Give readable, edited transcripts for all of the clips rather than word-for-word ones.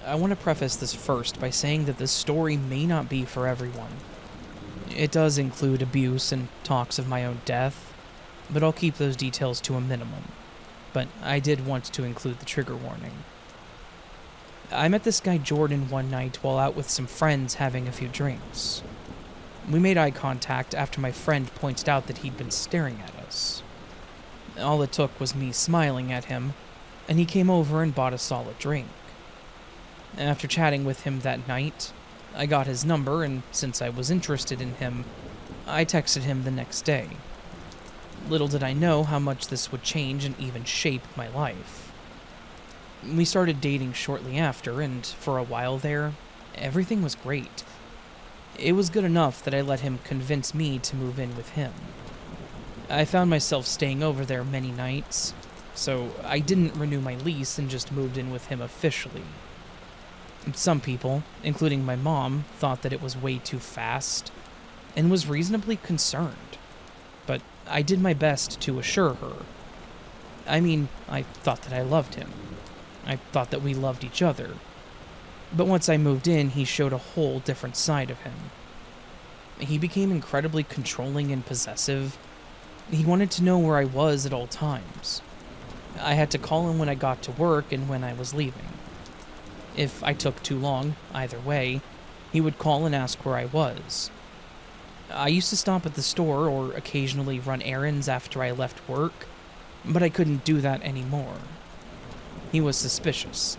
I want to preface this first by saying that this story may not be for everyone. It does include abuse and talks of my own death, but I'll keep those details to a minimum. But I did want to include the trigger warning. I met this guy Jordan one night while out with some friends having a few drinks. We made eye contact after my friend pointed out that he'd been staring at us. All it took was me smiling at him, and he came over and bought a solid drink. After chatting with him that night, I got his number, and since I was interested in him, I texted him the next day. Little did I know how much this would change and even shape my life. We started dating shortly after, and for a while there, everything was great. It was good enough that I let him convince me to move in with him. I found myself staying over there many nights, so I didn't renew my lease and just moved in with him officially. Some people, including my mom, thought that it was way too fast, and was reasonably concerned, but I did my best to assure her. I mean, I thought that I loved him. I thought that we loved each other. But once I moved in, he showed a whole different side of him. He became incredibly controlling and possessive. He wanted to know where I was at all times. I had to call him when I got to work and when I was leaving. If I took too long, either way, he would call and ask where I was. I used to stop at the store or occasionally run errands after I left work, but I couldn't do that anymore. He was suspicious,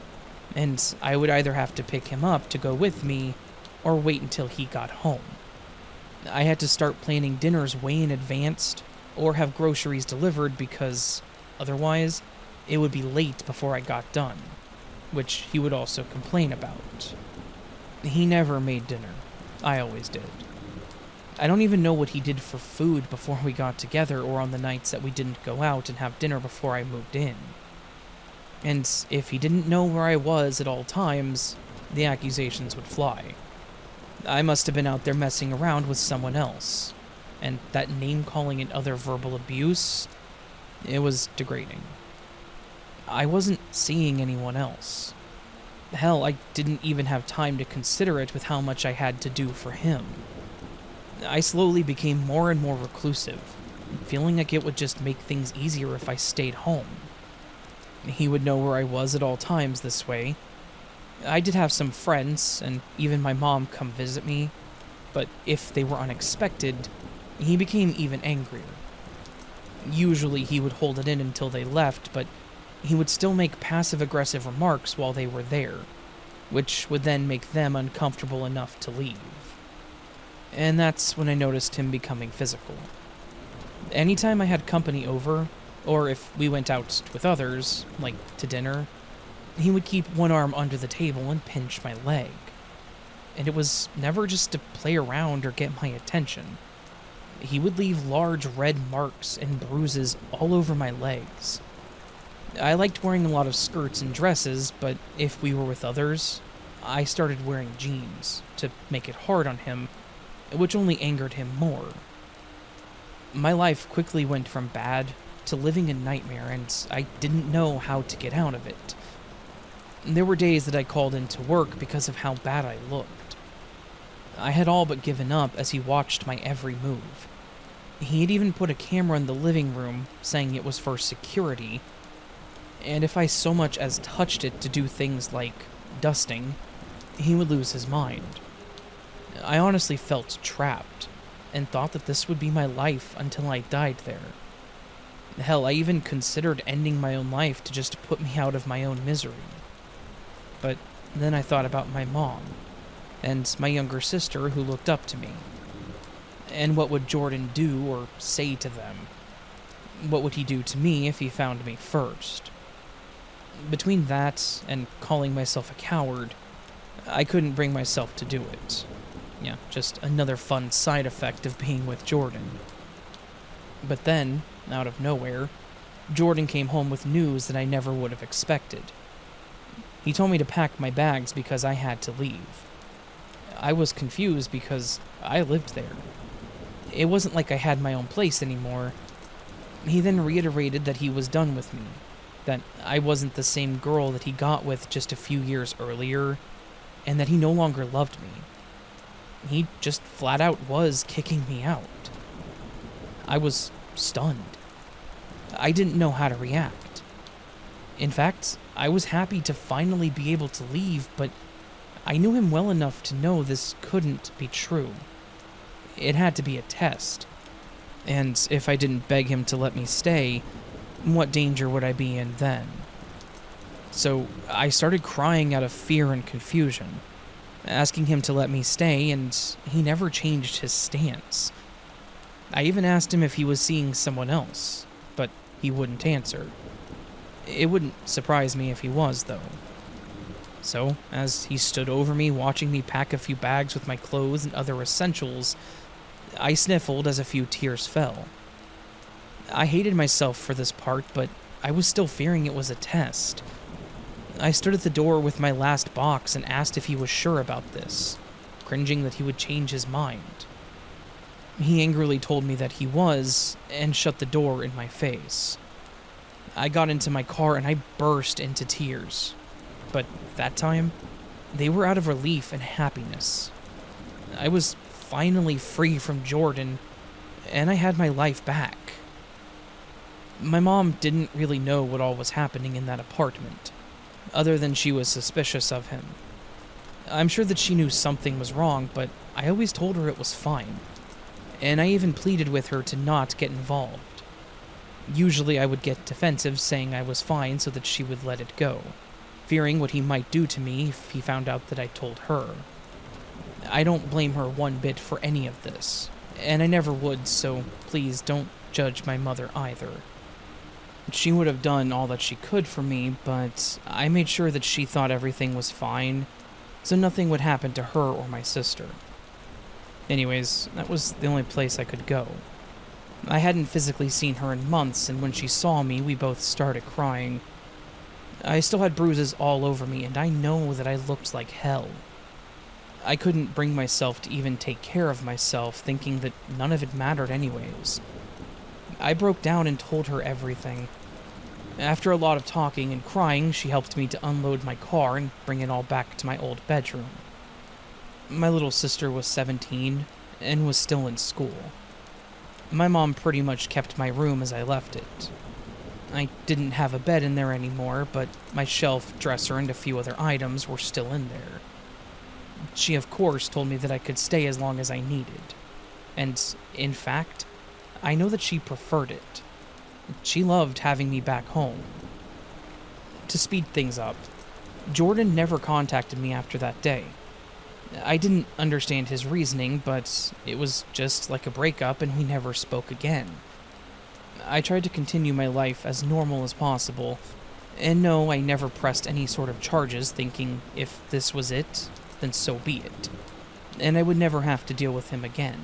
and I would either have to pick him up to go with me or wait until he got home. I had to start planning dinners way in advance or have groceries delivered because otherwise it would be late before I got done, which he would also complain about. He never made dinner. I always did. I don't even know what he did for food before we got together or on the nights that we didn't go out and have dinner before I moved in. And if he didn't know where I was at all times, the accusations would fly. I must have been out there messing around with someone else, and that name-calling and other verbal abuse, it was degrading. I wasn't seeing anyone else. Hell, I didn't even have time to consider it with how much I had to do for him. I slowly became more and more reclusive, feeling like it would just make things easier if I stayed home. He would know where I was at all times this way. I did have some friends, and even my mom come visit me, but if they were unexpected, he became even angrier. Usually he would hold it in until they left, but he would still make passive-aggressive remarks while they were there, which would then make them uncomfortable enough to leave. And that's when I noticed him becoming physical. Anytime I had company over, or if we went out with others, like to dinner, he would keep one arm under the table and pinch my leg. And it was never just to play around or get my attention. He would leave large red marks and bruises all over my legs. I liked wearing a lot of skirts and dresses, but if we were with others, I started wearing jeans to make it hard on him, which only angered him more. My life quickly went from bad to living a nightmare, and I didn't know how to get out of it. There were days that I called into work because of how bad I looked. I had all but given up as he watched my every move. He had even put a camera in the living room, saying it was for security, and if I so much as touched it to do things like dusting, he would lose his mind. I honestly felt trapped, and thought that this would be my life until I died there. Hell, I even considered ending my own life to just put me out of my own misery. But then I thought about my mom, and my younger sister who looked up to me. And what would Jordan do or say to them? What would he do to me if he found me first? Between that and calling myself a coward, I couldn't bring myself to do it. Yeah, just another fun side effect of being with Jordan. But then, out of nowhere, Jordan came home with news that I never would have expected. He told me to pack my bags because I had to leave. I was confused because I lived there. It wasn't like I had my own place anymore. He then reiterated that he was done with me, that I wasn't the same girl that he got with just a few years earlier, and that he no longer loved me. He just flat out was kicking me out. I was stunned. I didn't know how to react. In fact, I was happy to finally be able to leave, but I knew him well enough to know this couldn't be true. It had to be a test. And if I didn't beg him to let me stay, what danger would I be in then? So I started crying out of fear and confusion, asking him to let me stay, and he never changed his stance. I even asked him if he was seeing someone else, but he wouldn't answer. It wouldn't surprise me if he was, though. So, as he stood over me watching me pack a few bags with my clothes and other essentials, I sniffled as a few tears fell. I hated myself for this part, but I was still fearing it was a test. I stood at the door with my last box and asked if he was sure about this, cringing that he would change his mind. He angrily told me that he was, and shut the door in my face. I got into my car and I burst into tears. But that time, they were out of relief and happiness. I was finally free from Jordan, and I had my life back. My mom didn't really know what all was happening in that apartment, other than she was suspicious of him. I'm sure that she knew something was wrong, but I always told her it was fine, and I even pleaded with her to not get involved. Usually I would get defensive, saying I was fine so that she would let it go, fearing what he might do to me if he found out that I told her. I don't blame her one bit for any of this, and I never would, so please don't judge my mother either. She would have done all that she could for me, but I made sure that she thought everything was fine, so nothing would happen to her or my sister. Anyways, that was the only place I could go. I hadn't physically seen her in months, and when she saw me, we both started crying. I still had bruises all over me, and I know that I looked like hell. I couldn't bring myself to even take care of myself, thinking that none of it mattered anyways. I broke down and told her everything. After a lot of talking and crying, she helped me to unload my car and bring it all back to my old bedroom. My little sister was 17 and was still in school. My mom pretty much kept my room as I left it. I didn't have a bed in there anymore, but my shelf, dresser, and a few other items were still in there. She, of course, told me that I could stay as long as I needed. And, in fact, I know that she preferred it. She loved having me back home. To speed things up, Jordan never contacted me after that day. I didn't understand his reasoning, but it was just like a breakup and we never spoke again. I tried to continue my life as normal as possible, and no, I never pressed any sort of charges, thinking if this was it, then so be it, and I would never have to deal with him again.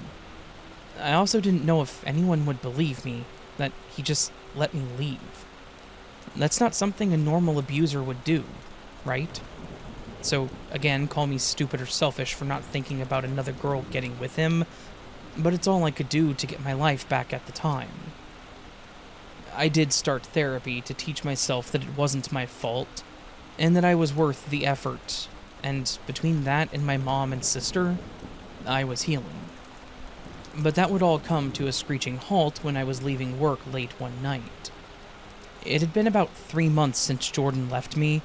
I also didn't know if anyone would believe me, that he just let me leave. That's not something a normal abuser would do, right? So, again, call me stupid or selfish for not thinking about another girl getting with him, but it's all I could do to get my life back at the time. I did start therapy to teach myself that it wasn't my fault, and that I was worth the effort, and between that and my mom and sister, I was healing. But that would all come to a screeching halt when I was leaving work late one night. It had been about 3 months since Jordan left me,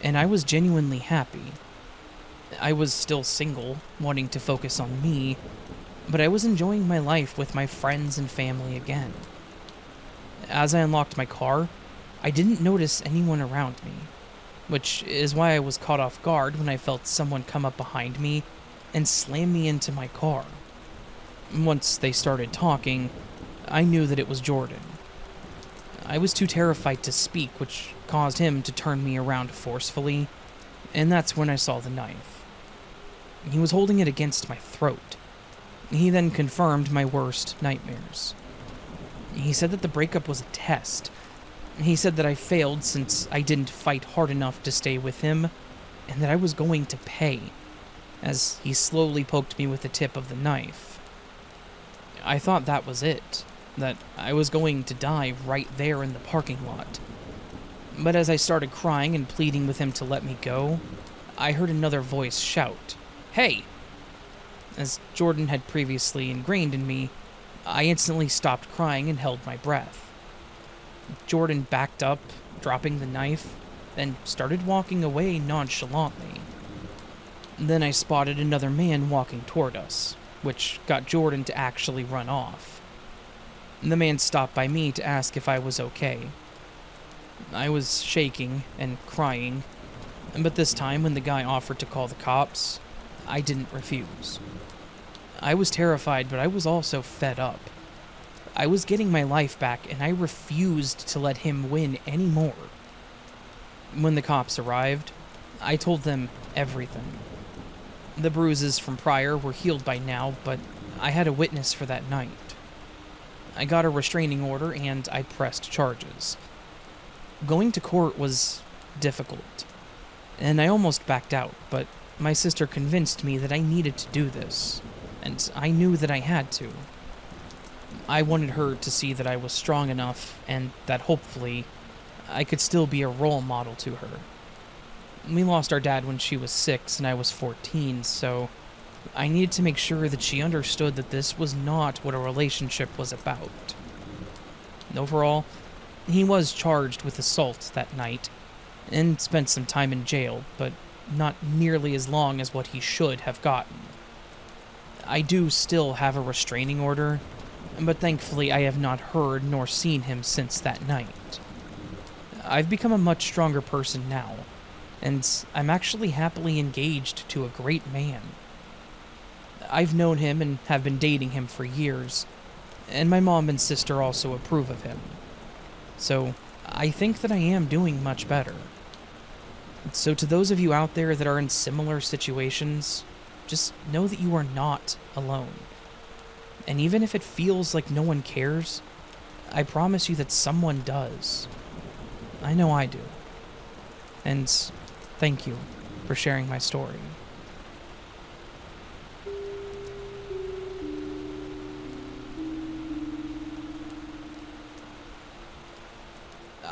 and I was genuinely happy. I was still single, wanting to focus on me, but I was enjoying my life with my friends and family again. As I unlocked my car, I didn't notice anyone around me, which is why I was caught off guard when I felt someone come up behind me and slam me into my car. Once they started talking, I knew that it was Jordan. I was too terrified to speak, which caused him to turn me around forcefully, and that's when I saw the knife. He was holding it against my throat. He then confirmed my worst nightmares. He said that the breakup was a test. He said that I failed since I didn't fight hard enough to stay with him, and that I was going to pay, as he slowly poked me with the tip of the knife. I thought that was it, that I was going to die right there in the parking lot. But as I started crying and pleading with him to let me go, I heard another voice shout, "Hey!" As Jordan had previously ingrained in me, I instantly stopped crying and held my breath. Jordan backed up, dropping the knife, and started walking away nonchalantly. Then I spotted another man walking toward us, which got Jordan to actually run off. The man stopped by me to ask if I was okay. I was shaking and crying, but this time when the guy offered to call the cops, I didn't refuse. I was terrified, but I was also fed up. I was getting my life back, and I refused to let him win anymore. When the cops arrived, I told them everything. The bruises from prior were healed by now, but I had a witness for that night. I got a restraining order and I pressed charges. Going to court was difficult, and I almost backed out, but my sister convinced me that I needed to do this, and I knew that I had to. I wanted her to see that I was strong enough and that hopefully I could still be a role model to her. We lost our dad when she was 6 and I was 14, so I needed to make sure that she understood that this was not what a relationship was about. Overall, he was charged with assault that night and spent some time in jail, but not nearly as long as what he should have gotten. I do still have a restraining order, but thankfully I have not heard nor seen him since that night. I've become a much stronger person now, and I'm actually happily engaged to a great man. I've known him and have been dating him for years, and my mom and sister also approve of him. So I think that I am doing much better. So to those of you out there that are in similar situations, just know that you are not alone. And even if it feels like no one cares, I promise you that someone does. I know I do. And thank you for sharing my story.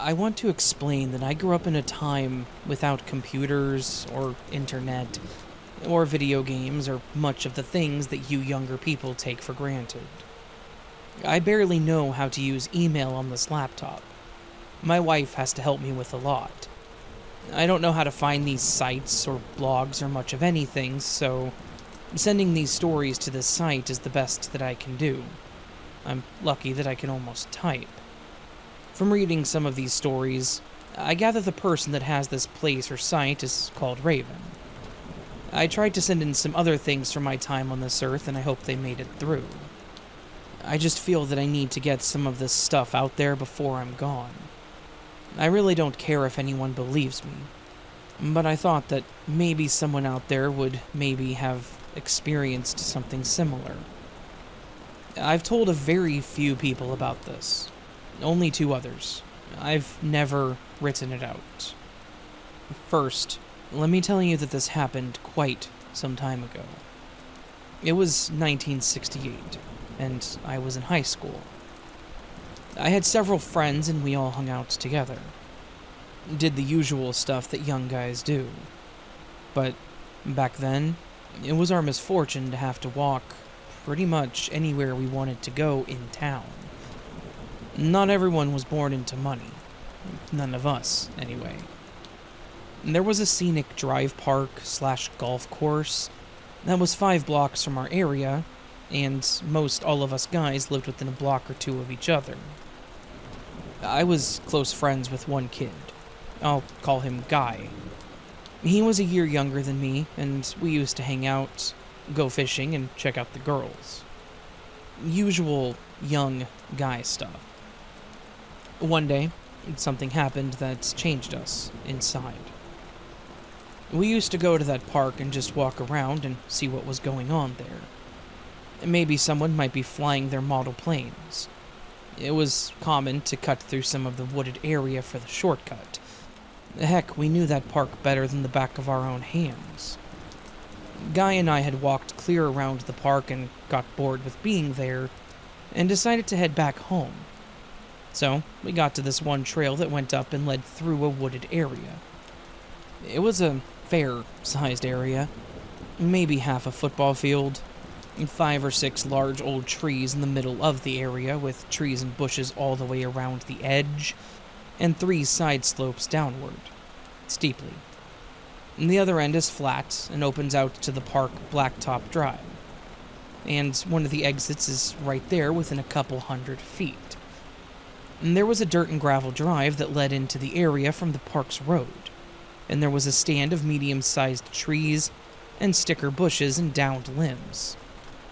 I want to explain that I grew up in a time without computers or internet or video games or much of the things that you younger people take for granted. I barely know how to use email on this laptop. My wife has to help me with a lot. I don't know how to find these sites or blogs or much of anything, so sending these stories to this site is the best that I can do. I'm lucky that I can almost type. From reading some of these stories, I gather the person that has this place or site is called Raven. I tried to send in some other things from my time on this earth, and I hope they made it through. I just feel that I need to get some of this stuff out there before I'm gone. I really don't care if anyone believes me, but I thought that maybe someone out there would maybe have experienced something similar. I've told a very few people about this. Only 2 others. I've never written it out. First, let me tell you that this happened quite some time ago. It was 1968, and I was in high school. I had several friends and we all hung out together. Did the usual stuff that young guys do. But back then, it was our misfortune to have to walk pretty much anywhere we wanted to go in town. Not everyone was born into money. None of us, anyway. There was a scenic drive park/golf course that was 5 blocks from our area, and most all of us guys lived within a block or 2 of each other. I was close friends with one kid. I'll call him Guy. He was a year younger than me, and we used to hang out, go fishing, and check out the girls. Usual young guy stuff. One day, something happened that changed us inside. We used to go to that park and just walk around and see what was going on there. Maybe someone might be flying their model planes. It was common to cut through some of the wooded area for the shortcut. Heck, we knew that park better than the back of our own hands. Guy and I had walked clear around the park and got bored with being there, and decided to head back home. So, we got to this one trail that went up and led through a wooded area. It was a fair-sized area, maybe half a football field, and 5 or 6 large old trees in the middle of the area, with trees and bushes all the way around the edge, and 3 side slopes downward, steeply. And the other end is flat and opens out to the park Blacktop Drive, and one of the exits is right there within a couple hundred feet. And there was a dirt and gravel drive that led into the area from the park's road, and there was a stand of medium-sized trees and sticker bushes and downed limbs.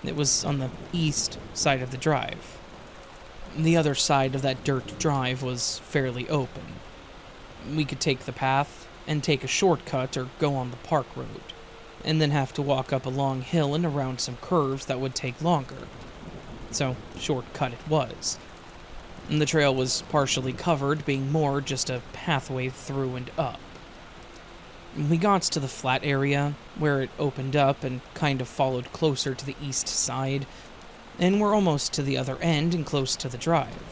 It was on the east side of the drive. The other side of that dirt drive was fairly open. We could take the path and take a shortcut or go on the park road, and then have to walk up a long hill and around some curves that would take longer. So, shortcut it was. And the trail was partially covered, being more just a pathway through and up. We got to the flat area, where it opened up and kind of followed closer to the east side, and we're almost to the other end and close to the drive.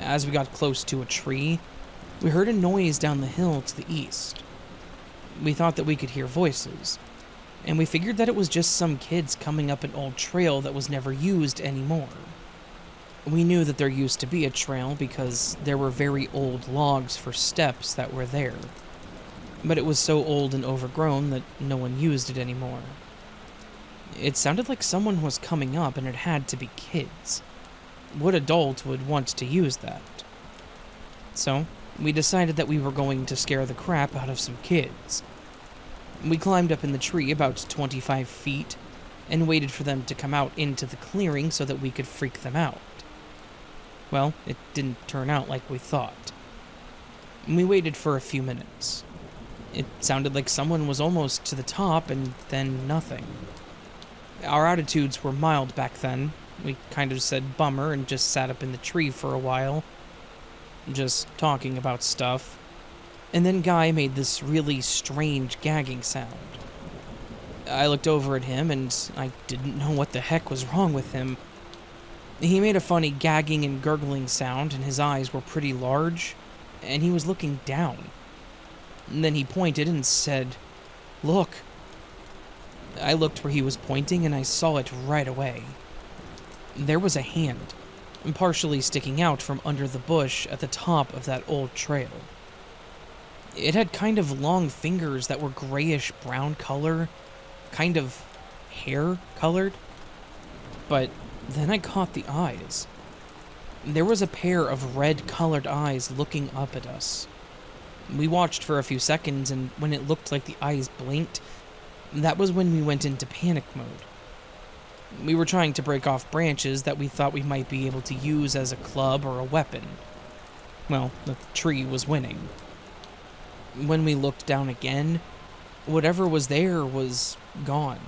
As we got close to a tree, we heard a noise down the hill to the east. We thought that we could hear voices, and we figured that it was just some kids coming up an old trail that was never used anymore. We knew that there used to be a trail because there were very old logs for steps that were there, but it was so old and overgrown that no one used it anymore. It sounded like someone was coming up, and it had to be kids. What adult would want to use that? So, we decided that we were going to scare the crap out of some kids. We climbed up in the tree about 25 feet and waited for them to come out into the clearing so that we could freak them out. Well, it didn't turn out like we thought. We waited for a few minutes. It sounded like someone was almost to the top, and then nothing. Our attitudes were mild back then. We kind of said bummer and just sat up in the tree for a while, just talking about stuff. And then Guy made this really strange gagging sound. I looked over at him, and I didn't know what the heck was wrong with him. He made a funny gagging and gurgling sound, and his eyes were pretty large, and he was looking down. And then he pointed and said, "Look." I looked where he was pointing, and I saw it right away. There was a hand, partially sticking out from under the bush at the top of that old trail. It had kind of long fingers that were grayish-brown color, kind of hair-colored. But then I caught the eyes. There was a pair of red-colored eyes looking up at us. We watched for a few seconds, and when it looked like the eyes blinked, that was when we went into panic mode. We were trying to break off branches that we thought we might be able to use as a club or a weapon. Well, the tree was winning. When we looked down again, whatever was there was gone.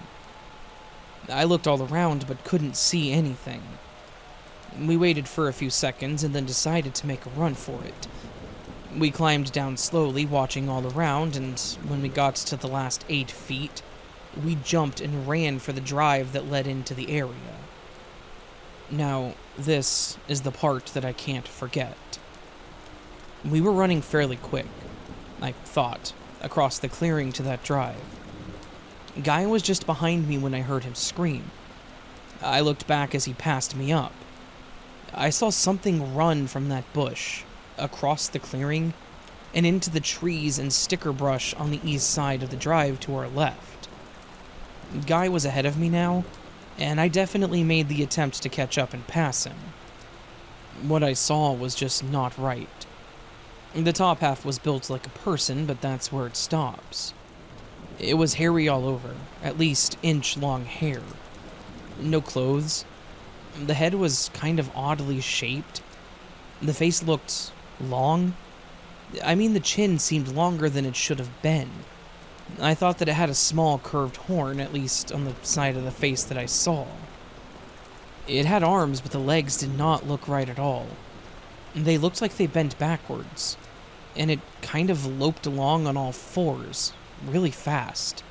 I looked all around but couldn't see anything. We waited for a few seconds and then decided to make a run for it. We climbed down slowly, watching all around, and when we got to the last 8 feet, we jumped and ran for the drive that led into the area. Now, this is the part that I can't forget. We were running fairly quick, I thought, across the clearing to that drive. Guy was just behind me when I heard him scream. I looked back as he passed me up. I saw something run from that bush, across the clearing, and into the trees and sticker brush on the east side of the drive to our left. Guy was ahead of me now, and I definitely made the attempt to catch up and pass him. What I saw was just not right. The top half was built like a person, but that's where it stops. It was hairy all over, at least inch-long hair. No clothes. The head was kind of oddly shaped. The face looked long. I mean, the chin seemed longer than it should have been. I thought that it had a small curved horn, at least on the side of the face that I saw. It had arms, but the legs did not look right at all. They looked like they bent backwards, and it kind of loped along on all fours, really fast.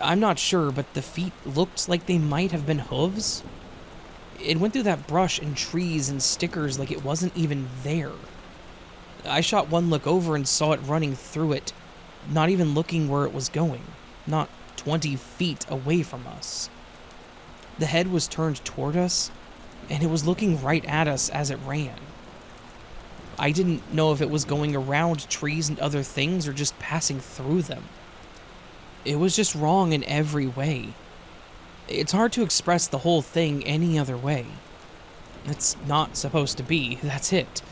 I'm not sure, but the feet looked like they might have been hooves. It went through that brush and trees and stickers like it wasn't even there. I shot one look over and saw it running through it, not even looking where it was going, not 20 feet away from us. The head was turned toward us, and it was looking right at us as it ran. I didn't know if it was going around trees and other things or just passing through them. It was just wrong in every way. It's hard to express the whole thing any other way. It's not supposed to be, that's it.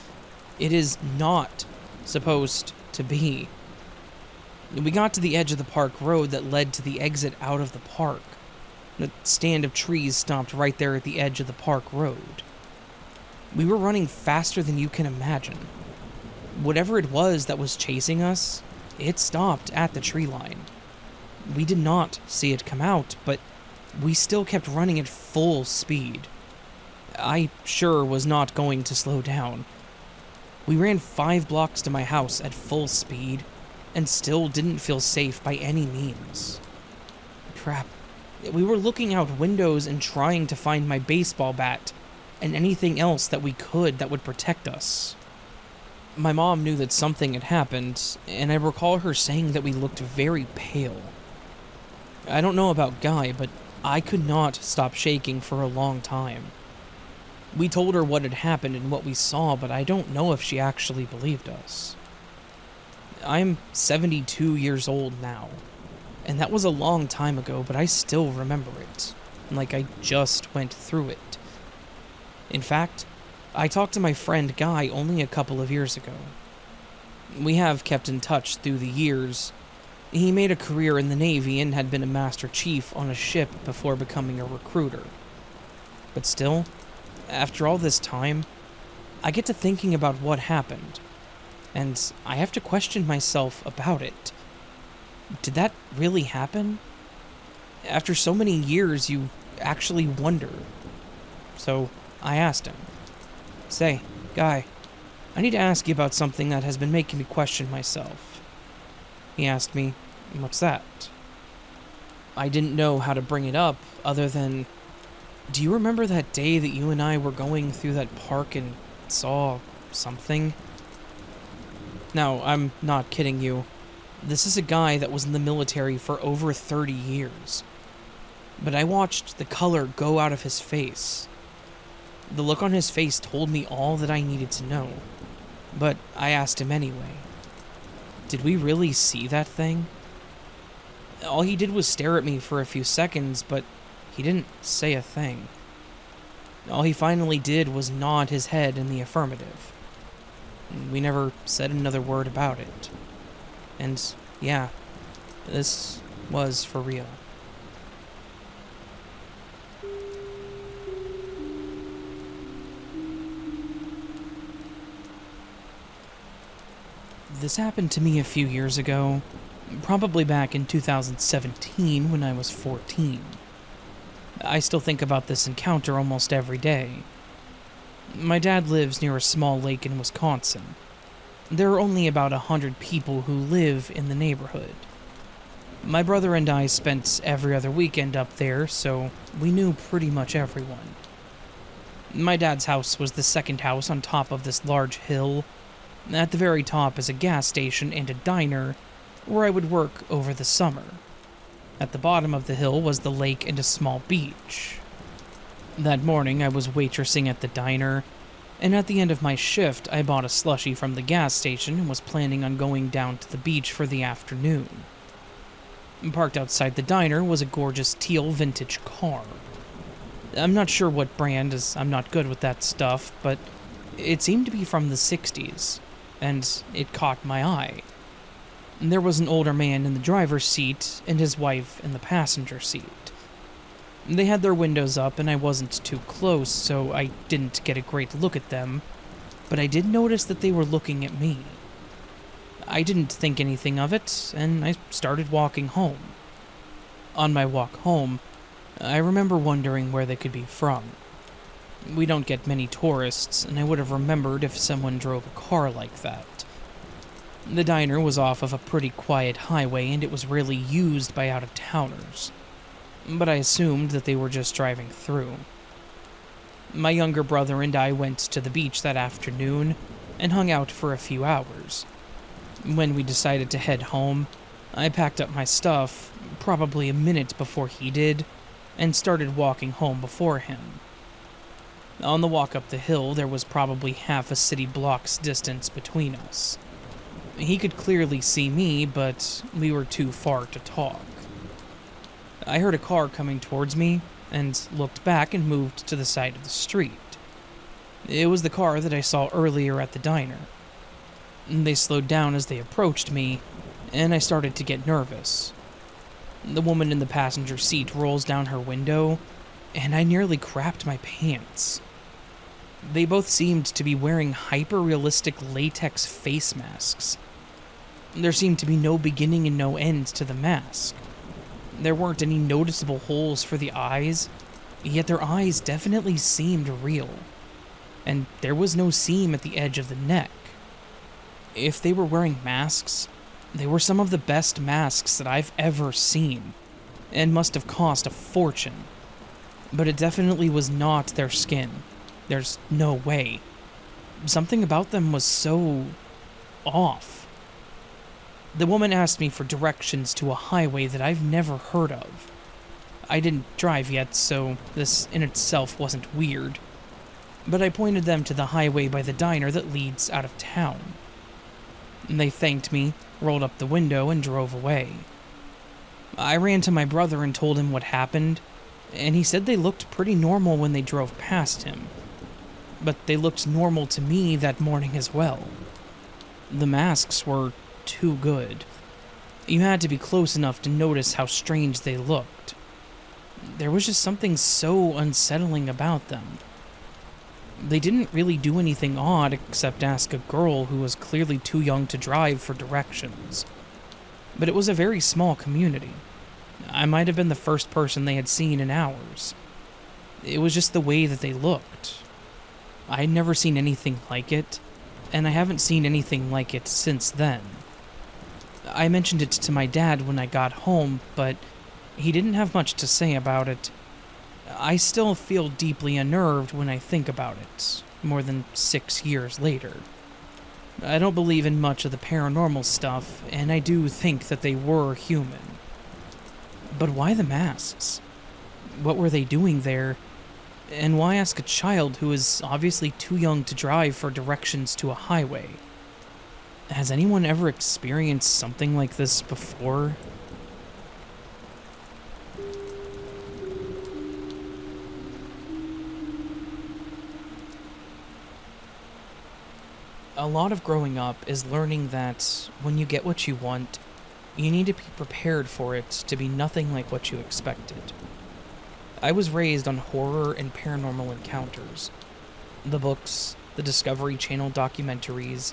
It is not supposed to be. We got to the edge of the park road that led to the exit out of the park. The stand of trees stopped right there at the edge of the park road. We were running faster than you can imagine. Whatever it was that was chasing us, it stopped at the tree line. We did not see it come out, but we still kept running at full speed. I sure was not going to slow down. We ran 5 blocks to my house at full speed, and still didn't feel safe by any means. Crap. We were looking out windows and trying to find my baseball bat and anything else that we could that would protect us. My mom knew that something had happened, and I recall her saying that we looked very pale. I don't know about Guy, but I could not stop shaking for a long time. We told her what had happened and what we saw, but I don't know if she actually believed us. I'm 72 years old now, and that was a long time ago, but I still remember it, like I just went through it. In fact, I talked to my friend Guy only a couple of years ago. We have kept in touch through the years. He made a career in the Navy and had been a Master Chief on a ship before becoming a recruiter. But still, after all this time, I get to thinking about what happened, and I have to question myself about it. Did that really happen? After so many years, you actually wonder. So I asked him, "Say, Guy, I need to ask you about something that has been making me question myself." He asked me, "What's that?" I didn't know how to bring it up other than, "Do you remember that day that you and I were going through that park and saw something?" Now, I'm not kidding you. This is a guy that was in the military for over 30 years. But I watched the color go out of his face. The look on his face told me all that I needed to know. But I asked him anyway. Did we really see that thing? All he did was stare at me for a few seconds, but he didn't say a thing. All he finally did was nod his head in the affirmative. We never said another word about it. And yeah, this was for real. This happened to me a few years ago, probably back in 2017 when I was 14. I still think about this encounter almost every day. My dad lives near a small lake in Wisconsin. There are only about 100 people who live in the neighborhood. My brother and I spent every other weekend up there, so we knew pretty much everyone. My dad's house was the second house on top of this large hill. At the very top is a gas station and a diner, where I would work over the summer. At the bottom of the hill was the lake and a small beach. That morning I was waitressing at the diner, and at the end of my shift I bought a slushie from the gas station and was planning on going down to the beach for the afternoon. Parked outside the diner was a gorgeous teal vintage car. I'm not sure what brand, as I'm not good with that stuff, but it seemed to be from the 60s, and it caught my eye. There was an older man in the driver's seat and his wife in the passenger seat. They had their windows up and I wasn't too close, so I didn't get a great look at them, but I did notice that they were looking at me. I didn't think anything of it, and I started walking home. On my walk home, I remember wondering where they could be from. We don't get many tourists, and I would have remembered if someone drove a car like that. The diner was off of a pretty quiet highway, and it was rarely used by out-of-towners, but I assumed that they were just driving through. My younger brother and I went to the beach that afternoon and hung out for a few hours. When we decided to head home, I packed up my stuff, probably a minute before he did, and started walking home before him. On the walk up the hill, there was probably half a city block's distance between us. He could clearly see me, but we were too far to talk. I heard a car coming towards me, and looked back and moved to the side of the street. It was the car that I saw earlier at the diner. They slowed down as they approached me, and I started to get nervous. The woman in the passenger seat rolls down her window, and I nearly crapped my pants. They both seemed to be wearing hyper-realistic latex face masks. There seemed to be no beginning and no end to the mask. There weren't any noticeable holes for the eyes, yet their eyes definitely seemed real. And there was no seam at the edge of the neck. If they were wearing masks, they were some of the best masks that I've ever seen, and must have cost a fortune. But it definitely was not their skin. There's no way. Something about them was so off. The woman asked me for directions to a highway that I've never heard of. I didn't drive yet, so this in itself wasn't weird. But I pointed them to the highway by the diner that leads out of town. They thanked me, rolled up the window, and drove away. I ran to my brother and told him what happened, and he said they looked pretty normal when they drove past him. But they looked normal to me that morning as well. The masks were too good. You had to be close enough to notice how strange they looked. There was just something so unsettling about them. They didn't really do anything odd except ask a girl who was clearly too young to drive for directions. But it was a very small community. I might have been the first person they had seen in hours. It was just the way that they looked. I had never seen anything like it, and I haven't seen anything like it since then. I mentioned it to my dad when I got home, but he didn't have much to say about it. I still feel deeply unnerved when I think about it, more than 6 years later. I don't believe in much of the paranormal stuff, and I do think that they were human. But why the masks? What were they doing there? And why ask a child who is obviously too young to drive for directions to a highway? Has anyone ever experienced something like this before? A lot of growing up is learning that when you get what you want, you need to be prepared for it to be nothing like what you expected. I was raised on horror and paranormal encounters. The books, the Discovery Channel documentaries,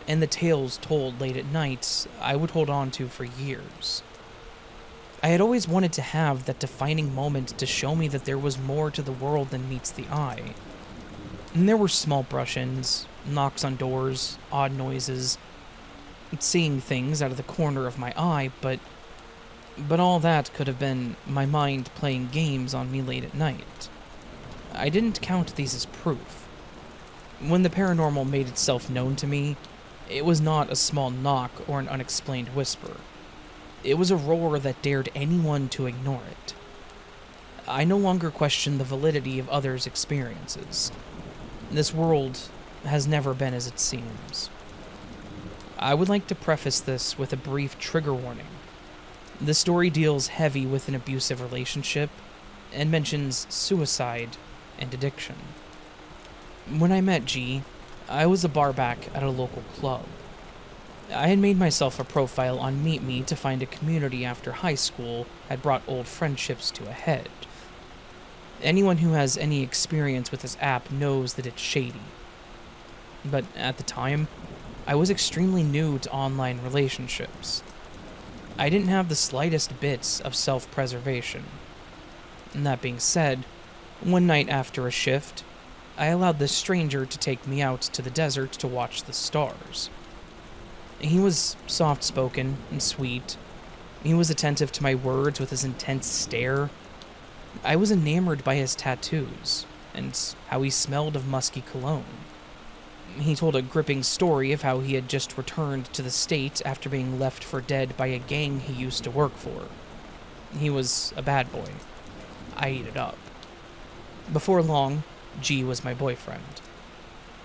and the tales told late at night I would hold on to for years. I had always wanted to have that defining moment to show me that there was more to the world than meets the eye. And there were small brush-ins, knocks on doors, odd noises, seeing things out of the corner of my eye, but all that could have been my mind playing games on me late at night. I didn't count these as proof. When the paranormal made itself known to me, it was not a small knock or an unexplained whisper. It was a roar that dared anyone to ignore it. I no longer question the validity of others' experiences. This world has never been as it seems. I would like to preface this with a brief trigger warning. The story deals heavy with an abusive relationship and mentions suicide and addiction. When I met G, I was a barback at a local club. I had made myself a profile on Meet Me to find a community after high school had brought old friendships to a head. Anyone who has any experience with this app knows that it's shady. But at the time, I was extremely new to online relationships. I didn't have the slightest bits of self-preservation. And that being said, one night after a shift, I allowed this stranger to take me out to the desert to watch the stars. He was soft-spoken and sweet. He was attentive to my words with his intense stare. I was enamored by his tattoos. and how he smelled of musky cologne. He told a gripping story of how he had just returned to the state after being left for dead by a gang he used to work for. He was a bad boy. I ate it up. Before long, G was my boyfriend.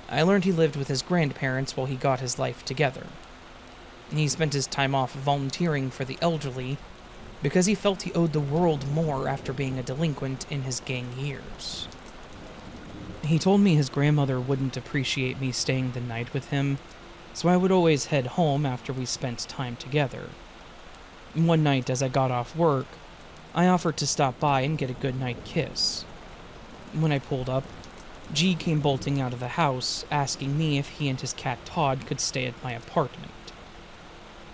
I learned he lived with his grandparents while he got his life together. He spent his time off volunteering for the elderly because he felt he owed the world more after being a delinquent in his gang years. He told me his grandmother wouldn't appreciate me staying the night with him, so I would always head home after we spent time together. One night as I got off work, I offered to stop by and get a goodnight kiss. When I pulled up, G came bolting out of the house, asking me if he and his cat Todd could stay at my apartment.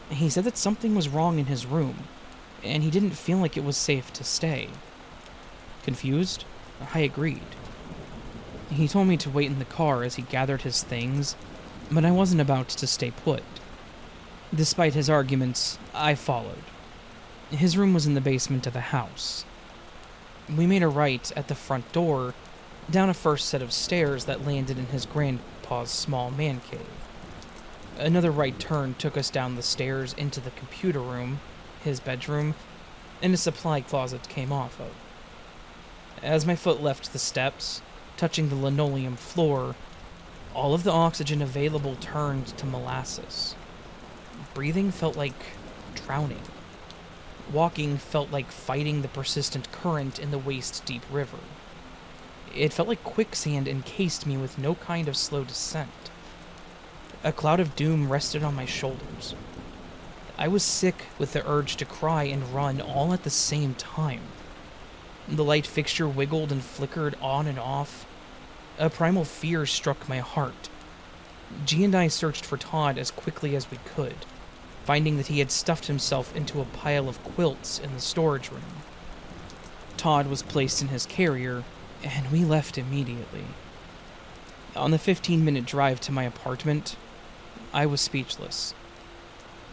He said that something was wrong in his room, and he didn't feel like it was safe to stay. Confused, I agreed. He told me to wait in the car as he gathered his things, but I wasn't about to stay put. Despite his arguments, I followed. His room was in the basement of the house. We made a right at the front door, down a first set of stairs that landed in his grandpa's small man cave. Another right turn took us down the stairs into the computer room, his bedroom, and a supply closet came off of. As my foot left the steps, touching the linoleum floor, all of the oxygen available turned to molasses. Breathing felt like drowning. Walking felt like fighting the persistent current in the waist-deep river. It felt like quicksand encased me with no kind of slow descent. A cloud of doom rested on my shoulders. I was sick with the urge to cry and run all at the same time. The light fixture wiggled and flickered on and off. A primal fear struck my heart. G and I searched for Todd as quickly as we could, finding that he had stuffed himself into a pile of quilts in the storage room. Todd was placed in his carrier, and we left immediately. On the 15-minute drive to my apartment, I was speechless.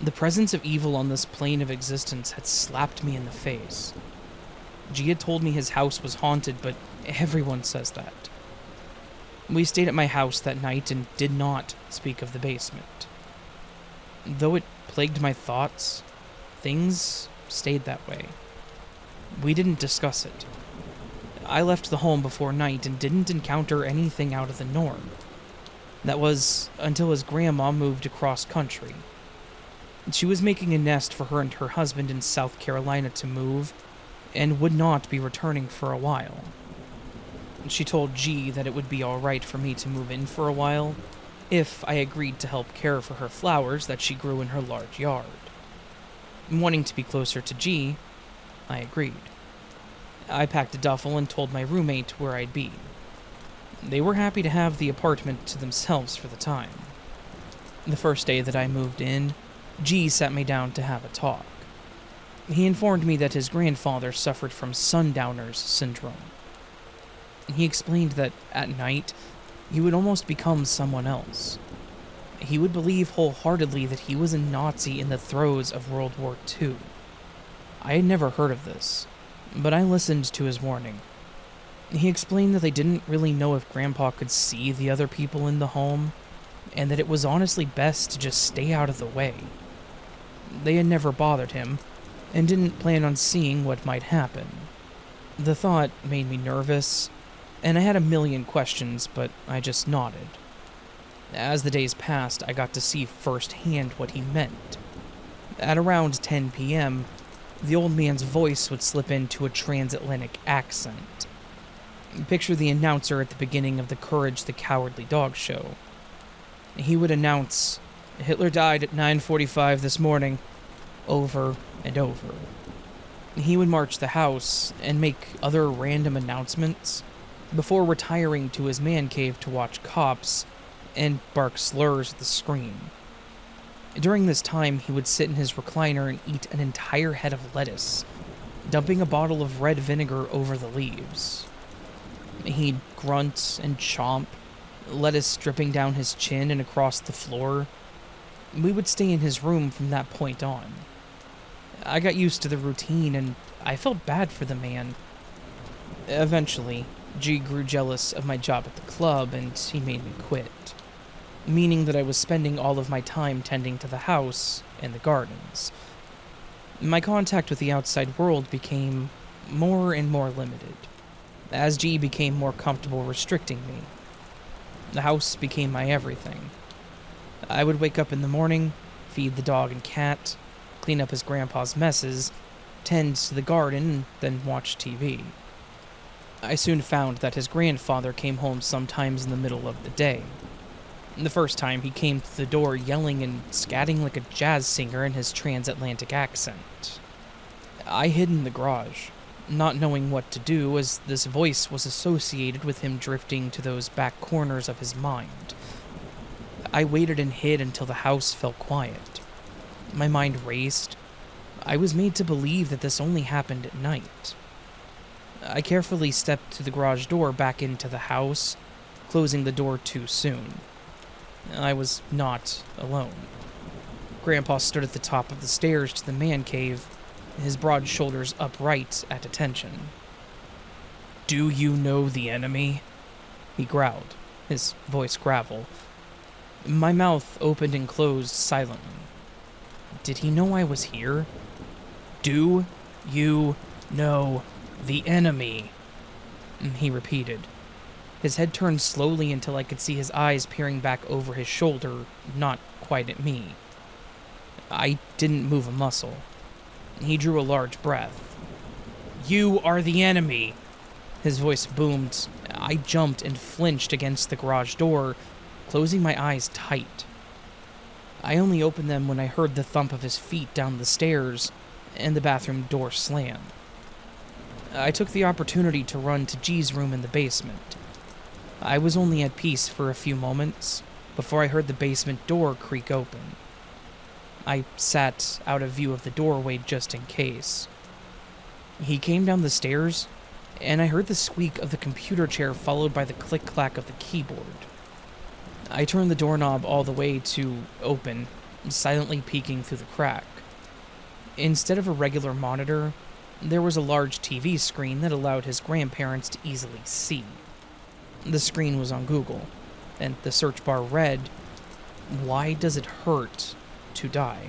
The presence of evil on this plane of existence had slapped me in the face. G had told me his house was haunted, but everyone says that. We stayed at my house that night and did not speak of the basement. Though it plagued my thoughts, things stayed that way. We didn't discuss it. I left the home before night and didn't encounter anything out of the norm. That was until his grandma moved across country. She was making a nest for her and her husband in South Carolina to move, and would not be returning for a while. She told G that it would be alright for me to move in for a while, if I agreed to help care for her flowers that she grew in her large yard. Wanting to be closer to G, I agreed. I packed a duffel and told my roommate where I'd be. They were happy to have the apartment to themselves for the time. The first day that I moved in, G sat me down to have a talk. He informed me that his grandfather suffered from sundowner's syndrome. He explained that, at night, he would almost become someone else. He would believe wholeheartedly that he was a Nazi in the throes of World War II. I had never heard of this, but I listened to his warning. He explained that they didn't really know if Grandpa could see the other people in the home, and that it was honestly best to just stay out of the way. They had never bothered him, and didn't plan on seeing what might happen. The thought made me nervous, and I had a million questions, but I just nodded. As the days passed, I got to see firsthand what he meant. At around 10 p.m., the old man's voice would slip into a transatlantic accent. Picture the announcer at the beginning of the Courage the Cowardly Dog show. He would announce, "Hitler died at 9:45 this morning," over and over. He would march the house and make other random announcements before retiring to his man cave to watch Cops and bark slurs at the screen. During this time, he would sit in his recliner and eat an entire head of lettuce, dumping a bottle of red vinegar over the leaves. He'd grunt and chomp, lettuce dripping down his chin and across the floor. We would stay in his room from that point on. I got used to the routine, and I felt bad for the man. Eventually, G grew jealous of my job at the club and he made me quit, meaning that I was spending all of my time tending to the house and the gardens. My contact with the outside world became more and more limited, as G became more comfortable restricting me. The house became my everything. I would wake up in the morning, feed the dog and cat, clean up his grandpa's messes, tend to the garden, and then watch TV. I soon found that his grandfather came home sometimes in the middle of the day. The first time he came to the door yelling and scatting like a jazz singer in his transatlantic accent. I hid in the garage, not knowing what to do, as this voice was associated with him drifting to those back corners of his mind. I waited and hid until the house felt quiet. My mind raced. I was made to believe that this only happened at night. I carefully stepped to the garage door back into the house, closing the door too soon. I was not alone. Grandpa stood at the top of the stairs to the man cave, his broad shoulders upright at attention. "Do you know the enemy?" he growled, his voice gravel. My mouth opened and closed silently. Did he know I was here? "Do you know the enemy?" he repeated. His head turned slowly until I could see his eyes peering back over his shoulder, not quite at me. I didn't move a muscle. He drew a large breath. "You are the enemy!" His voice boomed. I jumped and flinched against the garage door, closing my eyes tight. I only opened them when I heard the thump of his feet down the stairs and the bathroom door slam. I took the opportunity to run to G's room in the basement. I was only at peace for a few moments before I heard the basement door creak open. I sat out of view of the doorway just in case. He came down the stairs, and I heard the squeak of the computer chair followed by the click-clack of the keyboard. I turned the doorknob all the way to open, silently peeking through the crack. Instead of a regular monitor, there was a large TV screen that allowed his grandparents to easily see. The screen was on Google, and the search bar read, "Why does it hurt to die?"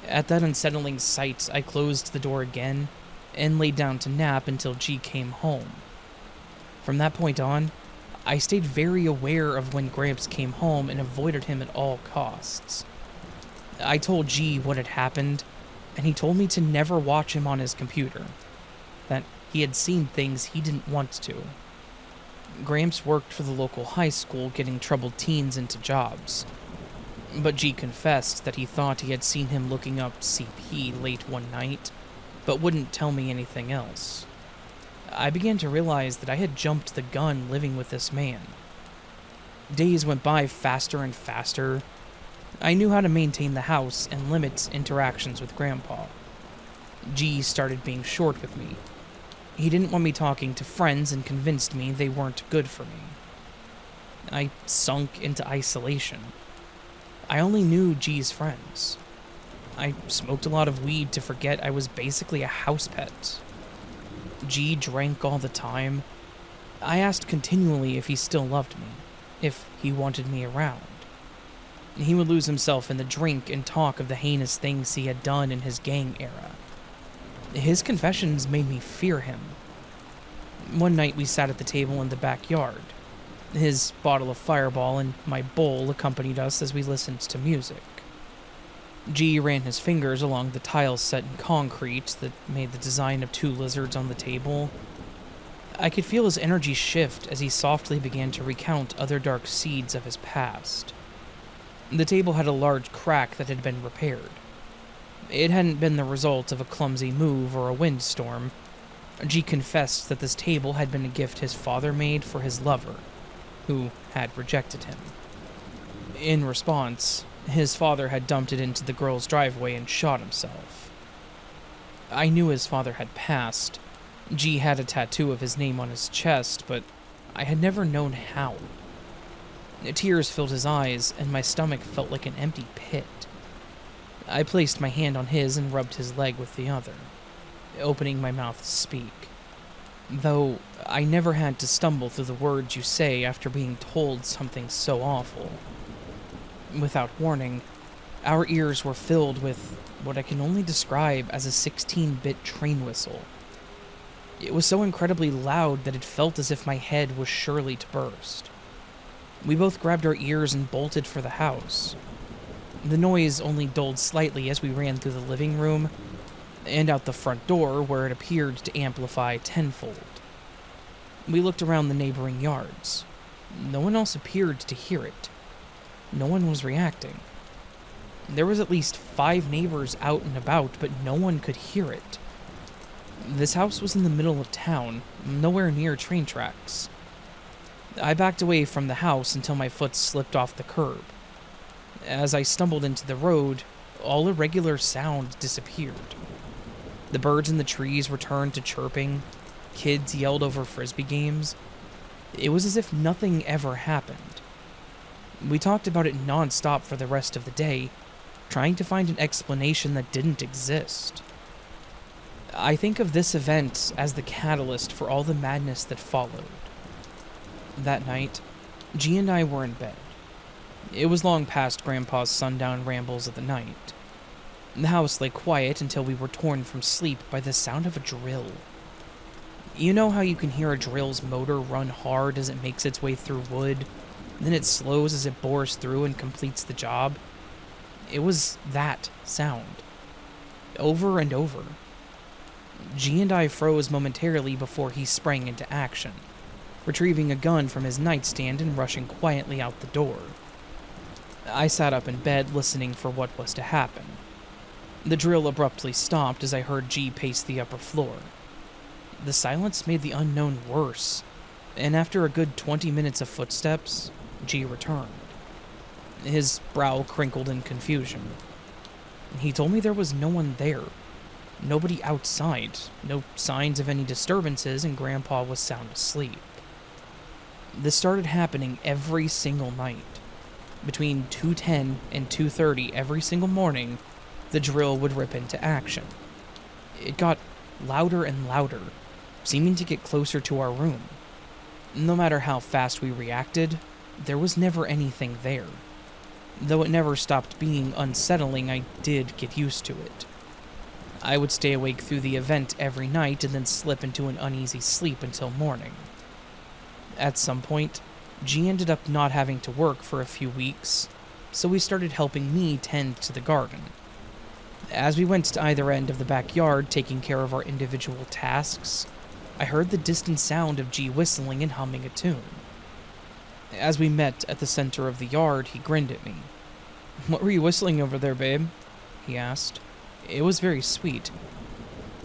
At that unsettling sight, I closed the door again and laid down to nap until G came home. From that point on, I stayed very aware of when Gramps came home and avoided him at all costs. I told G what had happened, and he told me to never watch him on his computer, that he had seen things he didn't want to. Gramps worked for the local high school getting troubled teens into jobs, but G confessed that he thought he had seen him looking up CP late one night, but wouldn't tell me anything else. I began to realize that I had jumped the gun living with this man. Days went by faster and faster. I knew how to maintain the house and limit interactions with Grandpa. G started being short with me. He didn't want me talking to friends and convinced me they weren't good for me. I sunk into isolation. I only knew G's friends. I smoked a lot of weed to forget I was basically a house pet. G drank all the time. I asked continually if he still loved me, if he wanted me around. He would lose himself in the drink and talk of the heinous things he had done in his gang era. His confessions made me fear him. One night we sat at the table in the backyard. His bottle of Fireball and my bowl accompanied us as we listened to music. G ran his fingers along the tiles set in concrete that made the design of two lizards on the table. I could feel his energy shift as he softly began to recount other dark seeds of his past. The table had a large crack that had been repaired. It hadn't been the result of a clumsy move or a windstorm. G confessed that this table had been a gift his father made for his lover, who had rejected him. In response, his father had dumped it into the girl's driveway and shot himself. I knew his father had passed. G had a tattoo of his name on his chest, but I had never known how. Tears filled his eyes, and my stomach felt like an empty pit. I placed my hand on his and rubbed his leg with the other, opening my mouth to speak. though I never had to stumble through the words you say after being told something so awful. Without warning, our ears were filled with what I can only describe as a 16-bit train whistle. It was so incredibly loud that it felt as if my head was surely to burst. We both grabbed our ears and bolted for the house. The noise only dulled slightly as we ran through the living room and out the front door, where it appeared to amplify tenfold. We looked around the neighboring yards. No one else appeared to hear it. No one was reacting. There was at least 5 neighbors out and about, but no one could hear it. This house was in the middle of town, nowhere near train tracks. I backed away from the house until my foot slipped off the curb. As I stumbled into the road, all irregular sound disappeared. The birds in the trees returned to chirping. Kids yelled over frisbee games. It was as if nothing ever happened. We talked about it non-stop for the rest of the day, trying to find an explanation that didn't exist. I think of this event as the catalyst for all the madness that followed. That night, G and I were in bed. It was long past Grandpa's sundown rambles of the night. The house lay quiet until we were torn from sleep by the sound of a drill. You know how you can hear a drill's motor run hard as it makes its way through wood, then it slows as it bores through and completes the job? It was that sound. Over and over. G and I froze momentarily before he sprang into action, retrieving a gun from his nightstand and rushing quietly out the door. I sat up in bed listening for what was to happen. The drill abruptly stopped as I heard G pace the upper floor. The silence made the unknown worse, and after a good 20 minutes of footsteps, G returned. His brow crinkled in confusion. He told me there was no one there. Nobody outside, no signs of any disturbances, and Grandpa was sound asleep. This started happening every single night. Between 2:10 and 2:30 every single morning, the drill would rip into action. It got louder and louder, seeming to get closer to our room. No matter how fast we reacted, there was never anything there. Though it never stopped being unsettling, I did get used to it. I would stay awake through the event every night and then slip into an uneasy sleep until morning. At some point, G ended up not having to work for a few weeks, so he started helping me tend to the garden. As we went to either end of the backyard taking care of our individual tasks, I heard the distant sound of G whistling and humming a tune. As we met at the center of the yard, he grinned at me. "What were you whistling over there, babe?" he asked. It was very sweet.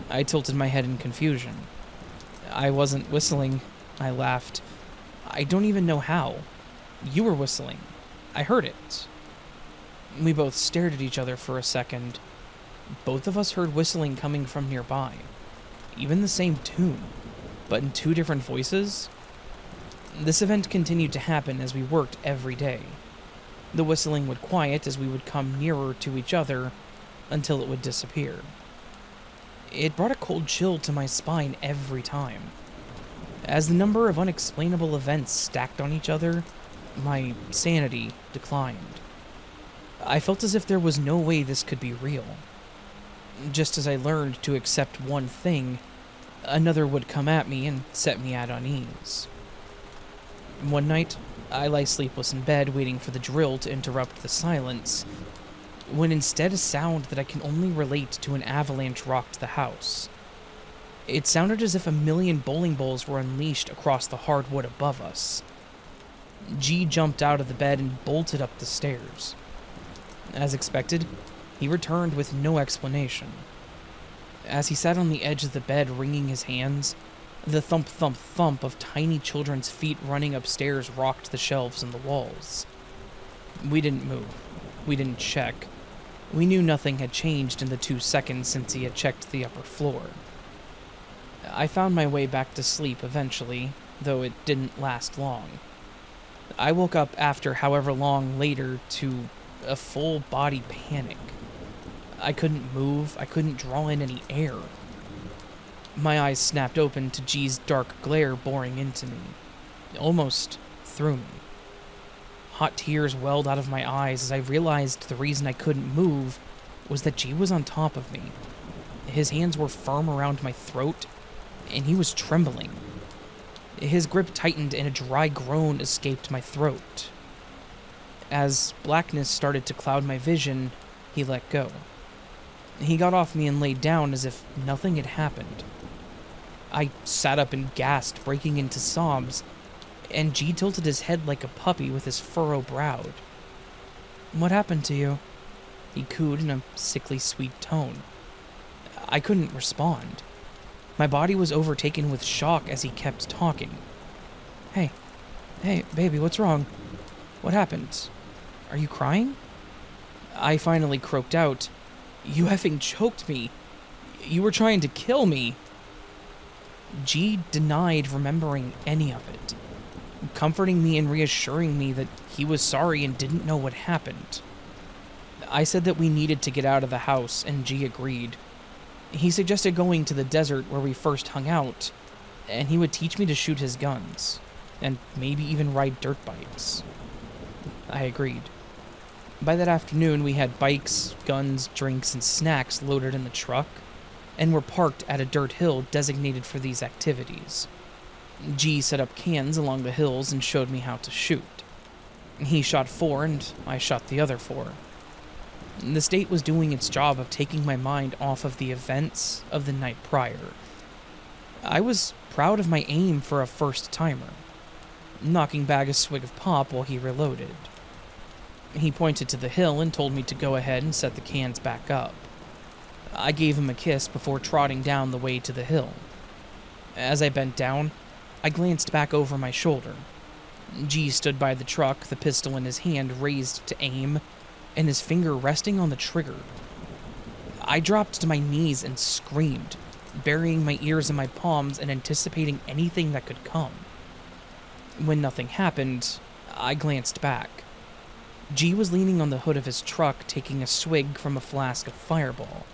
I tilted my head in confusion. "I wasn't whistling," I laughed. "I don't even know how. You were whistling. I heard it." We both stared at each other for a second. Both of us heard whistling coming from nearby. Even the same tune, but in 2 different voices. This event continued to happen as we worked every day. The whistling would quiet as we would come nearer to each other until it would disappear. It brought a cold chill to my spine every time. As the number of unexplainable events stacked on each other, my sanity declined. I felt as if there was no way this could be real. Just as I learned to accept one thing, another would come at me and set me at unease. One night, I lay sleepless in bed waiting for the drill to interrupt the silence, when instead a sound that I can only relate to an avalanche rocked the house. It sounded as if a million bowling balls were unleashed across the hardwood above us. G jumped out of the bed and bolted up the stairs. As expected, he returned with no explanation. As he sat on the edge of the bed wringing his hands, the thump-thump-thump of tiny children's feet running upstairs rocked the shelves and the walls. We didn't move. We didn't check. We knew nothing had changed in the 2 seconds since he had checked the upper floor. I found my way back to sleep eventually, though it didn't last long. I woke up after however long later to a full-body panic. I couldn't move. I couldn't draw in any air. My eyes snapped open to G's dark glare boring into me, almost through me. Hot tears welled out of my eyes as I realized the reason I couldn't move was that G was on top of me. His hands were firm around my throat, and he was trembling. His grip tightened and a dry groan escaped my throat. As blackness started to cloud my vision, he let go. He got off me and laid down as if nothing had happened. I sat up and gasped, breaking into sobs, and G tilted his head like a puppy with his furrow-browed. "What happened to you?" he cooed in a sickly sweet tone. I couldn't respond. My body was overtaken with shock as he kept talking. Hey, baby, what's wrong? What happened? Are you crying?" I finally croaked out, "You effing choked me. You were trying to kill me." G denied remembering any of it, comforting me and reassuring me that he was sorry and didn't know what happened. I said that we needed to get out of the house, and G agreed. He suggested going to the desert where we first hung out, and he would teach me to shoot his guns, and maybe even ride dirt bikes. I agreed. By that afternoon, we had bikes, guns, drinks, and snacks loaded in the truck, and were parked at a dirt hill designated for these activities. G set up cans along the hills and showed me how to shoot. He shot 4, and I shot the other 4. The state was doing its job of taking my mind off of the events of the night prior. I was proud of my aim for a first-timer, knocking back a swig of pop while he reloaded. He pointed to the hill and told me to go ahead and set the cans back up. I gave him a kiss before trotting down the way to the hill. As I bent down, I glanced back over my shoulder. G stood by the truck, the pistol in his hand raised to aim, and his finger resting on the trigger. I dropped to my knees and screamed, burying my ears in my palms and anticipating anything that could come. When nothing happened, I glanced back. G was leaning on the hood of his truck, taking a swig from a flask of Fireball,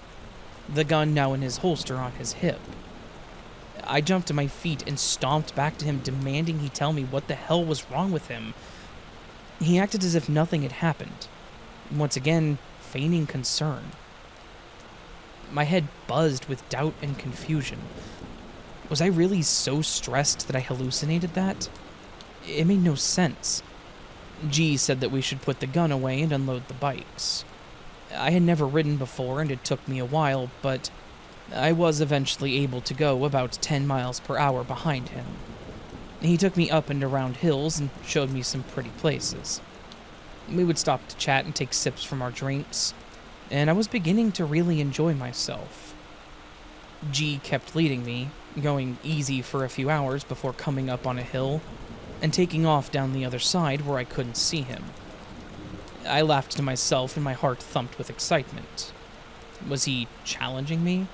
the gun now in his holster on his hip. I jumped to my feet and stomped back to him, demanding he tell me what the hell was wrong with him. He acted as if nothing had happened, once again feigning concern. My head buzzed with doubt and confusion. Was I really so stressed that I hallucinated that? It made no sense. G said that we should put the gun away and unload the bikes. I had never ridden before and it took me a while, but I was eventually able to go about 10 miles per hour behind him. He took me up and around hills and showed me some pretty places. We would stop to chat and take sips from our drinks, and I was beginning to really enjoy myself. G kept leading me, going easy for a few hours before coming up on a hill and taking off down the other side where I couldn't see him. I laughed to myself and my heart thumped with excitement. Was he challenging me?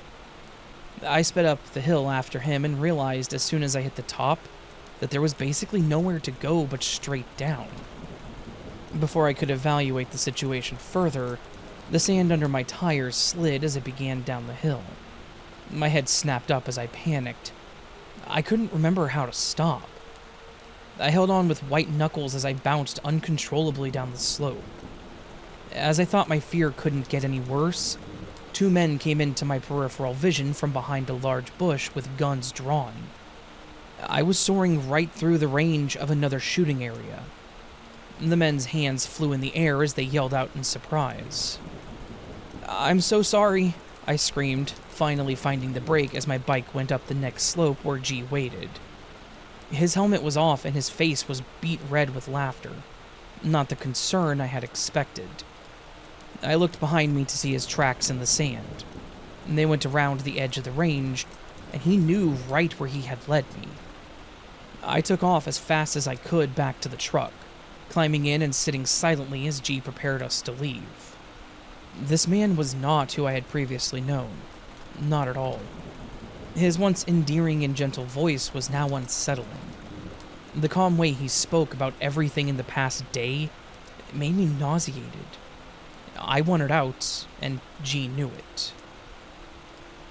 I sped up the hill after him and realized as soon as I hit the top that there was basically nowhere to go but straight down. Before I could evaluate the situation further, the sand under my tires slid as I began down the hill. My head snapped up as I panicked. I couldn't remember how to stop. I held on with white knuckles as I bounced uncontrollably down the slope. As I thought my fear couldn't get any worse, 2 men came into my peripheral vision from behind a large bush with guns drawn. I was soaring right through the range of another shooting area. The men's hands flew in the air as they yelled out in surprise. "I'm so sorry," I screamed, finally finding the brake as my bike went up the next slope where G waited. His helmet was off and his face was beet red with laughter, not the concern I had expected. I looked behind me to see his tracks in the sand. They went around the edge of the range, and he knew right where he had led me. I took off as fast as I could back to the truck, climbing in and sitting silently as G prepared us to leave. This man was not who I had previously known. Not at all. His once endearing and gentle voice was now unsettling. The calm way he spoke about everything in the past day made me nauseated. I wanted out, and G knew it.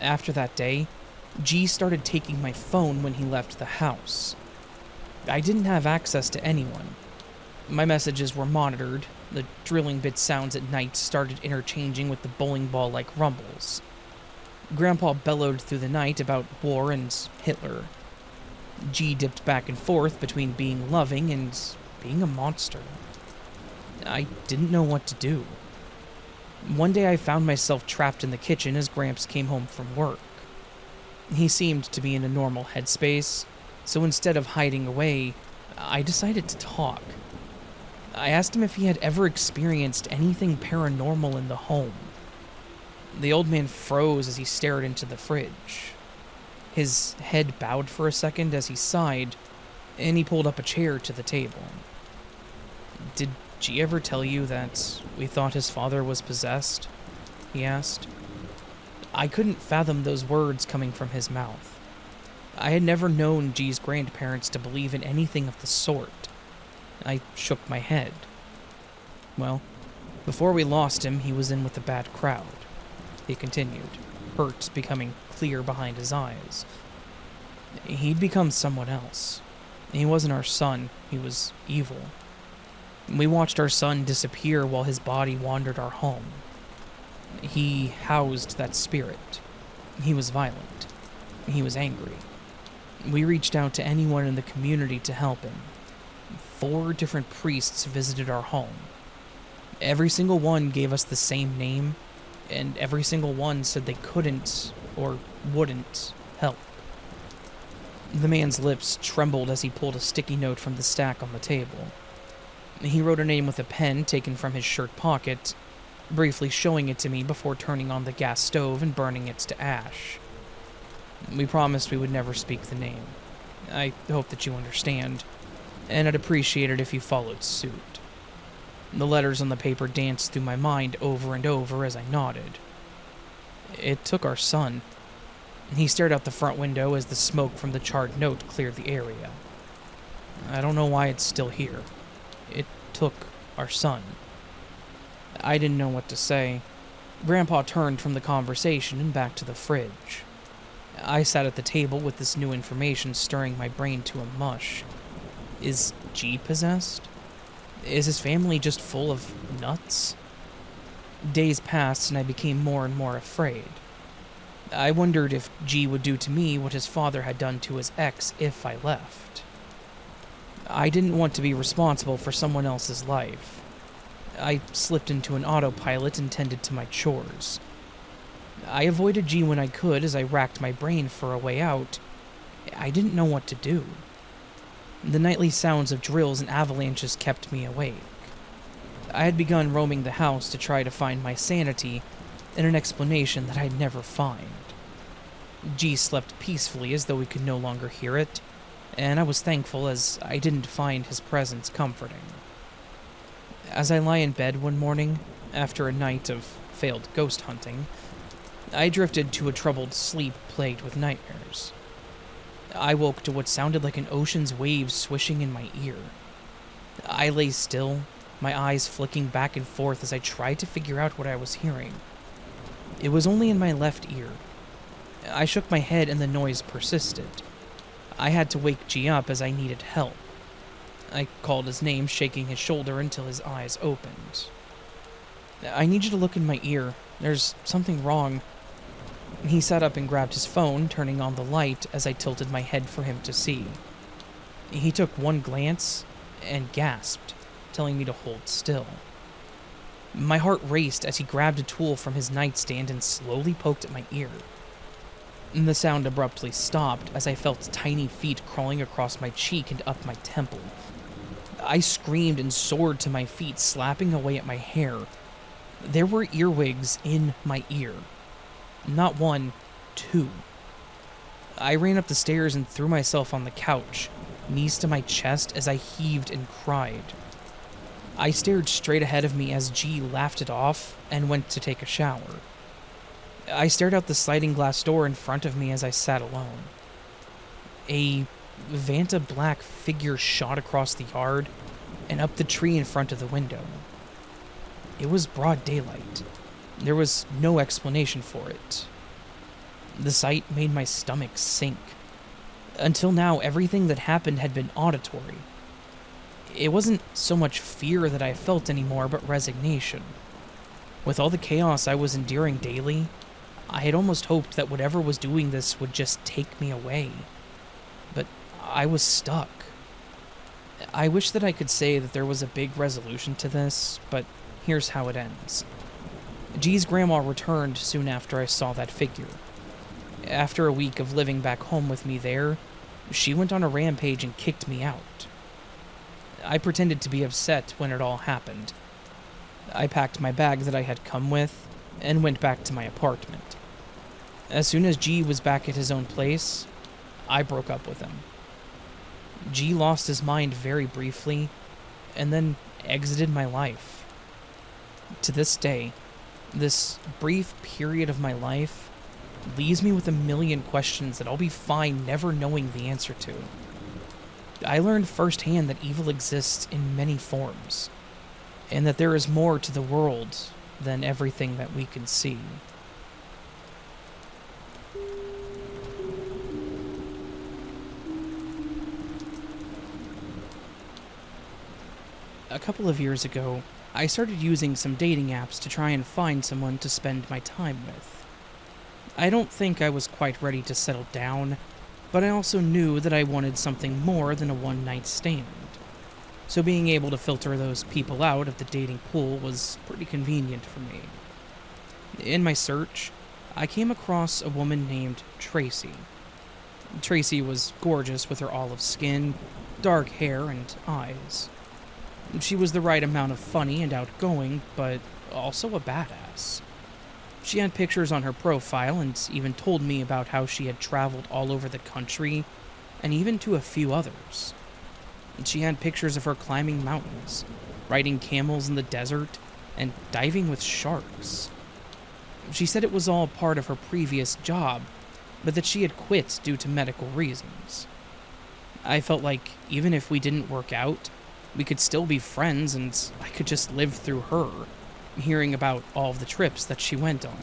After that day, G started taking my phone when he left the house. I didn't have access to anyone. My messages were monitored. The drilling bit sounds at night started interchanging with the bowling ball-like rumbles. Grandpa bellowed through the night about war and Hitler. G dipped back and forth between being loving and being a monster. I didn't know what to do. One day I found myself trapped in the kitchen as Gramps came home from work. He seemed to be in a normal headspace, so instead of hiding away, I decided to talk. I asked him if he had ever experienced anything paranormal in the home. The old man froze as he stared into the fridge. His head bowed for a second as he sighed, and he pulled up a chair to the table. "Did G ever tell you that we thought his father was possessed?" he asked. I couldn't fathom those words coming from his mouth. I had never known G's grandparents to believe in anything of the sort. I shook my head. "Well, before we lost him, he was in with a bad crowd," he continued, hurt becoming clear behind his eyes. "He'd become someone else. He wasn't our son, he was evil. We watched our son disappear while his body wandered our home. He housed that spirit. He was violent. He was angry. We reached out to anyone in the community to help him. 4 different priests visited our home. Every single one gave us the same name, and every single one said they couldn't or wouldn't help." The man's lips trembled as he pulled a sticky note from the stack on the table. He wrote a name with a pen taken from his shirt pocket, briefly showing it to me before turning on the gas stove and burning it to ash. "We promised we would never speak the name. I hope that you understand, and I'd appreciate it if you followed suit." The letters on the paper danced through my mind over and over as I nodded. "It took our son." He stared out the front window as the smoke from the charred note cleared the area. "I don't know why it's still here. It took our son." I didn't know what to say. Grandpa turned from the conversation and back to the fridge. I sat at the table with this new information stirring my brain to a mush. Is G possessed? Is his family just full of nuts? Days passed and I became more and more afraid. I wondered if G would do to me what his father had done to his ex if I left. I didn't want to be responsible for someone else's life. I slipped into an autopilot and tended to my chores. I avoided G when I could as I racked my brain for a way out. I didn't know what to do. The nightly sounds of drills and avalanches kept me awake. I had begun roaming the house to try to find my sanity and an explanation that I'd never find. G slept peacefully as though he could no longer hear it, and I was thankful as I didn't find his presence comforting. As I lie in bed one morning, after a night of failed ghost hunting, I drifted to a troubled sleep plagued with nightmares. I woke to what sounded like an ocean's waves swishing in my ear. I lay still, my eyes flicking back and forth as I tried to figure out what I was hearing. It was only in my left ear. I shook my head and the noise persisted. I had to wake G up as I needed help. I called his name, shaking his shoulder until his eyes opened. "I need you to look in my ear. There's something wrong." He sat up and grabbed his phone, turning on the light as I tilted my head for him to see. He took one glance and gasped, telling me to hold still. My heart raced as he grabbed a tool from his nightstand and slowly poked at my ear. The sound abruptly stopped as I felt tiny feet crawling across my cheek and up my temple. I screamed and soared to my feet, slapping away at my hair. There were earwigs in my ear. Not 1, 2. I ran up the stairs and threw myself on the couch, knees to my chest as I heaved and cried. I stared straight ahead of me as G laughed it off and went to take a shower. I stared out the sliding glass door in front of me as I sat alone. A Vanta black figure shot across the yard and up the tree in front of the window. It was broad daylight. There was no explanation for it. The sight made my stomach sink. Until now, everything that happened had been auditory. It wasn't so much fear that I felt anymore, but resignation. With all the chaos I was enduring daily, I had almost hoped that whatever was doing this would just take me away. But I was stuck. I wish that I could say that there was a big resolution to this, but here's how it ends. G's grandma returned soon after I saw that figure. After a week of living back home with me there, she went on a rampage and kicked me out. I pretended to be upset when it all happened. I packed my bag that I had come with and went back to my apartment. As soon as G was back at his own place, I broke up with him. G lost his mind very briefly and then exited my life. To this day, this brief period of my life leaves me with a million questions that I'll be fine never knowing the answer to. I learned firsthand that evil exists in many forms, and that there is more to the world than everything that we can see. A couple of years ago, I started using some dating apps to try and find someone to spend my time with. I don't think I was quite ready to settle down, but I also knew that I wanted something more than a one-night stand. So being able to filter those people out of the dating pool was pretty convenient for me. In my search, I came across a woman named Tracy. Tracy was gorgeous with her olive skin, dark hair, and eyes. She was the right amount of funny and outgoing, but also a badass. She had pictures on her profile and even told me about how she had traveled all over the country, and even to a few others. She had pictures of her climbing mountains, riding camels in the desert, and diving with sharks. She said it was all part of her previous job, but that she had quit due to medical reasons. I felt like even if we didn't work out, we could still be friends and I could just live through her, hearing about all of the trips that she went on.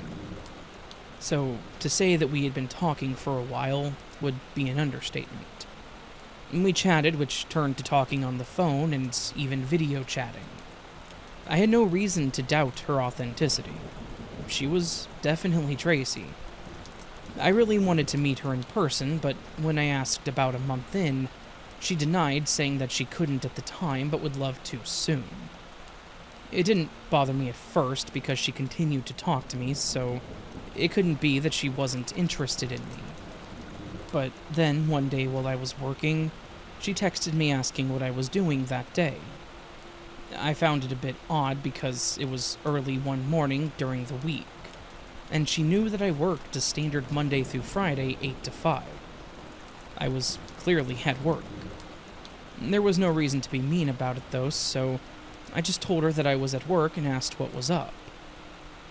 So, to say that we had been talking for a while would be an understatement. We chatted, which turned to talking on the phone and even video chatting. I had no reason to doubt her authenticity. She was definitely Tracy. I really wanted to meet her in person, but when I asked about a month in, she denied, saying that she couldn't at the time but would love to soon. It didn't bother me at first because she continued to talk to me, so it couldn't be that she wasn't interested in me. But then, one day while I was working, she texted me asking what I was doing that day. I found it a bit odd because it was early one morning during the week, and she knew that I worked a standard Monday through Friday 8 to 5. I was clearly at work. There was no reason to be mean about it though, so I just told her that I was at work and asked what was up.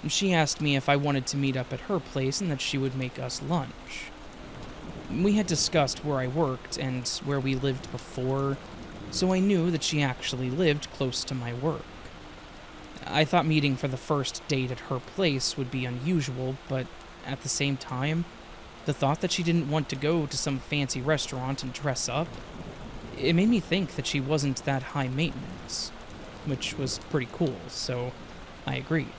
She asked me if I wanted to meet up at her place and that she would make us lunch. We had discussed where I worked and where we lived before, so I knew that she actually lived close to my work. I thought meeting for the first date at her place would be unusual, but at the same time, the thought that she didn't want to go to some fancy restaurant and dress up, it made me think that she wasn't that high maintenance, which was pretty cool, so I agreed.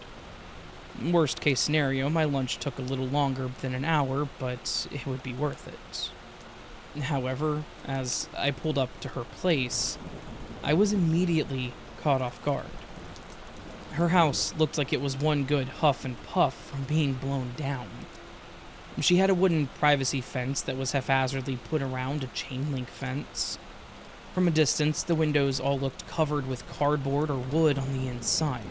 Worst case scenario, my lunch took a little longer than an hour, but it would be worth it. However, as I pulled up to her place, I was immediately caught off guard. Her house looked like it was one good huff and puff from being blown down. She had a wooden privacy fence that was haphazardly put around a chain link fence. From a distance, the windows all looked covered with cardboard or wood on the inside.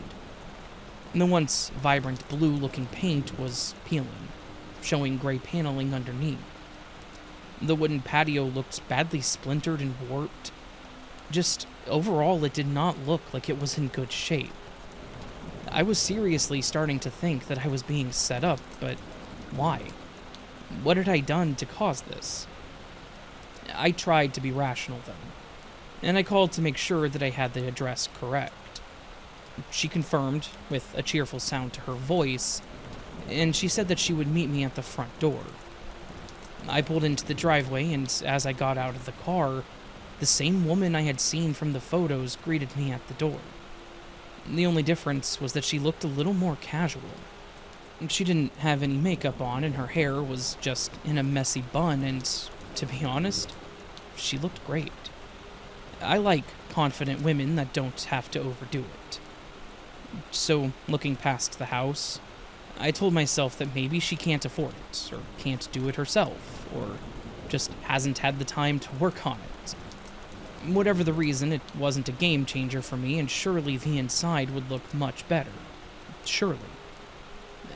The once vibrant blue-looking paint was peeling, showing gray paneling underneath. The wooden patio looked badly splintered and warped. Just overall, it did not look like it was in good shape. I was seriously starting to think that I was being set up, but why? What had I done to cause this? I tried to be rational then, and I called to make sure that I had the address correct. She confirmed, with a cheerful sound to her voice, and she said that she would meet me at the front door. I pulled into the driveway, and as I got out of the car, the same woman I had seen from the photos greeted me at the door. The only difference was that she looked a little more casual. She didn't have any makeup on, and her hair was just in a messy bun, and to be honest, she looked great. I like confident women that don't have to overdo it. So, looking past the house, I told myself that maybe she can't afford it, or can't do it herself, or just hasn't had the time to work on it. Whatever the reason, it wasn't a game changer for me, and surely the inside would look much better. Surely.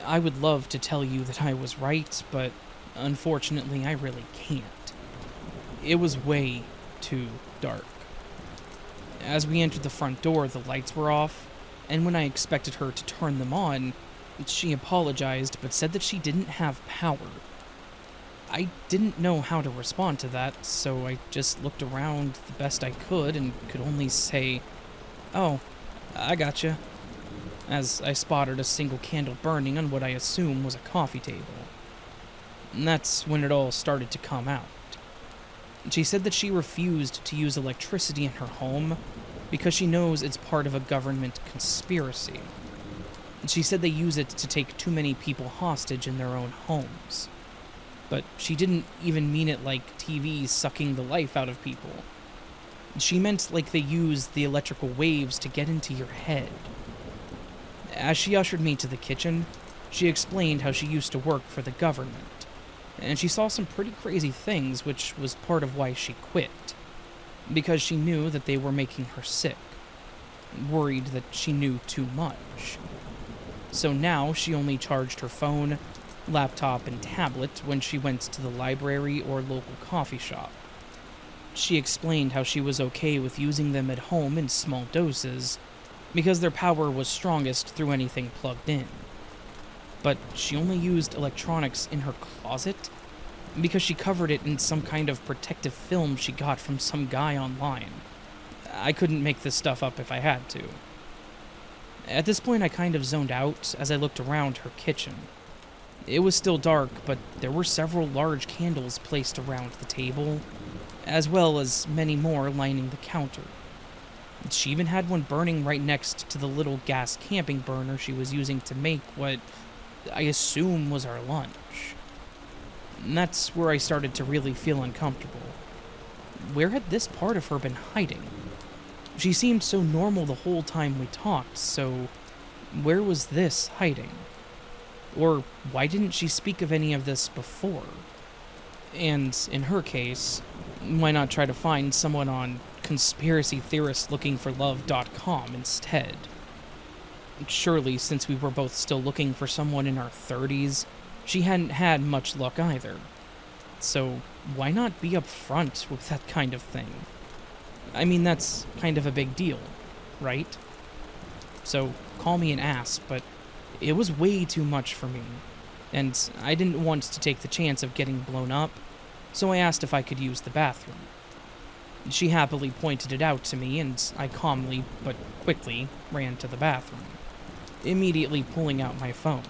I would love to tell you that I was right, but unfortunately I really can't. It was way too dark. As we entered the front door, the lights were off, and when I expected her to turn them on, she apologized but said that she didn't have power. I didn't know how to respond to that, so I just looked around the best I could and could only say, "Oh, I gotcha," as I spotted a single candle burning on what I assume was a coffee table. And that's when it all started to come out. She said that she refused to use electricity in her home because she knows it's part of a government conspiracy. She said they use it to take too many people hostage in their own homes. But she didn't even mean it like TVs sucking the life out of people. She meant like they use the electrical waves to get into your head. As she ushered me to the kitchen, she explained how she used to work for the government, and she saw some pretty crazy things, which was part of why she quit. Because she knew that they were making her sick, worried that she knew too much. So now she only charged her phone, laptop, and tablet when she went to the library or local coffee shop. She explained how she was okay with using them at home in small doses because their power was strongest through anything plugged in. But she only used electronics in her closet because she covered it in some kind of protective film she got from some guy online. I couldn't make this stuff up if I had to. At this point, I kind of zoned out as I looked around her kitchen. It was still dark, but there were several large candles placed around the table, as well as many more lining the counter. She even had one burning right next to the little gas camping burner she was using to make what I assume was our lunch. And that's where I started to really feel uncomfortable. Where had this part of her been hiding? She seemed so normal the whole time we talked, so where was this hiding? Or why didn't she speak of any of this before? And in her case, why not try to find someone on conspiracytheoristlookingforlove.com instead? Surely, since we were both still looking for someone in our 30s, she hadn't had much luck either. So why not be upfront with that kind of thing? I mean, that's kind of a big deal, right? So call me an ass, but it was way too much for me, and I didn't want to take the chance of getting blown up, so I asked if I could use the bathroom. She happily pointed it out to me, and I calmly, but quickly, ran to the bathroom, immediately pulling out my phone.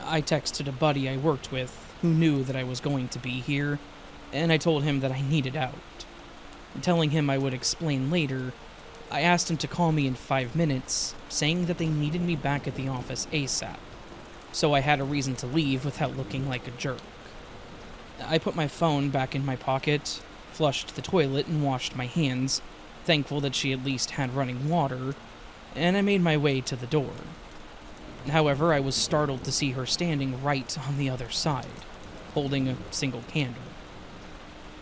I texted a buddy I worked with, who knew that I was going to be here, and I told him that I needed out. Telling him I would explain later, I asked him to call me in 5 minutes, saying that they needed me back at the office ASAP, so I had a reason to leave without looking like a jerk. I put my phone back in my pocket, flushed the toilet, and washed my hands, thankful that she at least had running water, and I made my way to the door. However, I was startled to see her standing right on the other side, holding a single candle.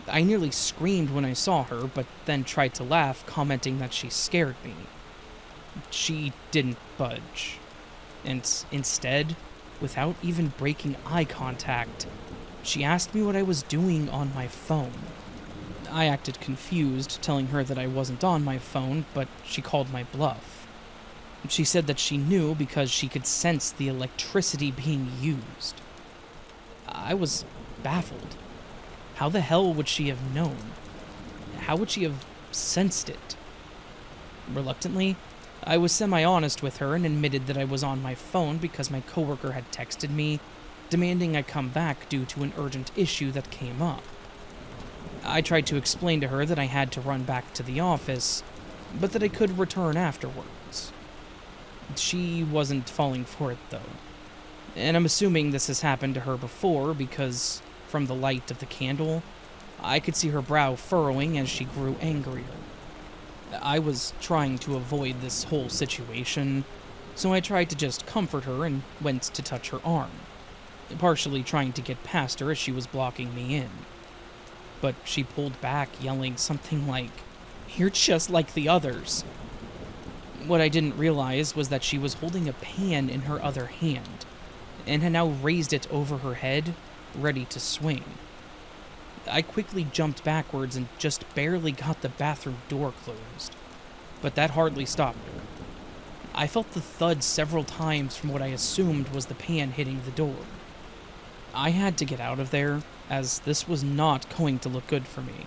I nearly screamed when I saw her, but then tried to laugh, commenting that she scared me. She didn't budge, and instead, without even breaking eye contact, she asked me what I was doing on my phone. I acted confused, telling her that I wasn't on my phone, but she called my bluff. She said that she knew because she could sense the electricity being used. I was baffled. How the hell would she have known? How would she have sensed it? Reluctantly, I was semi-honest with her and admitted that I was on my phone because my coworker had texted me, demanding I come back due to an urgent issue that came up. I tried to explain to her that I had to run back to the office, but that I could return afterwards. She wasn't falling for it, though. And I'm assuming this has happened to her before because, from the light of the candle, I could see her brow furrowing as she grew angrier. I was trying to avoid this whole situation, so I tried to just comfort her and went to touch her arm, partially trying to get past her as she was blocking me in. But she pulled back, yelling something like, "You're just like the others." What I didn't realize was that she was holding a pan in her other hand, and had now raised it over her head, ready to swing. I quickly jumped backwards and just barely got the bathroom door closed, but that hardly stopped her. I felt the thud several times from what I assumed was the pan hitting the door. I had to get out of there, as this was not going to look good for me.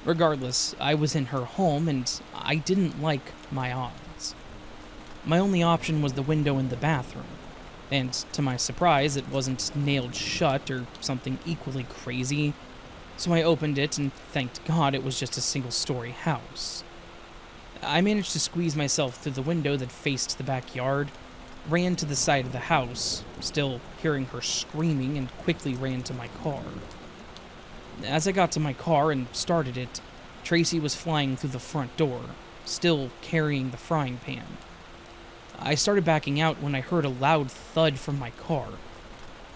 Regardless, I was in her home and I didn't like my odds. My only option was the window in the bathroom, and to my surprise, it wasn't nailed shut or something equally crazy, so I opened it and thanked God it was just a single-story house. I managed to squeeze myself through the window that faced the backyard, ran to the side of the house, still hearing her screaming, and quickly ran to my car. As I got to my car and started it, Tracy was flying through the front door, still carrying the frying pan. I started backing out when I heard a loud thud from my car.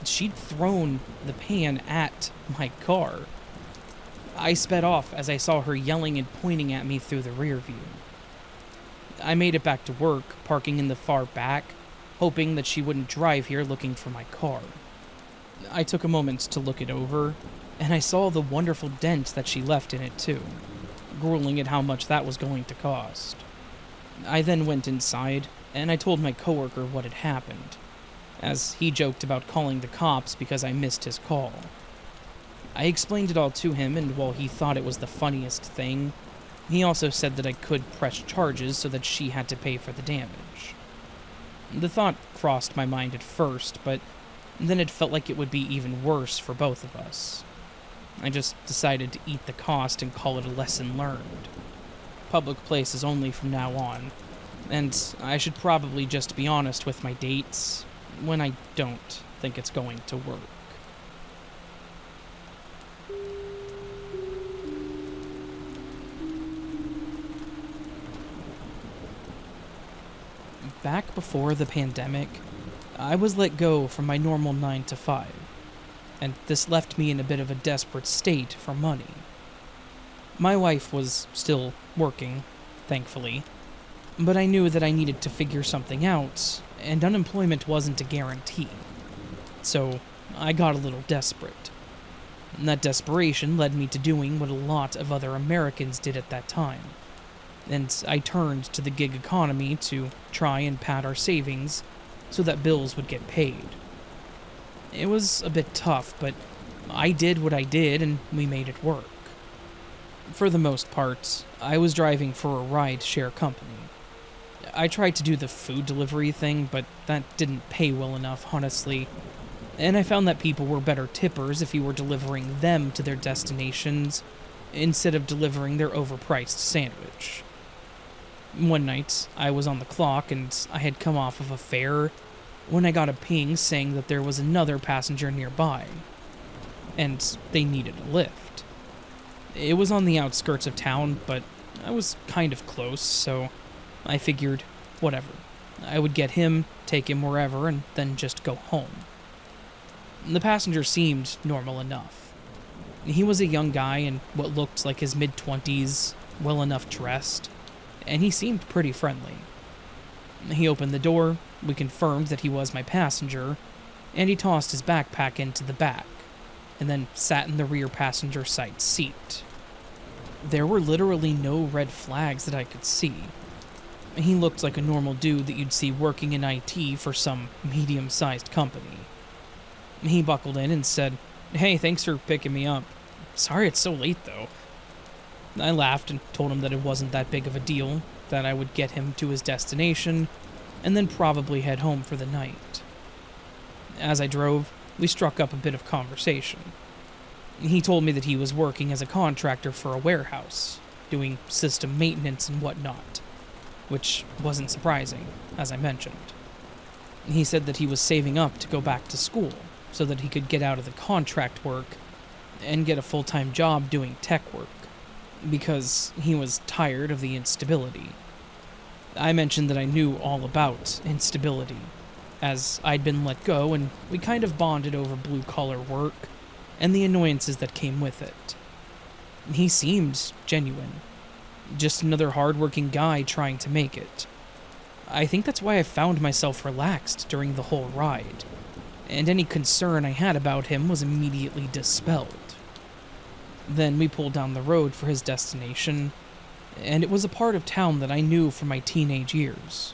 She'd thrown the pan at my car. I sped off as I saw her yelling and pointing at me through the rear view. I made it back to work, parking in the far back, hoping that she wouldn't drive here looking for my car. I took a moment to look it over, and I saw the wonderful dent that she left in it too, grueling at how much that was going to cost. I then went inside, and I told my coworker what had happened, as he joked about calling the cops because I missed his call. I explained it all to him, and while he thought it was the funniest thing, he also said that I could press charges so that she had to pay for the damage. The thought crossed my mind at first, but then it felt like it would be even worse for both of us. I just decided to eat the cost and call it a lesson learned. Public places only from now on, and I should probably just be honest with my dates when I don't think it's going to work. Back before the pandemic, I was let go from my normal 9 to 5, and this left me in a bit of a desperate state for money. My wife was still working, thankfully, but I knew that I needed to figure something out, and unemployment wasn't a guarantee. So I got a little desperate. And that desperation led me to doing what a lot of other Americans did at that time, and I turned to the gig economy to try and pad our savings so that bills would get paid. It was a bit tough, but I did what I did and we made it work. For the most part, I was driving for a ride-share company. I tried to do the food delivery thing, but that didn't pay well enough, honestly, and I found that people were better tippers if you were delivering them to their destinations instead of delivering their overpriced sandwich. One night, I was on the clock and I had come off of a fare when I got a ping saying that there was another passenger nearby, and they needed a lift. It was on the outskirts of town, but I was kind of close, so I figured, whatever. I would get him, take him wherever, and then just go home. The passenger seemed normal enough. He was a young guy in what looked like his mid-20s, well enough dressed, and he seemed pretty friendly. He opened the door, we confirmed that he was my passenger, and he tossed his backpack into the back, and then sat in the rear passenger side seat. There were literally no red flags that I could see. He looked like a normal dude that you'd see working in IT for some medium-sized company. He buckled in and said, "Hey, thanks for picking me up. Sorry it's so late, though." I laughed and told him that it wasn't that big of a deal, that I would get him to his destination, and then probably head home for the night. As I drove, we struck up a bit of conversation. He told me that he was working as a contractor for a warehouse, doing system maintenance and whatnot, which wasn't surprising, as I mentioned. He said that he was saving up to go back to school so that he could get out of the contract work and get a full-time job doing tech work, because he was tired of the instability. I mentioned that I knew all about instability, as I'd been let go and we kind of bonded over blue-collar work and the annoyances that came with it. He seemed genuine, just another hard-working guy trying to make it. I think that's why I found myself relaxed during the whole ride, and any concern I had about him was immediately dispelled. Then we pulled down the road for his destination, and it was a part of town that I knew from my teenage years.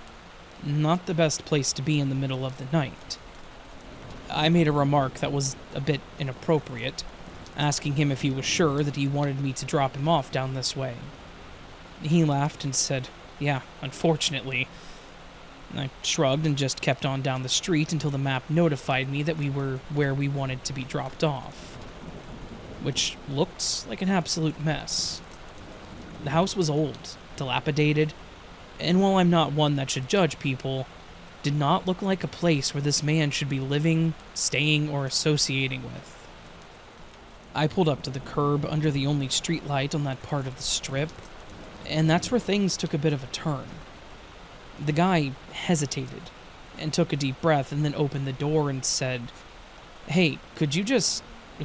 Not the best place to be in the middle of the night. I made a remark that was a bit inappropriate, asking him if he was sure that he wanted me to drop him off down this way. He laughed and said, "Yeah, unfortunately." I shrugged and just kept on down the street until the map notified me that we were where we wanted to be dropped off, which looked like an absolute mess. The house was old, dilapidated, and while I'm not one that should judge people, did not look like a place where this man should be living, staying, or associating with. I pulled up to the curb under the only streetlight on that part of the strip, and that's where things took a bit of a turn. The guy hesitated and took a deep breath and then opened the door and said, "Hey, could you just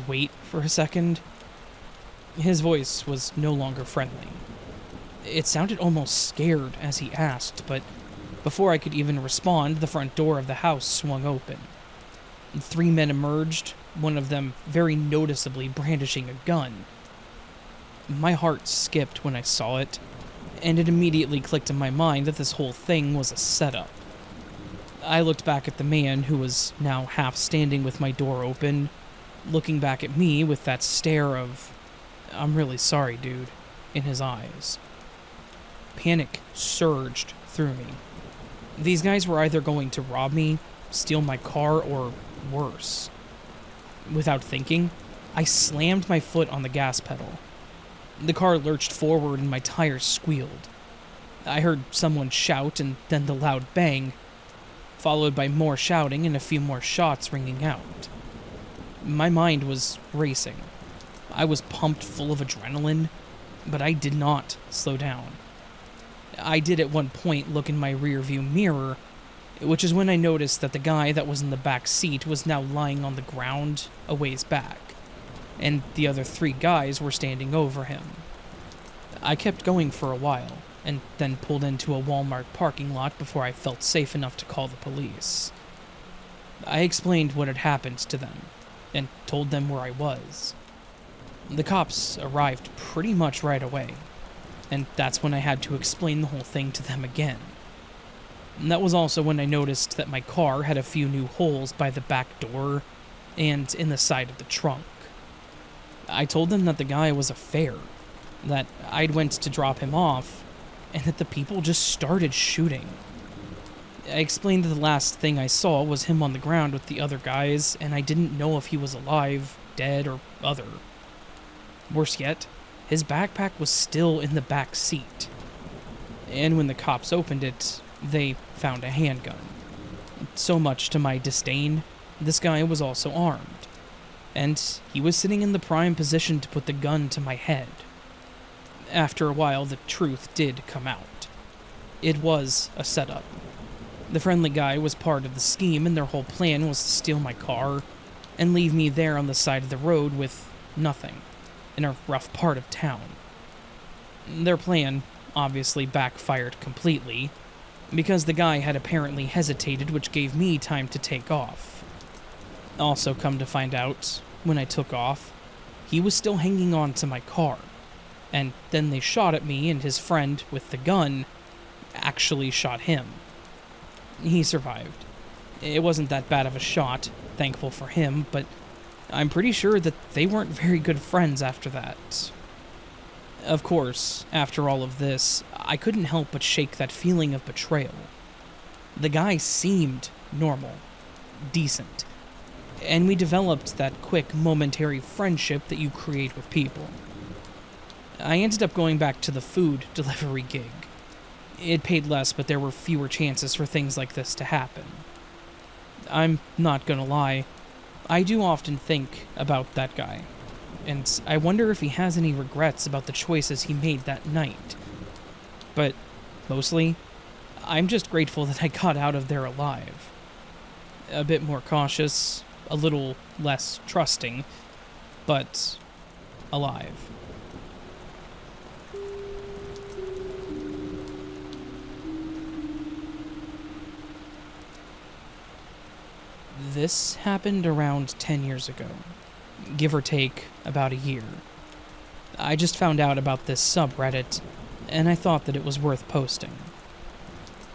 wait for a second?" His voice was no longer friendly. It sounded almost scared as he asked, but before I could even respond, the front door of the house swung open. 3 men emerged, one of them very noticeably brandishing a gun. My heart skipped when I saw it, and it immediately clicked in my mind that this whole thing was a setup. I looked back at the man who was now half standing with my door open, looking back at me with that stare of, "I'm really sorry, dude," in his eyes. Panic surged through me. These guys were either going to rob me, steal my car, or worse. Without thinking, I slammed my foot on the gas pedal. The car lurched forward and my tires squealed. I heard someone shout and then the loud bang, followed by more shouting and a few more shots ringing out. My mind was racing. I was pumped full of adrenaline, but I did not slow down. I did at one point look in my rearview mirror, which is when I noticed that the guy that was in the back seat was now lying on the ground a ways back, and the other 3 guys were standing over him. I kept going for a while, and then pulled into a Walmart parking lot before I felt safe enough to call the police. I explained what had happened to them, and told them where I was. The cops arrived pretty much right away, and that's when I had to explain the whole thing to them again. And that was also when I noticed that my car had a few new holes by the back door and in the side of the trunk. I told them that the guy was a fare, that I'd went to drop him off, and that the people just started shooting. I explained that the last thing I saw was him on the ground with the other guys, and I didn't know if he was alive, dead, or other. Worse yet, his backpack was still in the back seat. And when the cops opened it, they found a handgun. So much to my disdain, this guy was also armed, and he was sitting in the prime position to put the gun to my head. After a while, the truth did come out. It was a setup. The friendly guy was part of the scheme, and their whole plan was to steal my car and leave me there on the side of the road with nothing, in a rough part of town. Their plan obviously backfired completely, because the guy had apparently hesitated, which gave me time to take off. Also, come to find out, when I took off, he was still hanging on to my car, and then they shot at me, and his friend with the gun actually shot him. He survived. It wasn't that bad of a shot, thankful for him, but I'm pretty sure that they weren't very good friends after that. Of course, after all of this, I couldn't help but shake that feeling of betrayal. The guy seemed normal, decent. and we developed that quick, momentary friendship that you create with people. I ended up going back to the food delivery gig. It paid less, but there were fewer chances for things like this to happen. I'm not gonna lie, I do often think about that guy, and I wonder if he has any regrets about the choices he made that night. But mostly, I'm just grateful that I got out of there alive. A bit more cautious, a little less trusting, but alive. This happened around 10 years ago, give or take about a year. I just found out about this subreddit, and I thought that it was worth posting.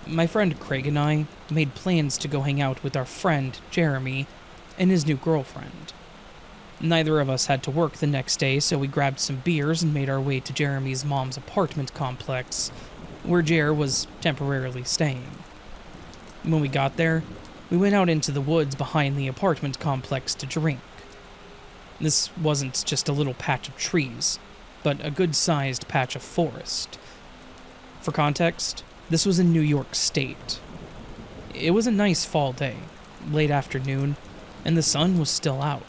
My friend Craig and I made plans to go hang out with our friend Jeremy and his new girlfriend. Neither of us had to work the next day, so we grabbed some beers and made our way to Jeremy's mom's apartment complex, where Jer was temporarily staying. When we got there, we went out into the woods behind the apartment complex to drink. This wasn't just a little patch of trees, but a good-sized patch of forest. For context, this was in New York State. It was a nice fall day, late afternoon, and the sun was still out.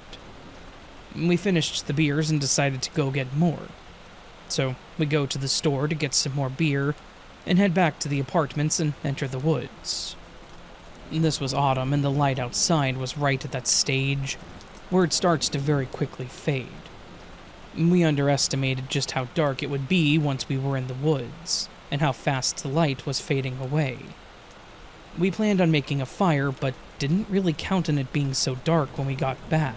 We finished the beers and decided to go get more. So we go to the store to get some more beer, and head back to the apartments and enter the woods. This was autumn, and the light outside was right at that stage where it starts to very quickly fade. We underestimated just how dark it would be once we were in the woods, and how fast the light was fading away. We planned on making a fire, but didn't really count on it being so dark when we got back.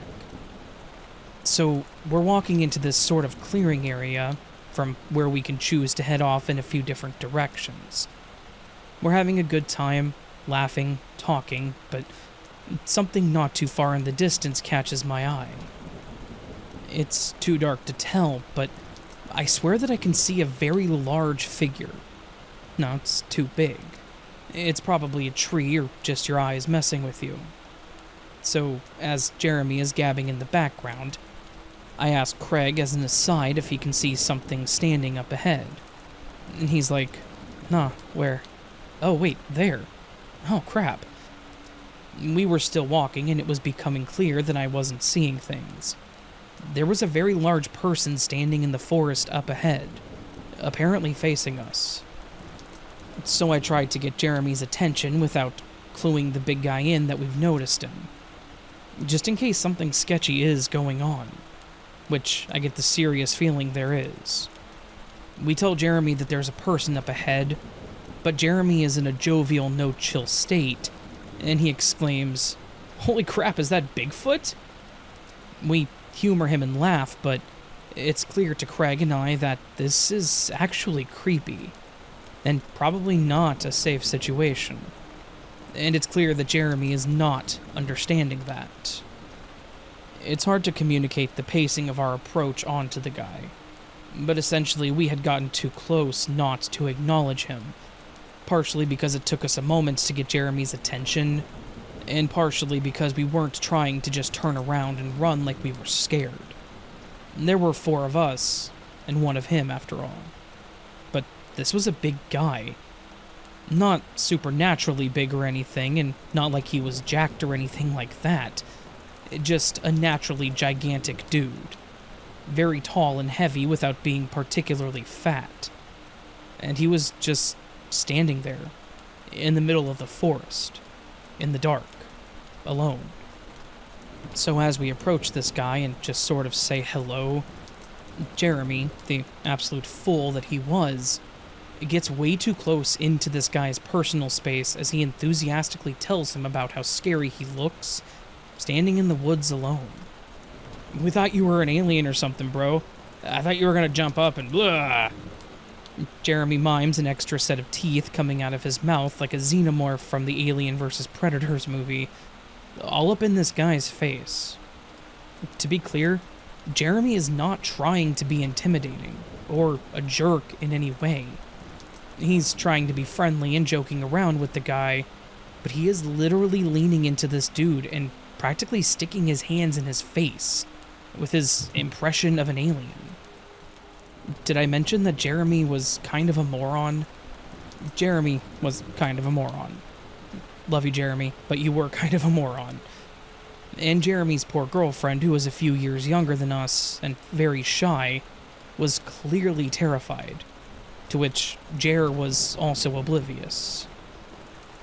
So we're walking into this sort of clearing area, from where we can choose to head off in a few different directions. We're having a good time, laughing, talking, but something not too far in the distance catches my eye. It's too dark to tell, but I swear that I can see a very large figure. No, it's too big. It's probably a tree or just your eyes messing with you. So, as Jeremy is gabbing in the background, I ask Craig as an aside if he can see something standing up ahead. And he's like, "Nah, where? Oh, wait, there. Oh, crap." We were still walking, and it was becoming clear that I wasn't seeing things. There was a very large person standing in the forest up ahead, apparently facing us. So I tried to get Jeremy's attention without cluing the big guy in that we've noticed him, just in case something sketchy is going on, which I get the serious feeling there is. We tell Jeremy that there's a person up ahead, but Jeremy is in a jovial, no-chill state, and he exclaims, "Holy crap, is that Bigfoot?" We humor him and laugh, but it's clear to Craig and I that this is actually creepy, and probably not a safe situation. And it's clear that Jeremy is not understanding that. It's hard to communicate the pacing of our approach onto the guy, but essentially we had gotten too close not to acknowledge him, partially because it took us a moment to get Jeremy's attention, and partially because we weren't trying to just turn around and run like we were scared. There were 4 of us, and 1 of him after all. But this was a big guy. Not supernaturally big or anything, and not like he was jacked or anything like that. Just a naturally gigantic dude. Very tall and heavy without being particularly fat. And he was just standing there, in the middle of the forest, in the dark, alone. So as we approach this guy and just sort of say hello, Jeremy, the absolute fool that he was, gets way too close into this guy's personal space as he enthusiastically tells him about how scary he looks, standing in the woods alone. "We thought you were an alien or something, bro. I thought you were gonna jump up and blah." Jeremy mimes an extra set of teeth coming out of his mouth like a xenomorph from the Alien vs. Predators movie, all up in this guy's face. To be clear, Jeremy is not trying to be intimidating, or a jerk in any way. He's trying to be friendly and joking around with the guy, but he is literally leaning into this dude and practically sticking his hands in his face with his impression of an alien. Did I mention that Jeremy was kind of a moron? Jeremy was kind of a moron. Love you, Jeremy, but you were kind of a moron. And Jeremy's poor girlfriend, who was a few years younger than us and very shy, was clearly terrified, to which Jer was also oblivious.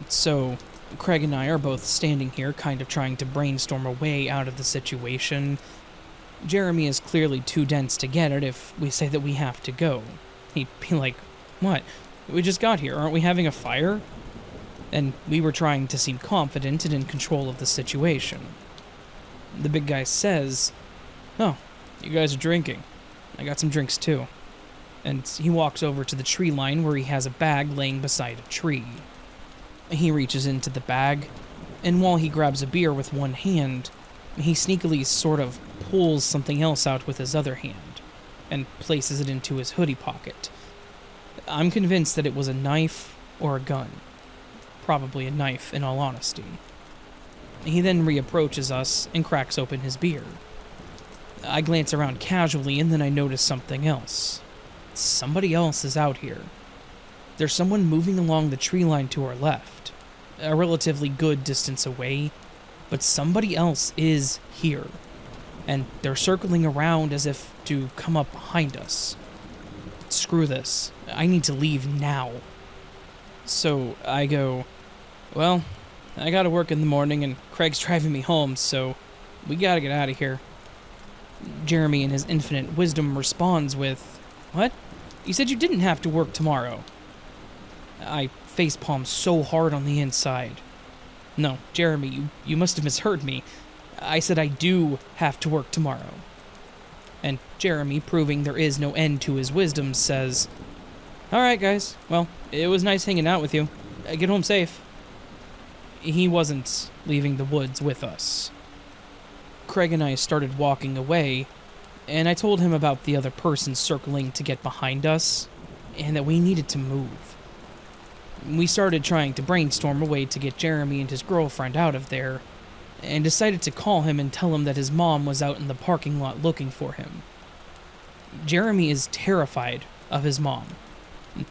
So, Craig and I are both standing here kind of trying to brainstorm a way out of the situation. Jeremy is clearly too dense to get it if we say that we have to go. He'd be like, "What? We just got here. Aren't we having a fire?" And we were trying to seem confident and in control of the situation. The big guy says, "Oh, you guys are drinking. I got some drinks too." And he walks over to the tree line where he has a bag laying beside a tree. He reaches into the bag, and while he grabs a beer with one hand, he sneakily sort of pulls something else out with his other hand and places it into his hoodie pocket. I'm convinced that it was a knife or a gun. Probably a knife, in all honesty. He then reapproaches us and cracks open his beer. I glance around casually, and then I notice something else. Somebody else is out here. There's someone moving along the tree line to our left, a relatively good distance away, but somebody else is here, and they're circling around as if to come up behind us. Screw this. I need to leave now. So I go, "Well, I gotta work in the morning, and Craig's driving me home, so we gotta get out of here." Jeremy, in his infinite wisdom, responds with, "What? You said you didn't have to work tomorrow." I facepalm so hard on the inside. "No, Jeremy, you must have misheard me. I said I do have to work tomorrow." And Jeremy, proving there is no end to his wisdom, says, "Alright, guys. Well, it was nice hanging out with you. Get home safe." He wasn't leaving the woods with us. Craig and I started walking away, and I told him about the other person circling to get behind us, and that we needed to move. We started trying to brainstorm a way to get Jeremy and his girlfriend out of there, and decided to call him and tell him that his mom was out in the parking lot looking for him. Jeremy is terrified of his mom.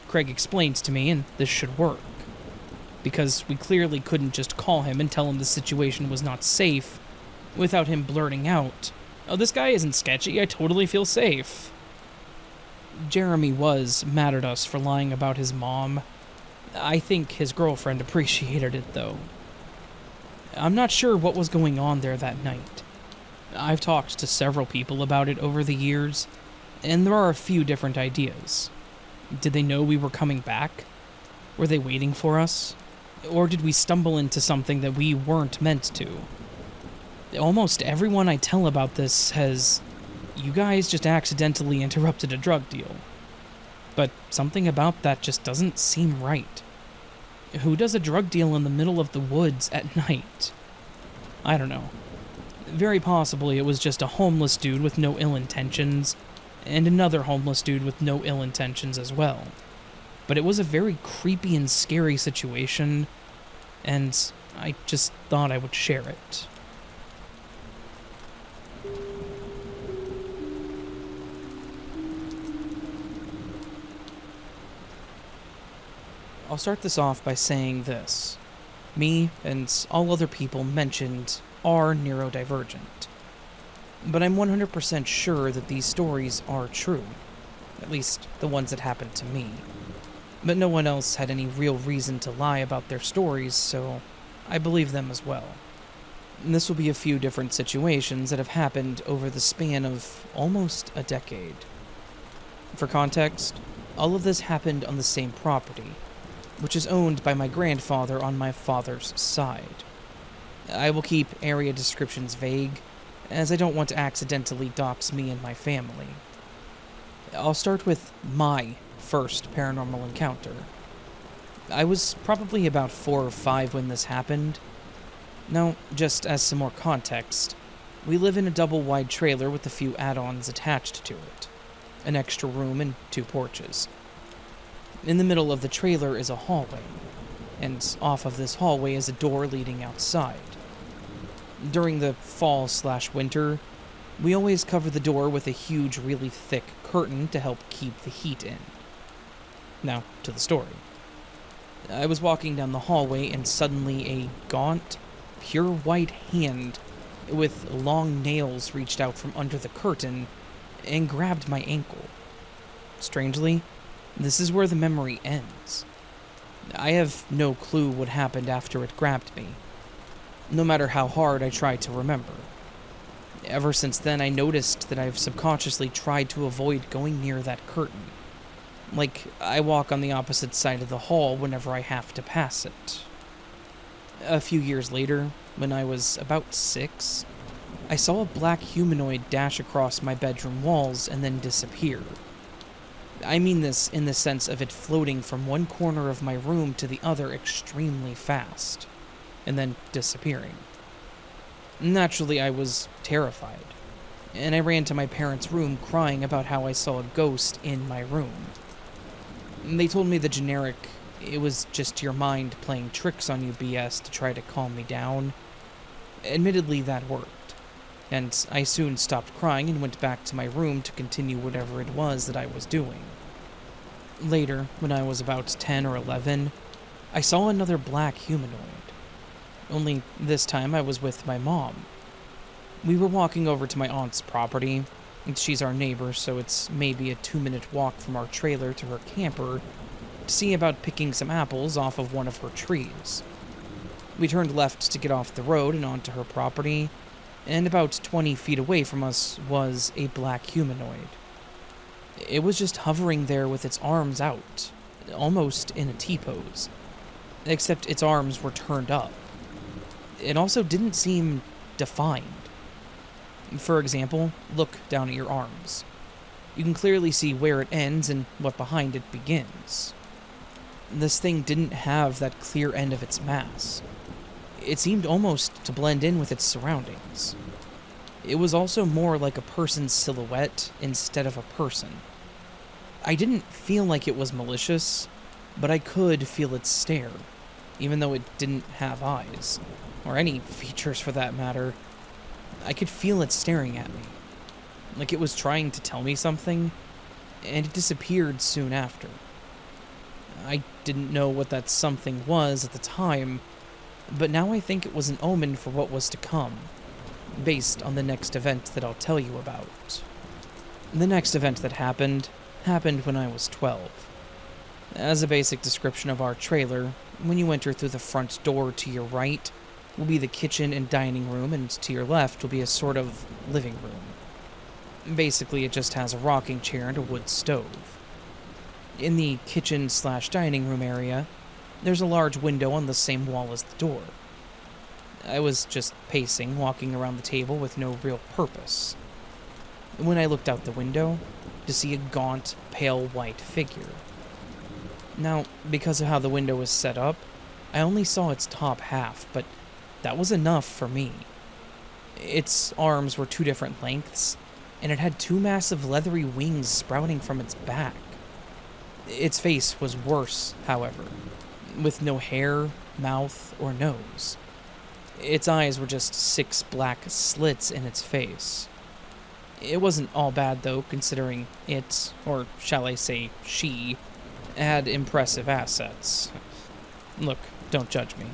Craig explains to me, and this should work. Because we clearly couldn't just call him and tell him the situation was not safe without him blurting out, "Oh, this guy isn't sketchy, I totally feel safe." Jeremy was mad at us for lying about his mom. I think his girlfriend appreciated it, though. I'm not sure what was going on there that night. I've talked to several people about it over the years, and there are a few different ideas. Did they know we were coming back? Were they waiting for us? Or did we stumble into something that we weren't meant to? Almost everyone I tell about this says, "You guys just accidentally interrupted a drug deal." But something about that just doesn't seem right. Who does a drug deal in the middle of the woods at night? I don't know. Very possibly it was just a homeless dude with no ill intentions, and another homeless dude with no ill intentions as well. But it was a very creepy and scary situation, and I just thought I would share it. I'll start this off by saying this. Me, and all other people mentioned, are neurodivergent. But I'm 100% sure that these stories are true. At least, the ones that happened to me. But no one else had any real reason to lie about their stories, so I believe them as well. And this will be a few different situations that have happened over the span of almost a decade. For context, all of this happened on the same property, which is owned by my grandfather on my father's side. I will keep area descriptions vague, as I don't want to accidentally dox me and my family. I'll start with my first paranormal encounter. I was probably about 4 or 5 when this happened. Now, just as some more context, we live in a double-wide trailer with a few add-ons attached to it. An extra room and 2 porches. In the middle of the trailer is a hallway, and off of this hallway is a door leading outside. During the fall/winter, we always cover the door with a huge, really thick curtain to help keep the heat in. Now, to the story. I was walking down the hallway and suddenly a gaunt, pure white hand with long nails reached out from under the curtain and grabbed my ankle. Strangely, this is where the memory ends. I have no clue what happened after it grabbed me, no matter how hard I tried to remember. Ever since then, I noticed that I've subconsciously tried to avoid going near that curtain. Like, I walk on the opposite side of the hall whenever I have to pass it. A few years later, when I was about 6, I saw a black humanoid dash across my bedroom walls and then disappear. I mean this in the sense of it floating from one corner of my room to the other extremely fast, and then disappearing. Naturally, I was terrified, and I ran to my parents' room crying about how I saw a ghost in my room. They told me the generic, it was just your mind playing tricks on you BS to try to calm me down. Admittedly, that worked, and I soon stopped crying and went back to my room to continue whatever it was that I was doing. Later, when I was about 10 or 11, I saw another black humanoid. Only this time I was with my mom. We were walking over to my aunt's property, and she's our neighbor, so it's maybe a 2-minute walk from our trailer to her camper to see about picking some apples off of one of her trees. We turned left to get off the road and onto her property, and about 20 feet away from us was a black humanoid. It was just hovering there with its arms out, almost in a T-pose, except its arms were turned up. It also didn't seem defined. For example, look down at your arms. You can clearly see where it ends and what behind it begins. This thing didn't have that clear end of its mass. It seemed almost to blend in with its surroundings. It was also more like a person's silhouette instead of a person. I didn't feel like it was malicious, but I could feel its stare, even though it didn't have eyes, or any features for that matter. I could feel it staring at me, like it was trying to tell me something, and it disappeared soon after. I didn't know what that something was at the time, but now I think it was an omen for what was to come, based on the next event that I'll tell you about. The next event that happened when I was 12. As a basic description of our trailer, when you enter through the front door, to your right will be the kitchen and dining room, and to your left will be a sort of living room. Basically, it just has a rocking chair and a wood stove. In the kitchen/dining room area, there's a large window on the same wall as the door. I was just pacing, walking around the table with no real purpose, when I looked out the window to see a gaunt, pale white figure. Now, because of how the window was set up, I only saw its top half, but that was enough for me. Its arms were 2 different lengths, and it had 2 massive leathery wings sprouting from its back. Its face was worse, however, with no hair, mouth, or nose. Its eyes were just 6 black slits in its face. It wasn't all bad, though, considering it, or shall I say she, had impressive assets. Look, don't judge me.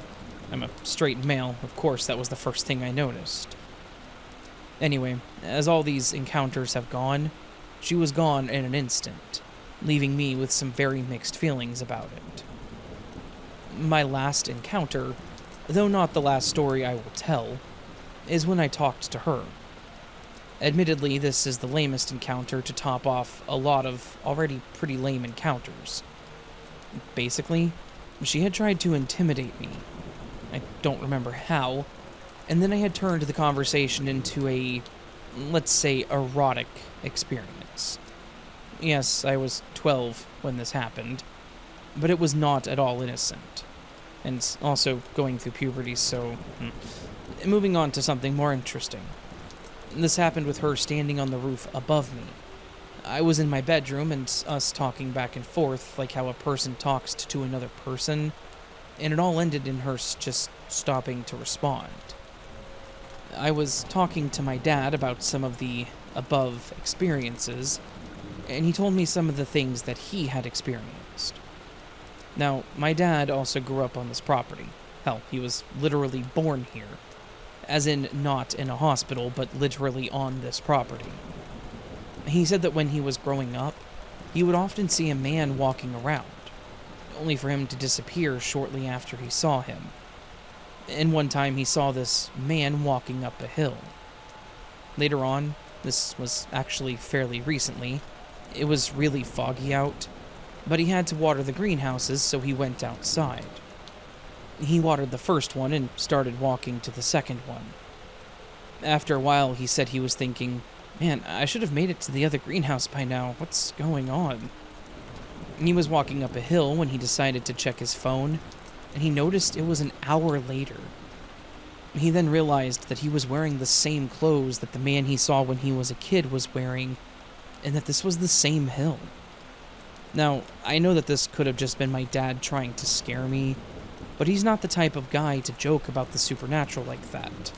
I'm a straight male, of course that was the first thing I noticed. Anyway, as all these encounters have gone, she was gone in an instant, leaving me with some very mixed feelings about it. My last encounter, though not the last story I will tell, is when I talked to her. Admittedly, this is the lamest encounter to top off a lot of already pretty lame encounters. Basically, she had tried to intimidate me. I don't remember how, and then I had turned the conversation into a, let's say, erotic experience. Yes, I was 12 when this happened, but it was not at all innocent, and also going through puberty, so... Moving on to something more interesting. This happened with her standing on the roof above me. I was in my bedroom and us talking back and forth like how a person talks to another person, and it all ended in her just stopping to respond. I was talking to my dad about some of the above experiences, and he told me some of the things that he had experienced. Now, my dad also grew up on this property. Hell, he was literally born here. As in, not in a hospital, but literally on this property. He said that when he was growing up, he would often see a man walking around, only for him to disappear shortly after he saw him. And one time he saw this man walking up a hill. Later on, this was actually fairly recently, it was really foggy out, but he had to water the greenhouses, so he went outside. He watered the first one and started walking to the second one. After a while, he said he was thinking, "Man, I should have made it to the other greenhouse by now. What's going on?" He was walking up a hill when he decided to check his phone, and he noticed it was an hour later. He then realized that he was wearing the same clothes that the man he saw when he was a kid was wearing, and that this was the same hill. Now, I know that this could have just been my dad trying to scare me, but he's not the type of guy to joke about the supernatural like that.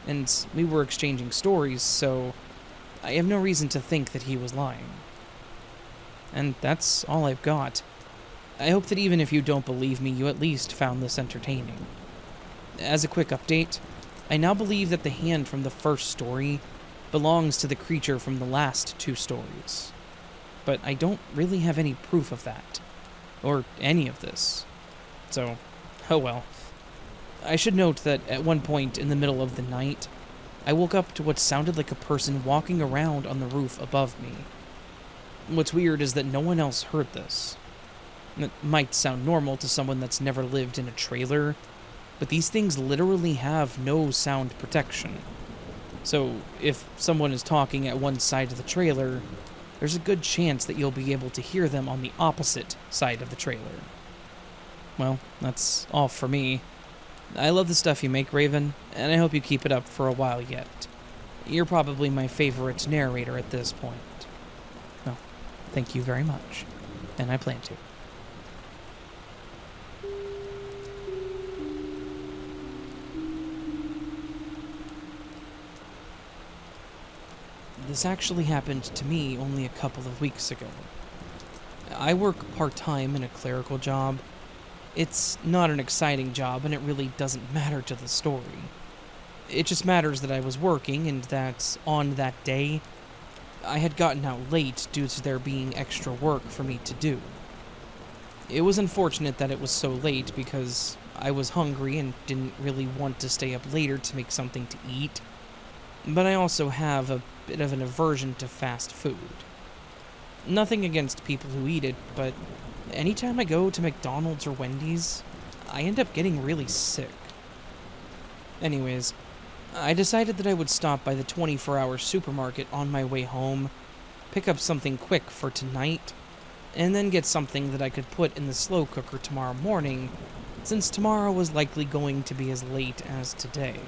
And we were exchanging stories, so I have no reason to think that he was lying. And that's all I've got. I hope that even if you don't believe me, you at least found this entertaining. As a quick update, I now believe that the hand from the first story belongs to the creature from the last two stories. But I don't really have any proof of that, or any of this. So, oh well. I should note that at one point in the middle of the night, I woke up to what sounded like a person walking around on the roof above me. What's weird is that no one else heard this. It might sound normal to someone that's never lived in a trailer, but these things literally have no sound protection. So if someone is talking at one side of the trailer, there's a good chance that you'll be able to hear them on the opposite side of the trailer. Well, that's all for me. I love the stuff you make, Raven, and I hope you keep it up for a while yet. You're probably my favorite narrator at this point. Well, thank you very much, and I plan to. This actually happened to me only a couple of weeks ago. I work part-time in a clerical job. It's not an exciting job, and it really doesn't matter to the story. It just matters that I was working, and that on that day, I had gotten out late due to there being extra work for me to do. It was unfortunate that it was so late because I was hungry and didn't really want to stay up later to make something to eat, but I also have a bit of an aversion to fast food. Nothing against people who eat it, but anytime I go to McDonald's or Wendy's, I end up getting really sick. Anyways, I decided that I would stop by the 24-hour supermarket on my way home, pick up something quick for tonight, and then get something that I could put in the slow cooker tomorrow morning, since tomorrow was likely going to be as late as today.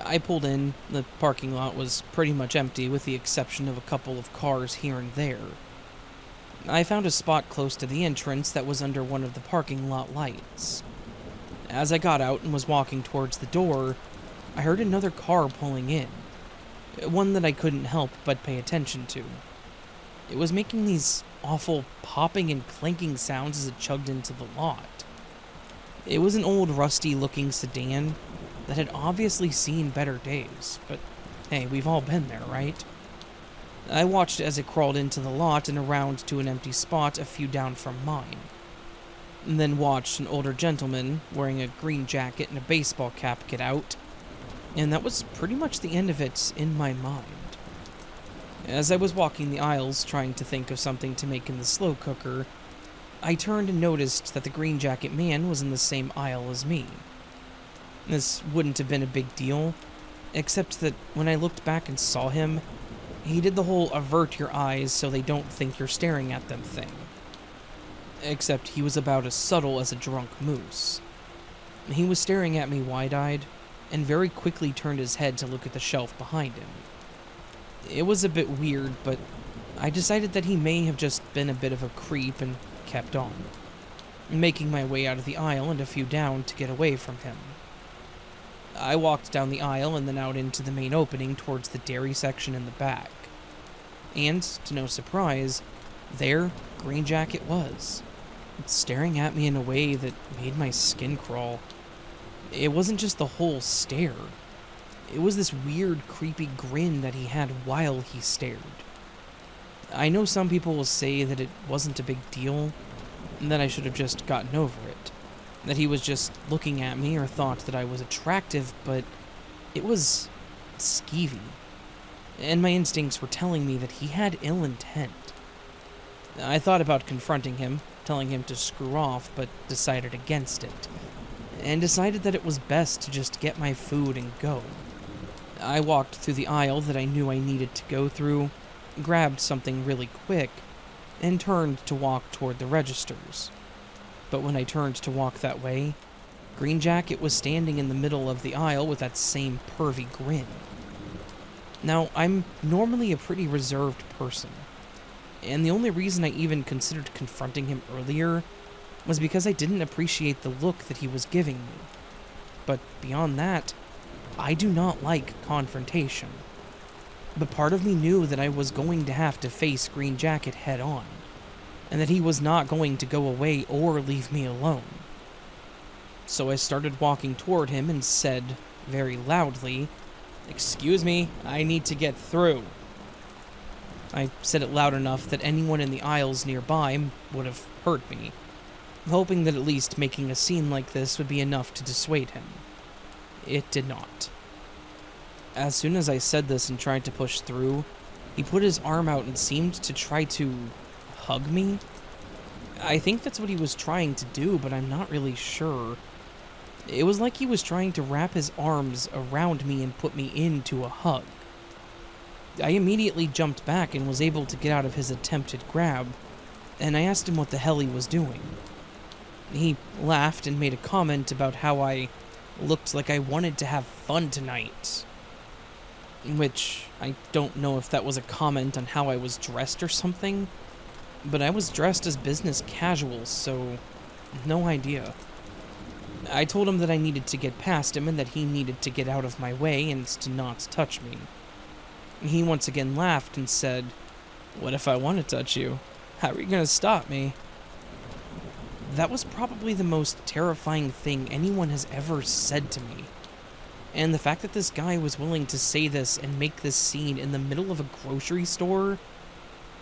I pulled in. The parking lot was pretty much empty with the exception of a couple of cars here and there. I found a spot close to the entrance that was under one of the parking lot lights. As I got out and was walking towards the door, I heard another car pulling in. One that I couldn't help but pay attention to. It was making these awful popping and clanking sounds as it chugged into the lot. It was an old rusty-looking sedan that had obviously seen better days, but hey, we've all been there, right? I watched as it crawled into the lot and around to an empty spot a few down from mine. And then watched an older gentleman wearing a green jacket and a baseball cap get out, and that was pretty much the end of it in my mind. As I was walking the aisles trying to think of something to make in the slow cooker, I turned and noticed that the green jacket man was in the same aisle as me. This wouldn't have been a big deal, except that when I looked back and saw him, he did the whole avert your eyes so they don't think you're staring at them thing. Except he was about as subtle as a drunk moose. He was staring at me wide-eyed, and very quickly turned his head to look at the shelf behind him. It was a bit weird, but I decided that he may have just been a bit of a creep and kept on, making my way out of the aisle and a few down to get away from him. I walked down the aisle and then out into the main opening towards the dairy section in the back. And, to no surprise, there Green Jacket was, staring at me in a way that made my skin crawl. It wasn't just the whole stare. It was this weird, creepy grin that he had while he stared. I know some people will say that it wasn't a big deal, and that I should have just gotten over it. That he was just looking at me or thought that I was attractive, but it was skeevy. And my instincts were telling me that he had ill intent. I thought about confronting him, telling him to screw off, but decided against it. And decided that it was best to just get my food and go. I walked through the aisle that I knew I needed to go through, grabbed something really quick, and turned to walk toward the registers. But when I turned to walk that way, Green Jacket was standing in the middle of the aisle with that same pervy grin. Now, I'm normally a pretty reserved person, and the only reason I even considered confronting him earlier was because I didn't appreciate the look that he was giving me. But beyond that, I do not like confrontation. But part of me knew that I was going to have to face Green Jacket head on, and that he was not going to go away or leave me alone. So I started walking toward him and said, very loudly, "Excuse me, I need to get through." I said it loud enough that anyone in the aisles nearby would have heard me, hoping that at least making a scene like this would be enough to dissuade him. It did not. As soon as I said this and tried to push through, he put his arm out and seemed to try to hug me. I think that's what he was trying to do, but I'm not really sure. It was like he was trying to wrap his arms around me and put me into a hug. I immediately jumped back and was able to get out of his attempted grab, and I asked him what the hell he was doing. He laughed and made a comment about how I looked like I wanted to have fun tonight. Which, I don't know if that was a comment on how I was dressed or something, but I was dressed as business casual, so no idea. I told him that I needed to get past him and that he needed to get out of my way and to not touch me. He once again laughed and said, "What if I want to touch you? How are you going to stop me?" That was probably the most terrifying thing anyone has ever said to me. And the fact that this guy was willing to say this and make this scene in the middle of a grocery store,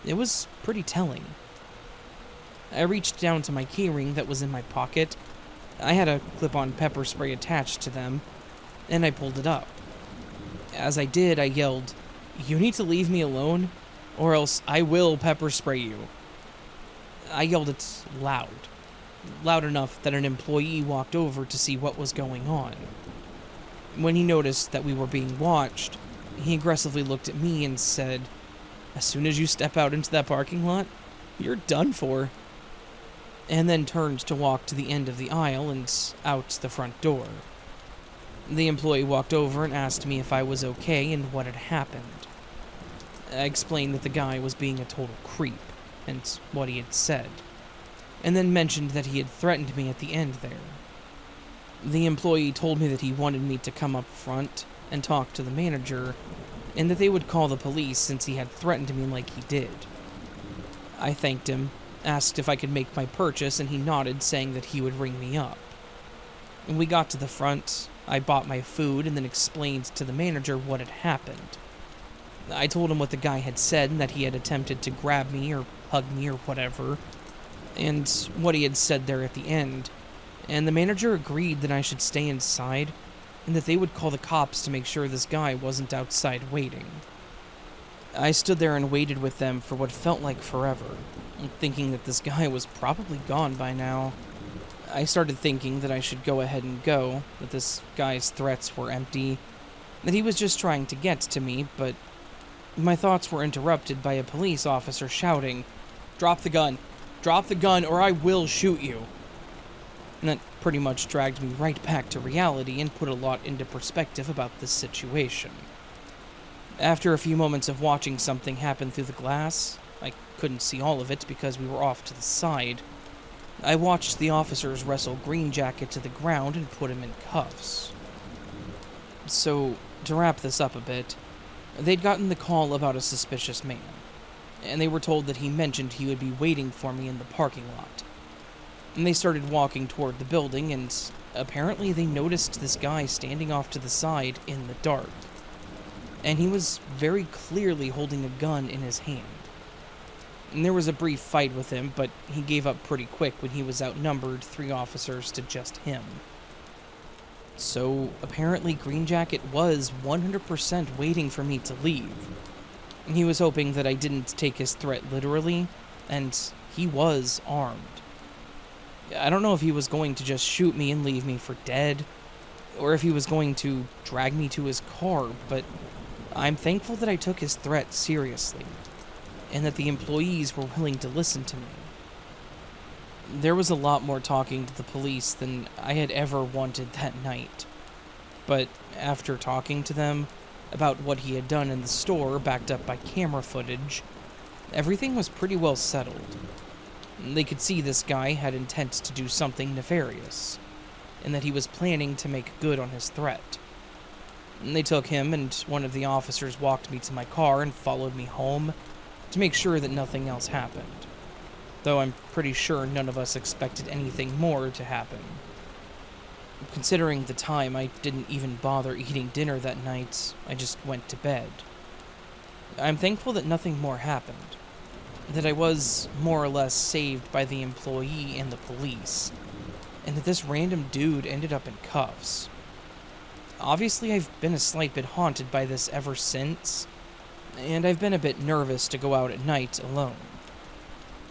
it was pretty telling. I reached down to my keyring that was in my pocket. I had a clip-on pepper spray attached to them, and I pulled it up. As I did, I yelled, "You need to leave me alone, or else I will pepper spray you." I yelled it loud enough that an employee walked over to see what was going on. When he noticed that we were being watched, he aggressively looked at me and said, "As soon as you step out into that parking lot, you're done for," and then turned to walk to the end of the aisle and out the front door. The employee walked over and asked me if I was okay and what had happened. I explained that the guy was being a total creep, and what he had said, and then mentioned that he had threatened me at the end there. The employee told me that he wanted me to come up front and talk to the manager, and that they would call the police since he had threatened me like he did. I thanked him, asked if I could make my purchase, and he nodded, saying that he would ring me up. When we got to the front, I bought my food and then explained to the manager what had happened. I told him what the guy had said and that he had attempted to grab me or hug me or whatever, and what he had said there at the end, and the manager agreed that I should stay inside and that they would call the cops to make sure this guy wasn't outside waiting. I stood there and waited with them for what felt like forever, thinking that this guy was probably gone by now. I started thinking that I should go ahead and go, that this guy's threats were empty, that he was just trying to get to me, but my thoughts were interrupted by a police officer shouting, "Drop the gun! Drop the gun or I will shoot you!" And that pretty much dragged me right back to reality and put a lot into perspective about this situation. After a few moments of watching something happen through the glass, I couldn't see all of it because we were off to the side, I watched the officers wrestle Green Jacket to the ground and put him in cuffs. So, to wrap this up a bit, they'd gotten the call about a suspicious man, and they were told that he mentioned he would be waiting for me in the parking lot. And they started walking toward the building, and apparently they noticed this guy standing off to the side in the dark. And he was very clearly holding a gun in his hand. And there was a brief fight with him, but he gave up pretty quick when he was outnumbered 3 officers to just him. So, apparently Green Jacket was 100% waiting for me to leave. He was hoping that I didn't take his threat literally, and he was armed. I don't know if he was going to just shoot me and leave me for dead, or if he was going to drag me to his car, but I'm thankful that I took his threat seriously, and that the employees were willing to listen to me. There was a lot more talking to the police than I had ever wanted that night, but after talking to them about what he had done in the store backed up by camera footage, everything was pretty well settled. They could see this guy had intent to do something nefarious, and that he was planning to make good on his threat. They took him, and one of the officers walked me to my car and followed me home to make sure that nothing else happened. Though I'm pretty sure none of us expected anything more to happen. Considering the time, I didn't even bother eating dinner that night. I just went to bed. I'm thankful that nothing more happened, that I was more or less saved by the employee and the police, and that this random dude ended up in cuffs. Obviously, I've been a slight bit haunted by this ever since, and I've been a bit nervous to go out at night alone.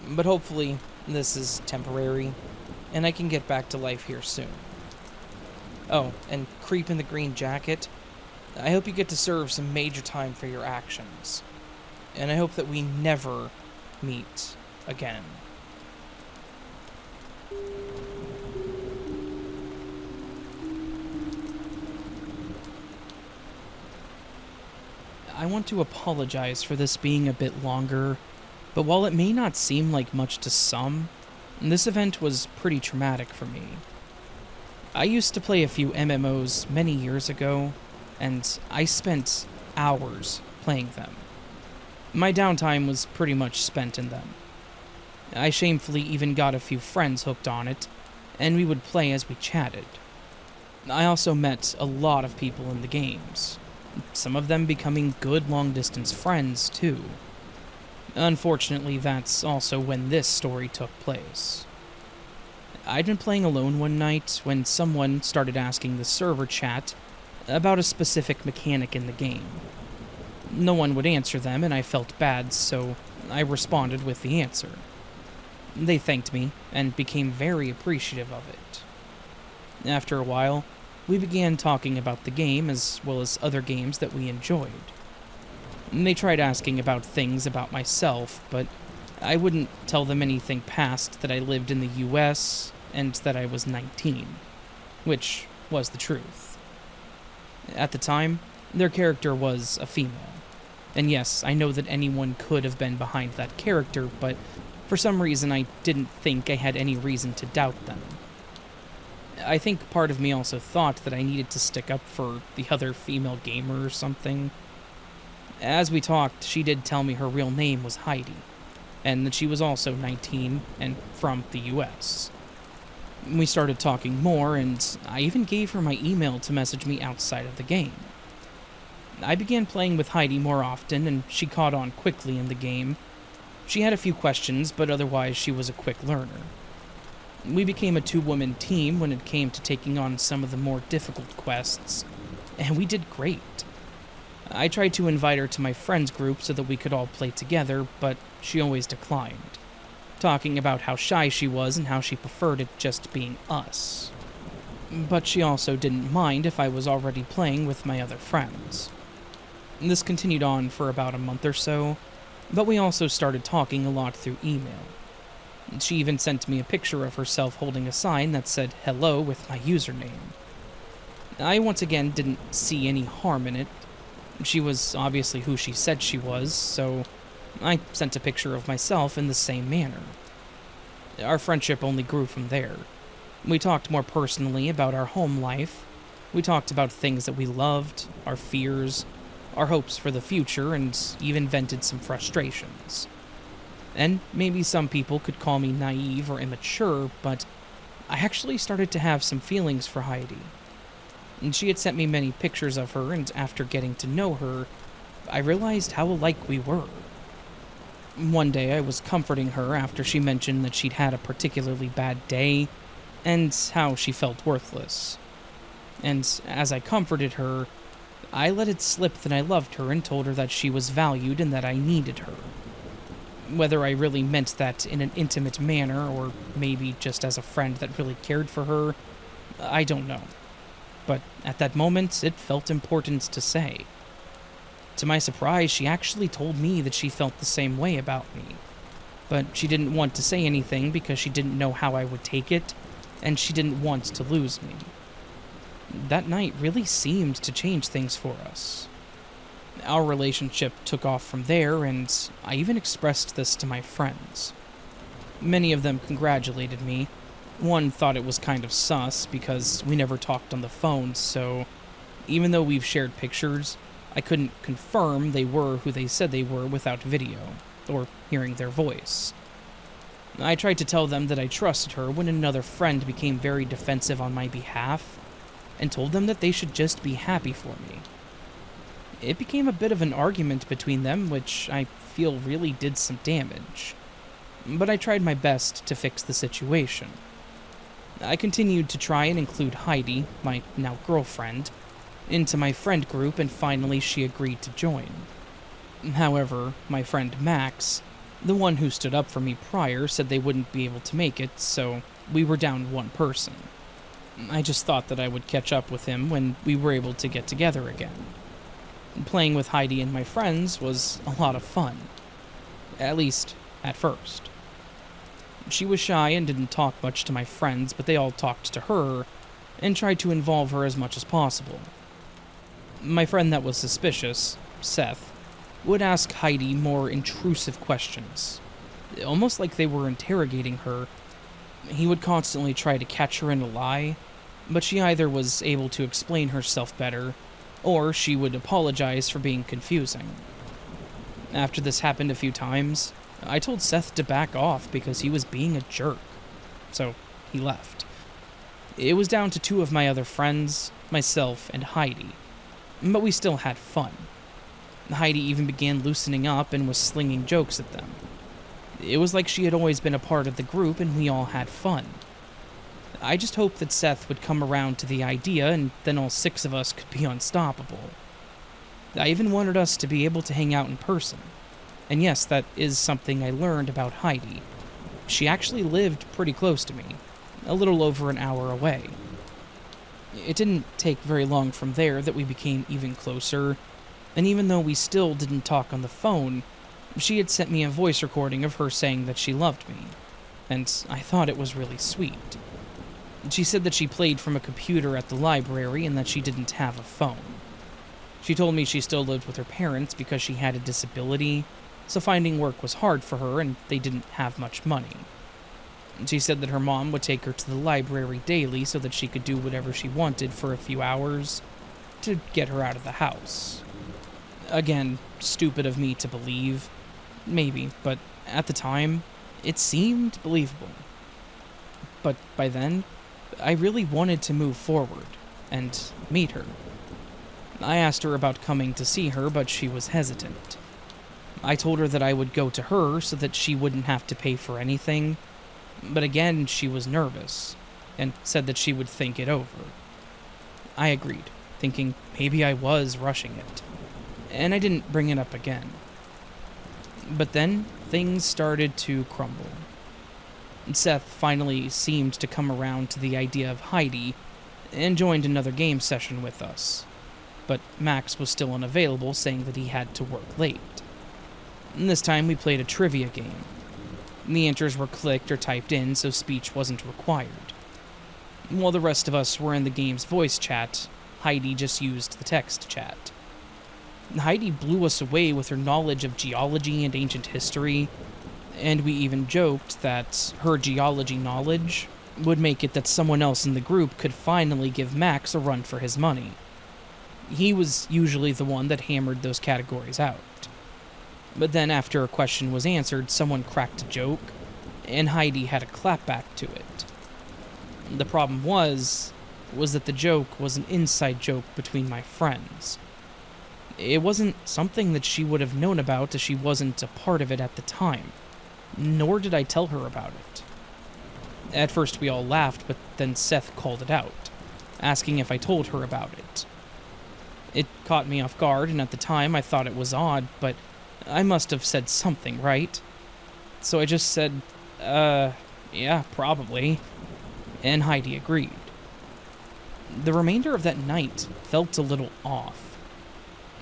But hopefully, this is temporary, and I can get back to life here soon. Oh, and Creep in the Green Jacket, I hope you get to serve some major time for your actions, and I hope that we never meet again. I want to apologize for this being a bit longer, but while it may not seem like much to some, this event was pretty traumatic for me. I used to play a few MMOs many years ago, and I spent hours playing them. My downtime was pretty much spent in them. I shamefully even got a few friends hooked on it, and we would play as we chatted. I also met a lot of people in the games, some of them becoming good long-distance friends, too. Unfortunately, that's also when this story took place. I'd been playing alone one night when someone started asking the server chat about a specific mechanic in the game. No one would answer them, and I felt bad, so I responded with the answer. They thanked me, and became very appreciative of it. After a while, we began talking about the game as well as other games that we enjoyed. They tried asking about things about myself, but I wouldn't tell them anything past that I lived in the US and that I was 19, which was the truth. At the time, their character was a female. And yes, I know that anyone could have been behind that character, but for some reason I didn't think I had any reason to doubt them. I think part of me also thought that I needed to stick up for the other female gamer or something. As we talked, she did tell me her real name was Heidi, and that she was also 19 and from the US. We started talking more, and I even gave her my email to message me outside of the game. I began playing with Heidi more often, and she caught on quickly in the game. She had a few questions, but otherwise she was a quick learner. We became a 2-woman team when it came to taking on some of the more difficult quests, and we did great. I tried to invite her to my friends group so that we could all play together, but she always declined, talking about how shy she was and how she preferred it just being us. But she also didn't mind if I was already playing with my other friends. This continued on for about a month or so, but we also started talking a lot through email. She even sent me a picture of herself holding a sign that said hello with my username. I once again didn't see any harm in it. She was obviously who she said she was, so I sent a picture of myself in the same manner. Our friendship only grew from there. We talked more personally about our home life. We talked about things that we loved, our fears, our hopes for the future, and even vented some frustrations. And maybe some people could call me naive or immature, but I actually started to have some feelings for Heidi. And she had sent me many pictures of her, and after getting to know her, I realized how alike we were. One day I was comforting her after she mentioned that she'd had a particularly bad day, and how she felt worthless. And as I comforted her, I let it slip that I loved her and told her that she was valued and that I needed her. Whether I really meant that in an intimate manner, or maybe just as a friend that really cared for her, I don't know. But at that moment, it felt important to say. To my surprise, she actually told me that she felt the same way about me. But she didn't want to say anything because she didn't know how I would take it, and she didn't want to lose me. That night really seemed to change things for us. Our relationship took off from there, and I even expressed this to my friends. Many of them congratulated me. One thought it was kind of sus because we never talked on the phone, so even though we've shared pictures, I couldn't confirm they were who they said they were without video, or hearing their voice. I tried to tell them that I trusted her when another friend became very defensive on my behalf, and told them that they should just be happy for me. It became a bit of an argument between them, which I feel really did some damage. But I tried my best to fix the situation. I continued to try and include Heidi, my now girlfriend, into my friend group, and finally she agreed to join. However, my friend Max, the one who stood up for me prior, said they wouldn't be able to make it, so we were down one person. I just thought that I would catch up with him when we were able to get together again. Playing with Heidi and my friends was a lot of fun. At least, at first. She was shy and didn't talk much to my friends, but they all talked to her and tried to involve her as much as possible. My friend that was suspicious, Seth, would ask Heidi more intrusive questions, almost like they were interrogating her. He would constantly try to catch her in a lie, but she either was able to explain herself better, or she would apologize for being confusing. After this happened a few times, I told Seth to back off because he was being a jerk, so he left. It was down to two of my other friends, myself and Heidi, but we still had fun. Heidi even began loosening up and was slinging jokes at them. It was like she had always been a part of the group and we all had fun. I just hoped that Seth would come around to the idea and then all six of us could be unstoppable. I even wanted us to be able to hang out in person. And yes, that is something I learned about Heidi. She actually lived pretty close to me, a little over an hour away. It didn't take very long from there that we became even closer, and even though we still didn't talk on the phone, she had sent me a voice recording of her saying that she loved me, and I thought it was really sweet. She said that she played from a computer at the library and that she didn't have a phone. She told me she still lived with her parents because she had a disability, so finding work was hard for her and they didn't have much money. She said that her mom would take her to the library daily so that she could do whatever she wanted for a few hours to get her out of the house. Again, stupid of me to believe. Maybe, but at the time, it seemed believable. But by then, I really wanted to move forward and meet her. I asked her about coming to see her, but she was hesitant. I told her that I would go to her so that she wouldn't have to pay for anything, but again, she was nervous and said that she would think it over. I agreed, thinking maybe I was rushing it, and I didn't bring it up again. But then, things started to crumble. Seth finally seemed to come around to the idea of Heidi and joined another game session with us, but Max was still unavailable, saying that he had to work late. And this time we played a trivia game. The answers were clicked or typed in, so speech wasn't required. While the rest of us were in the game's voice chat, Heidi just used the text chat. Heidi blew us away with her knowledge of geology and ancient history, and we even joked that her geology knowledge would make it that someone else in the group could finally give Max a run for his money. He was usually the one that hammered those categories out. But then after a question was answered, someone cracked a joke, and Heidi had a clapback to it. The problem was that the joke was an inside joke between my friends. It wasn't something that she would have known about as she wasn't a part of it at the time, nor did I tell her about it. At first we all laughed, but then Seth called it out, asking if I told her about it. It caught me off guard, and at the time I thought it was odd, but I must have said something, right? So I just said, yeah, probably. And Heidi agreed. The remainder of that night felt a little off.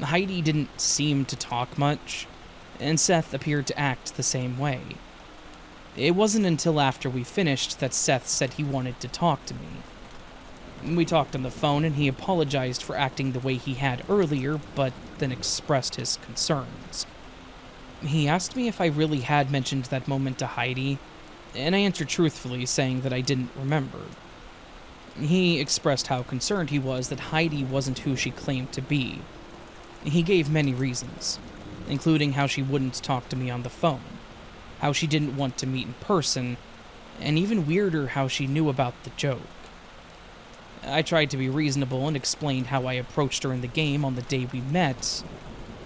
Heidi didn't seem to talk much, and Seth appeared to act the same way. It wasn't until after we finished that Seth said he wanted to talk to me. We talked on the phone, and he apologized for acting the way he had earlier, but then expressed his concerns. He asked me if I really had mentioned that moment to Heidi, and I answered truthfully, saying that I didn't remember. He expressed how concerned he was that Heidi wasn't who she claimed to be. He gave many reasons, including how she wouldn't talk to me on the phone, how she didn't want to meet in person, and even weirder how she knew about the joke. I tried to be reasonable and explained how I approached her in the game on the day we met,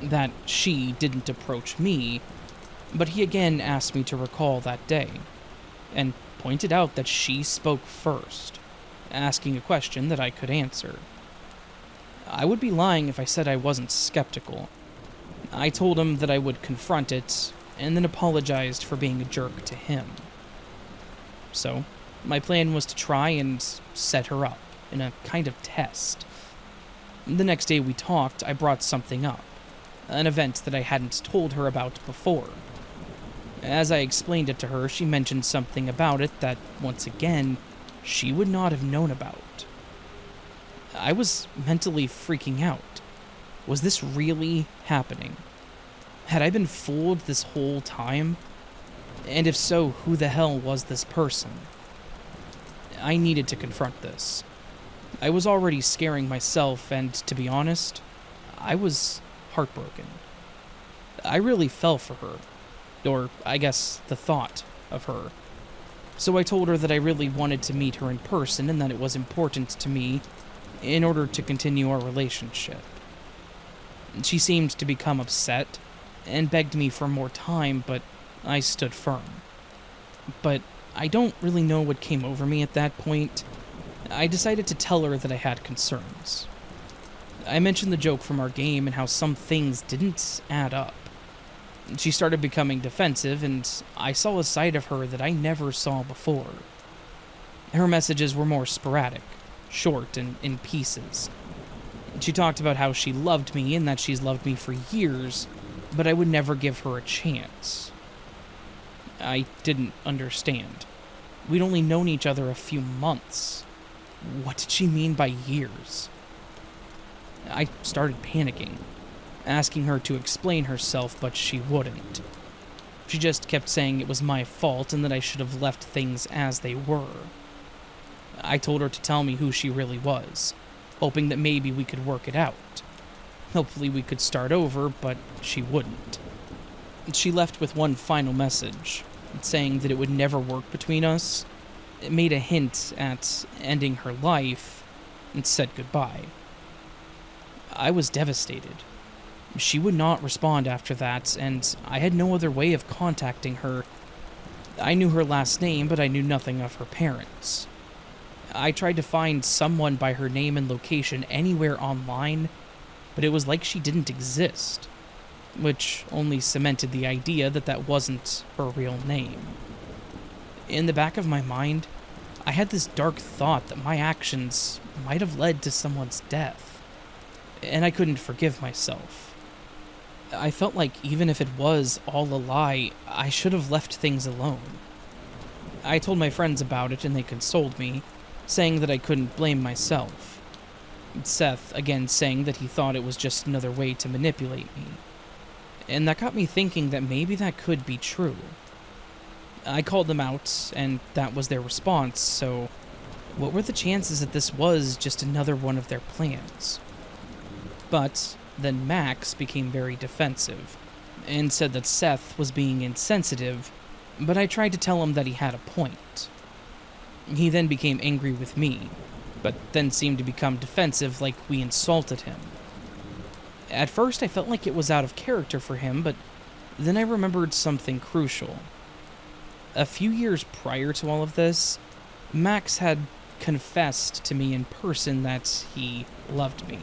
that she didn't approach me, but he again asked me to recall that day, and pointed out that she spoke first, asking a question that I could answer. I would be lying if I said I wasn't skeptical. I told him that I would confront it, and then apologized for being a jerk to him. So, my plan was to try and set her up in a kind of test. The next day we talked, I brought something up, an event that I hadn't told her about before. As I explained it to her, she mentioned something about it that, once again, she would not have known about. I was mentally freaking out. Was this really happening? Had I been fooled this whole time? And if so, who the hell was this person? I needed to confront this. I was already scaring myself, and to be honest, I was heartbroken. I really fell for her, or I guess the thought of her. So I told her that I really wanted to meet her in person and that it was important to me in order to continue our relationship. She seemed to become upset and begged me for more time, but I stood firm. But I don't really know what came over me at that point. I decided to tell her that I had concerns. I mentioned the joke from our game and how some things didn't add up. She started becoming defensive, and I saw a side of her that I never saw before. Her messages were more sporadic, short and in pieces. She talked about how she loved me and that she's loved me for years, but I would never give her a chance. I didn't understand. We'd only known each other a few months. What did she mean by years? I started panicking, asking her to explain herself, but she wouldn't. She just kept saying it was my fault and that I should have left things as they were. I told her to tell me who she really was, hoping that maybe we could work it out. Hopefully we could start over, but she wouldn't. She left with one final message, saying that it would never work between us. It made a hint at ending her life, and said goodbye. I was devastated. She would not respond after that, and I had no other way of contacting her. I knew her last name, but I knew nothing of her parents. I tried to find someone by her name and location anywhere online, but it was like she didn't exist, which only cemented the idea that that wasn't her real name. In the back of my mind, I had this dark thought that my actions might have led to someone's death, and I couldn't forgive myself. I felt like even if it was all a lie, I should have left things alone. I told my friends about it and they consoled me, saying that I couldn't blame myself. Seth again saying that he thought it was just another way to manipulate me. And that got me thinking that maybe that could be true. I called them out, and that was their response, so what were the chances that this was just another one of their plans? But then Max became very defensive, and said that Seth was being insensitive, but I tried to tell him that he had a point. He then became angry with me, but then seemed to become defensive like we insulted him. At first I felt like it was out of character for him, but then I remembered something crucial. A few years prior to all of this, Max had confessed to me in person that he loved me,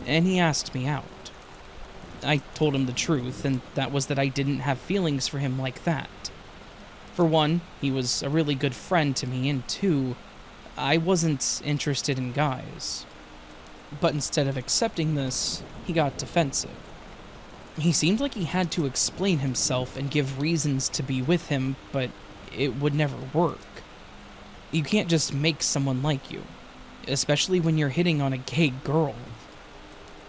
and he asked me out. I told him the truth, and that was that I didn't have feelings for him like that. For one, he was a really good friend to me, and two, I wasn't interested in guys. But instead of accepting this, he got defensive. He seemed like he had to explain himself and give reasons to be with him, but it would never work. You can't just make someone like you, especially when you're hitting on a gay girl.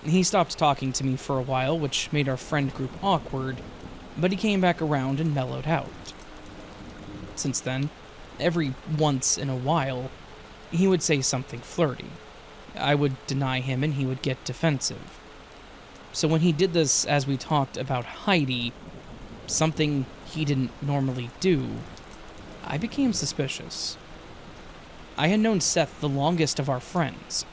He stopped talking to me for a while, which made our friend group awkward, but he came back around and mellowed out. Since then, every once in a while, he would say something flirty. I would deny him and he would get defensive. So when he did this as we talked about Heidi, something he didn't normally do, I became suspicious. I had known Seth the longest of our friends.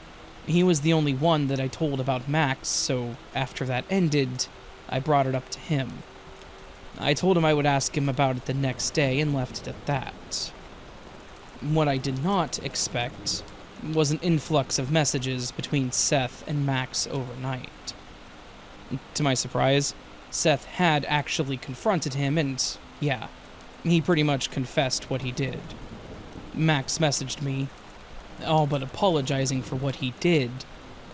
He was the only one that I told about Max, so after that ended, I brought it up to him. I told him I would ask him about it the next day and left it at that. What I did not expect was an influx of messages between Seth and Max overnight. To my surprise, Seth had actually confronted him and, yeah, he pretty much confessed what he did. Max messaged me, all but apologizing for what he did,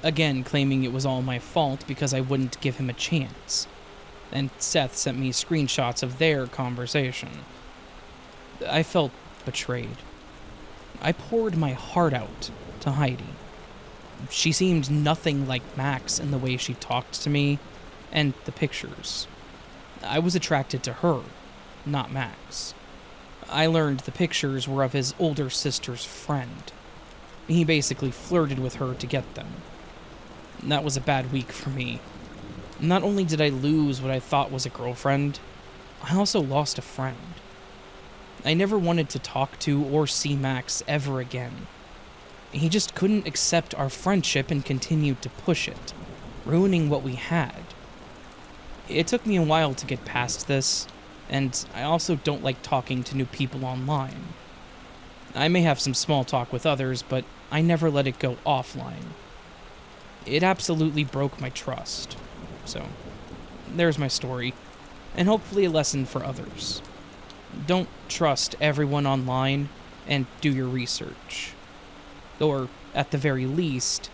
again claiming it was all my fault because I wouldn't give him a chance. And Seth sent me screenshots of their conversation. I felt betrayed. I poured my heart out to Heidi. She seemed nothing like Max in the way she talked to me, and the pictures. I was attracted to her, not Max. I learned the pictures were of his older sister's friend. He basically flirted with her to get them. That was a bad week for me. Not only did I lose what I thought was a girlfriend, I also lost a friend. I never wanted to talk to or see Max ever again. He just couldn't accept our friendship and continued to push it, ruining what we had. It took me a while to get past this, and I also don't like talking to new people online. I may have some small talk with others, but I never let it go offline. It absolutely broke my trust. So, there's my story, and hopefully a lesson for others. Don't trust everyone online, and do your research. Or, at the very least,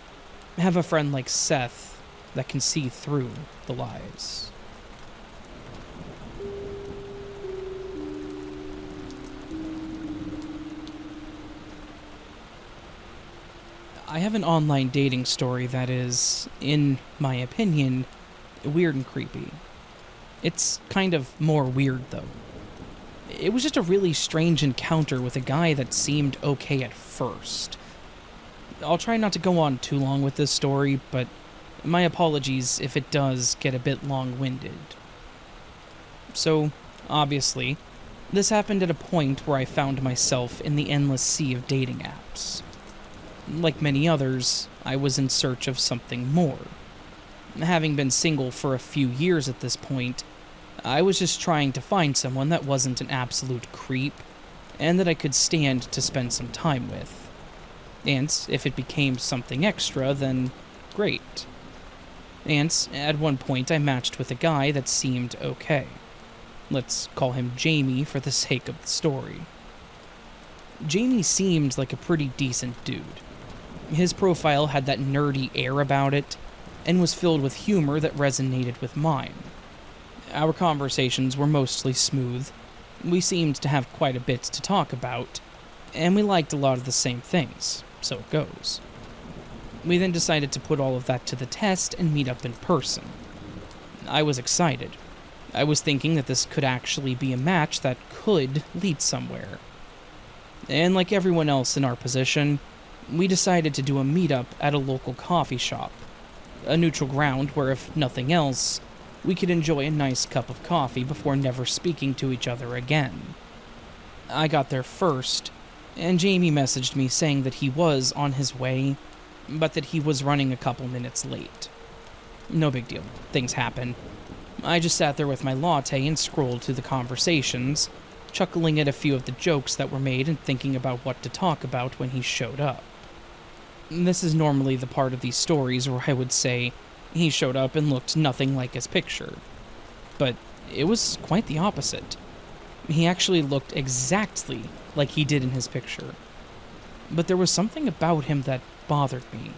have a friend like Seth that can see through the lies. I have an online dating story that is, in my opinion, weird and creepy. It's kind of more weird, though. It was just a really strange encounter with a guy that seemed okay at first. I'll try not to go on too long with this story, but my apologies if it does get a bit long-winded. So, obviously, this happened at a point where I found myself in the endless sea of dating apps. Like many others, I was in search of something more. Having been single for a few years at this point, I was just trying to find someone that wasn't an absolute creep, and that I could stand to spend some time with. And if it became something extra, then great. And at one point I matched with a guy that seemed okay. Let's call him Jamie for the sake of the story. Jamie seemed like a pretty decent dude. His profile had that nerdy air about it, and was filled with humor that resonated with mine. Our conversations were mostly smooth, we seemed to have quite a bit to talk about, and we liked a lot of the same things, so it goes. We then decided to put all of that to the test and meet up in person. I was excited. I was thinking that this could actually be a match that could lead somewhere. And like everyone else in our position, we decided to do a meetup at a local coffee shop, a neutral ground where, if nothing else, we could enjoy a nice cup of coffee before never speaking to each other again. I got there first, and Jamie messaged me saying that he was on his way, but that he was running a couple minutes late. No big deal, things happen. I just sat there with my latte and scrolled through the conversations, chuckling at a few of the jokes that were made and thinking about what to talk about when he showed up. This is normally the part of these stories where I would say he showed up and looked nothing like his picture. But it was quite the opposite. He actually looked exactly like he did in his picture. But there was something about him that bothered me,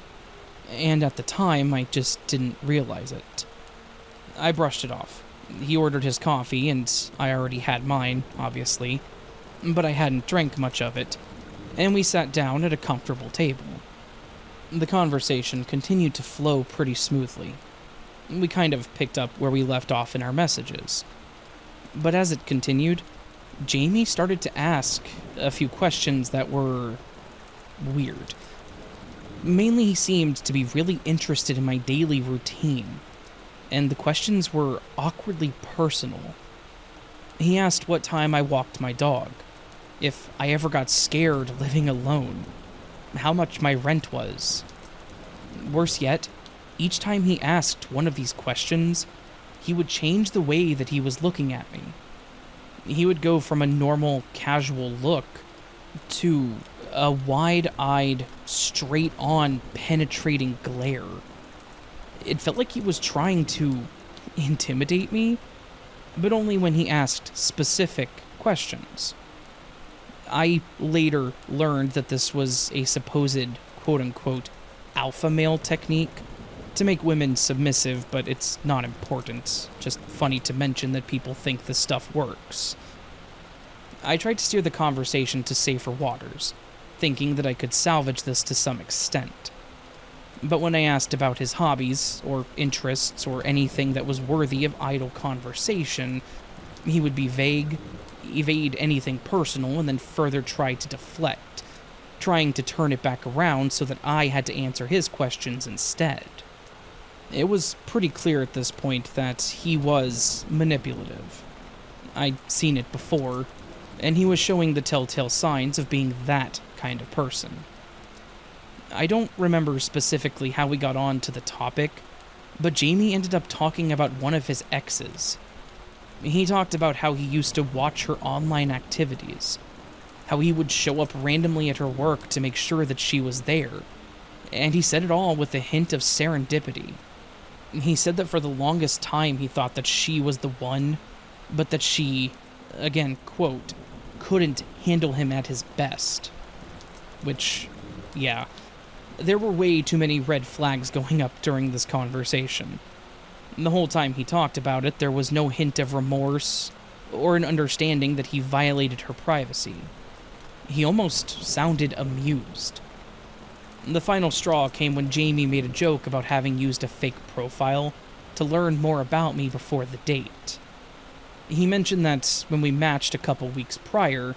and at the time I just didn't realize it. I brushed it off. He ordered his coffee, and I already had mine, obviously, but I hadn't drank much of it, and we sat down at a comfortable table. The conversation continued to flow pretty smoothly. We kind of picked up where we left off in our messages. But as it continued, Jamie started to ask a few questions that were weird. Mainly, he seemed to be really interested in my daily routine, and the questions were awkwardly personal. He asked what time I walked my dog, if I ever got scared living alone, how much my rent was. Worse yet, each time he asked one of these questions, he would change the way that he was looking at me. He would go from a normal, casual look to a wide-eyed, straight-on, penetrating glare. It felt like he was trying to intimidate me, but only when he asked specific questions. I later learned that this was a supposed quote-unquote alpha male technique to make women submissive, but it's not important. Just funny to mention that people think this stuff works. I tried to steer the conversation to safer waters, thinking that I could salvage this to some extent. But when I asked about his hobbies, or interests, or anything that was worthy of idle conversation, he would be vague, evade anything personal, and then further try to deflect, trying to turn it back around so that I had to answer his questions instead. It was pretty clear at this point that he was manipulative. I'd seen it before, and he was showing the telltale signs of being that kind of person. I don't remember specifically how we got on to the topic, but Jamie ended up talking about one of his exes. He talked about how he used to watch her online activities, how he would show up randomly at her work to make sure that she was there, and he said it all with a hint of serendipity. He said that for the longest time he thought that she was the one, but that she, again, quote, couldn't handle him at his best. Which, yeah, there were way too many red flags going up during this conversation. The whole time he talked about it, there was no hint of remorse or an understanding that he violated her privacy. He almost sounded amused. The final straw came when Jamie made a joke about having used a fake profile to learn more about me before the date. He mentioned that when we matched a couple weeks prior,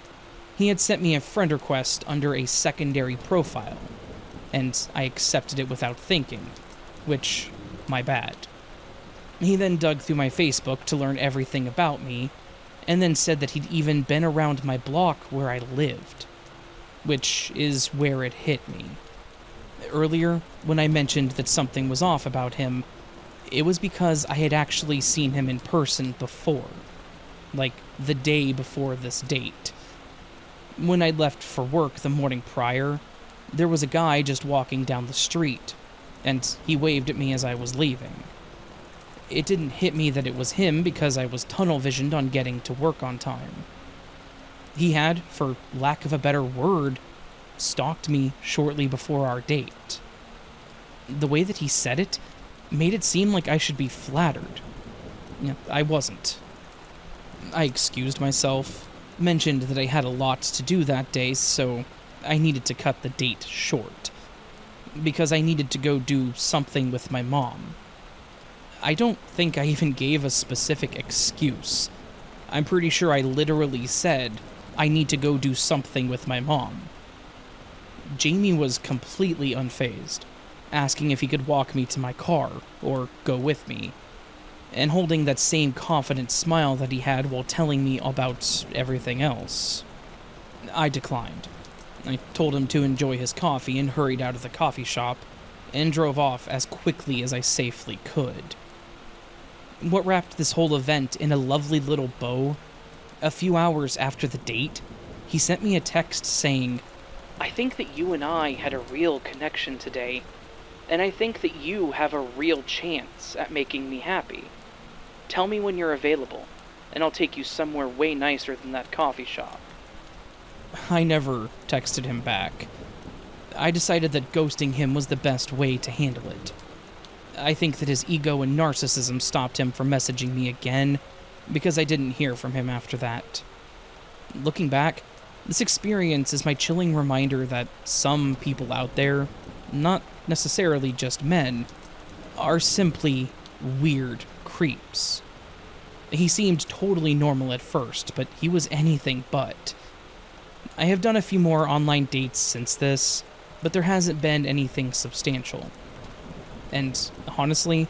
he had sent me a friend request under a secondary profile, and I accepted it without thinking, which, my bad. He then dug through my Facebook to learn everything about me, and then said that he'd even been around my block where I lived, which is where it hit me. Earlier, when I mentioned that something was off about him, it was because I had actually seen him in person before, like the day before this date. When I'd left for work the morning prior, there was a guy just walking down the street, and he waved at me as I was leaving. It didn't hit me that it was him because I was tunnel-visioned on getting to work on time. He had, for lack of a better word, stalked me shortly before our date. The way that he said it made it seem like I should be flattered. I wasn't. I excused myself, mentioned that I had a lot to do that day, so I needed to cut the date short, because I needed to go do something with my mom. I don't think I even gave a specific excuse. I'm pretty sure I literally said, I need to go do something with my mom. Jamie was completely unfazed, asking if he could walk me to my car or go with me, and holding that same confident smile that he had while telling me about everything else. I declined. I told him to enjoy his coffee and hurried out of the coffee shop and drove off as quickly as I safely could. What wrapped this whole event in a lovely little bow, a few hours after the date, he sent me a text saying, "I think that you and I had a real connection today, and I think that you have a real chance at making me happy. Tell me when you're available, and I'll take you somewhere way nicer than that coffee shop." I never texted him back. I decided that ghosting him was the best way to handle it. I think that his ego and narcissism stopped him from messaging me again, because I didn't hear from him after that. Looking back, this experience is my chilling reminder that some people out there, not necessarily just men, are simply weird creeps. He seemed totally normal at first, but he was anything but. I have done a few more online dates since this, but there hasn't been anything substantial. And honestly,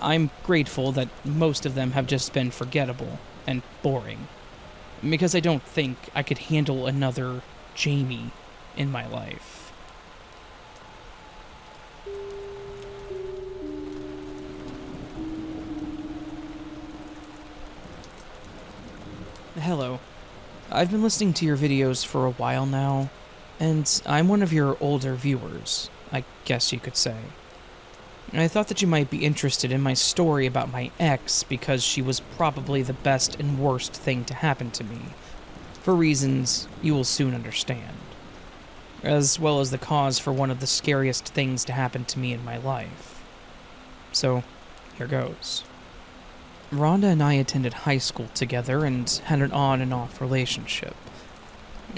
I'm grateful that most of them have just been forgettable and boring, because I don't think I could handle another Jamie in my life. Hello. I've been listening to your videos for a while now, and I'm one of your older viewers, I guess you could say. I thought that you might be interested in my story about my ex because she was probably the best and worst thing to happen to me, for reasons you will soon understand, as well as the cause for one of the scariest things to happen to me in my life. So, here goes. Rhonda and I attended high school together and had an on and off relationship.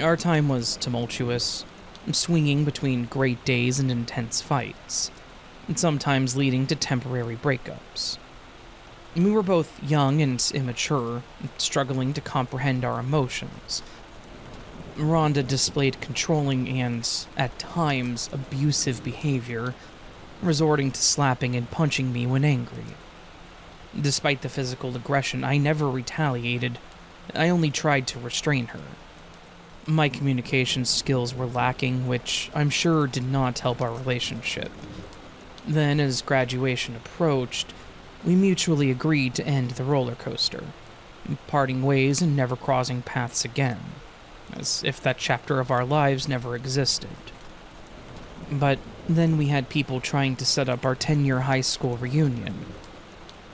Our time was tumultuous, swinging between great days and intense fights, and sometimes leading to temporary breakups. We were both young and immature, struggling to comprehend our emotions. Rhonda displayed controlling and, at times, abusive behavior, resorting to slapping and punching me when angry. Despite the physical aggression, I never retaliated. I only tried to restrain her. My communication skills were lacking, which I'm sure did not help our relationship. Then, as graduation approached, we mutually agreed to end the roller coaster, parting ways and never crossing paths again, as if that chapter of our lives never existed. But then we had people trying to set up our 10-year high school reunion.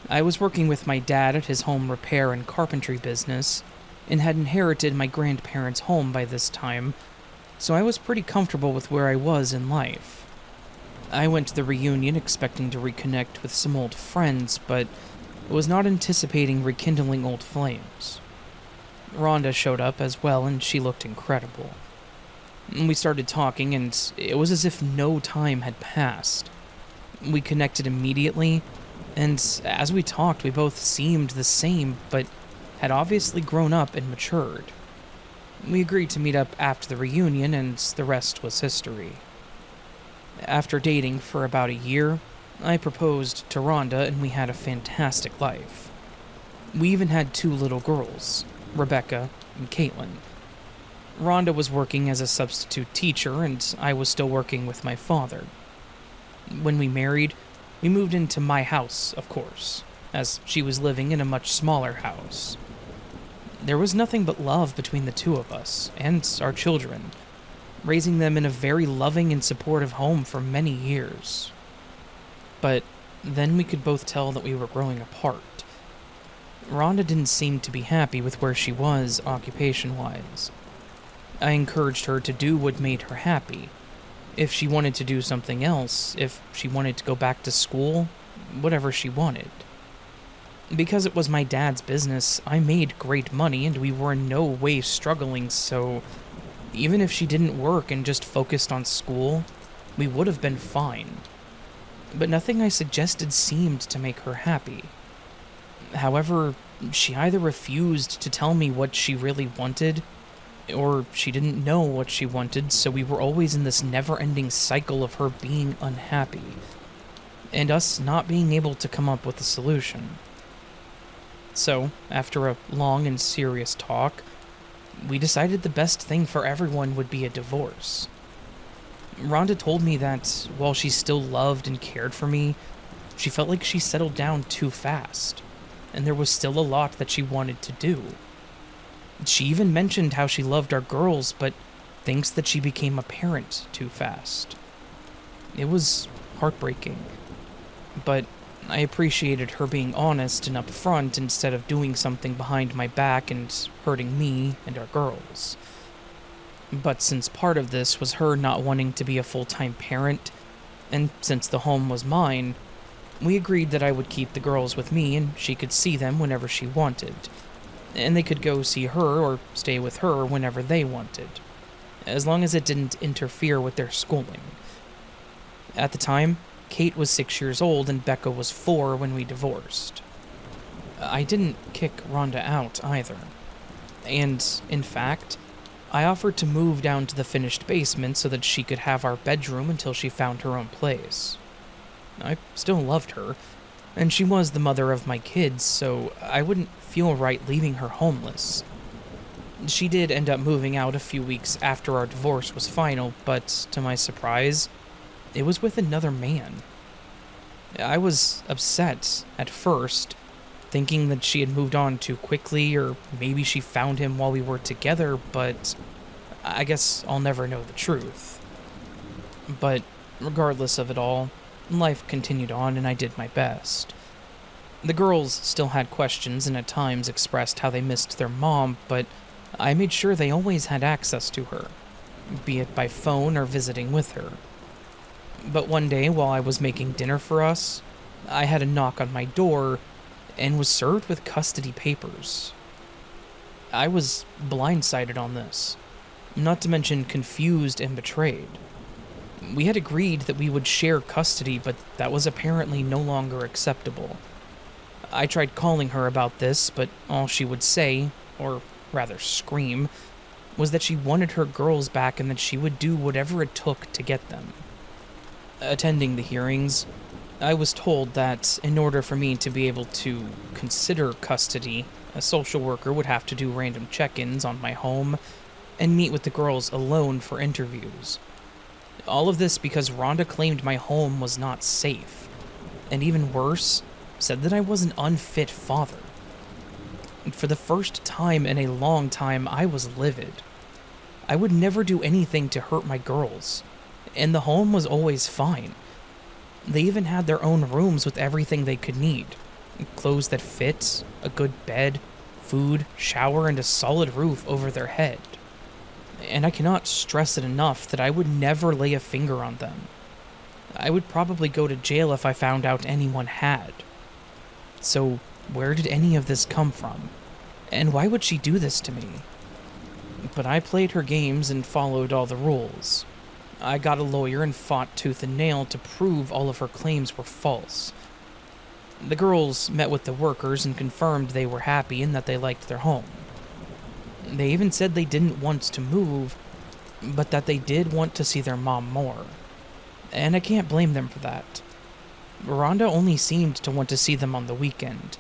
I was working with my dad at his home repair and carpentry business, and had inherited my grandparents' home by this time, so I was pretty comfortable with where I was in life. I went to the reunion expecting to reconnect with some old friends, but was not anticipating rekindling old flames. Rhonda showed up as well, and she looked incredible. We started talking, and it was as if no time had passed. We connected immediately, and as we talked, we both seemed the same, but had obviously grown up and matured. We agreed to meet up after the reunion, and the rest was history. After dating for about a year, I proposed to Rhonda, and we had a fantastic life. We even had 2 little girls, Rebecca and Caitlin. Rhonda was working as a substitute teacher, and I was still working with my father. When we married, we moved into my house, of course, as she was living in a much smaller house. There was nothing but love between the 2 of us, and our children, raising them in a very loving and supportive home for many years. But then we could both tell that we were growing apart. Rhonda didn't seem to be happy with where she was occupation-wise. I encouraged her to do what made her happy. If she wanted to do something else, if she wanted to go back to school, whatever she wanted. Because it was my dad's business, I made great money and we were in no way struggling, so even if she didn't work and just focused on school, we would have been fine. but nothing I suggested seemed to make her happy. However, she either refused to tell me what she really wanted, or she didn't know what she wanted, so we were always in this never-ending cycle of her being unhappy, and us not being able to come up with a solution. So, after a long and serious talk, we decided the best thing for everyone would be a divorce. Rhonda told me that while she still loved and cared for me, she felt like she settled down too fast, and there was still a lot that she wanted to do. She even mentioned how she loved our girls, but thinks that she became a parent too fast. It was heartbreaking, but I appreciated her being honest and upfront instead of doing something behind my back and hurting me and our girls. But since part of this was her not wanting to be a full-time parent, and since the home was mine, we agreed that I would keep the girls with me and she could see them whenever she wanted, and they could go see her or stay with her whenever they wanted, as long as it didn't interfere with their schooling. At the time, Kate was 6 years old and Becca was 4 when we divorced. I didn't kick Rhonda out either, and in fact, I offered to move down to the finished basement so that she could have our bedroom until she found her own place. I still loved her, and she was the mother of my kids, so I wouldn't feel right leaving her homeless. She did end up moving out a few weeks after our divorce was final, but to my surprise, it was with another man. I was upset at first, thinking that she had moved on too quickly, or maybe she found him while we were together, but I guess I'll never know the truth. But regardless of it all, life continued on and I did my best. The girls still had questions and at times expressed how they missed their mom, but I made sure they always had access to her, be it by phone or visiting with her. But one day, while I was making dinner for us, I had a knock on my door and was served with custody papers. I was blindsided on this, not to mention confused and betrayed. We had agreed that we would share custody, but that was apparently no longer acceptable. I tried calling her about this, but all she would say, or rather scream, was that she wanted her girls back and that she would do whatever it took to get them. Attending the hearings, I was told that in order for me to be able to consider custody, a social worker would have to do random check-ins on my home and meet with the girls alone for interviews. All of this because Rhonda claimed my home was not safe, and even worse, said that I was an unfit father. And for the first time in a long time, I was livid. I would never do anything to hurt my girls, and the home was always fine. They even had their own rooms with everything they could need. Clothes that fit, a good bed, food, shower, and a solid roof over their head. And I cannot stress it enough that I would never lay a finger on them. I would probably go to jail if I found out anyone had. So, where did any of this come from? And why would she do this to me? But I played her games and followed all the rules. I got a lawyer and fought tooth and nail to prove all of her claims were false. The girls met with the workers and confirmed they were happy and that they liked their home. They even said they didn't want to move, but that they did want to see their mom more. And I can't blame them for that. Rhonda only seemed to want to see them on the weekend,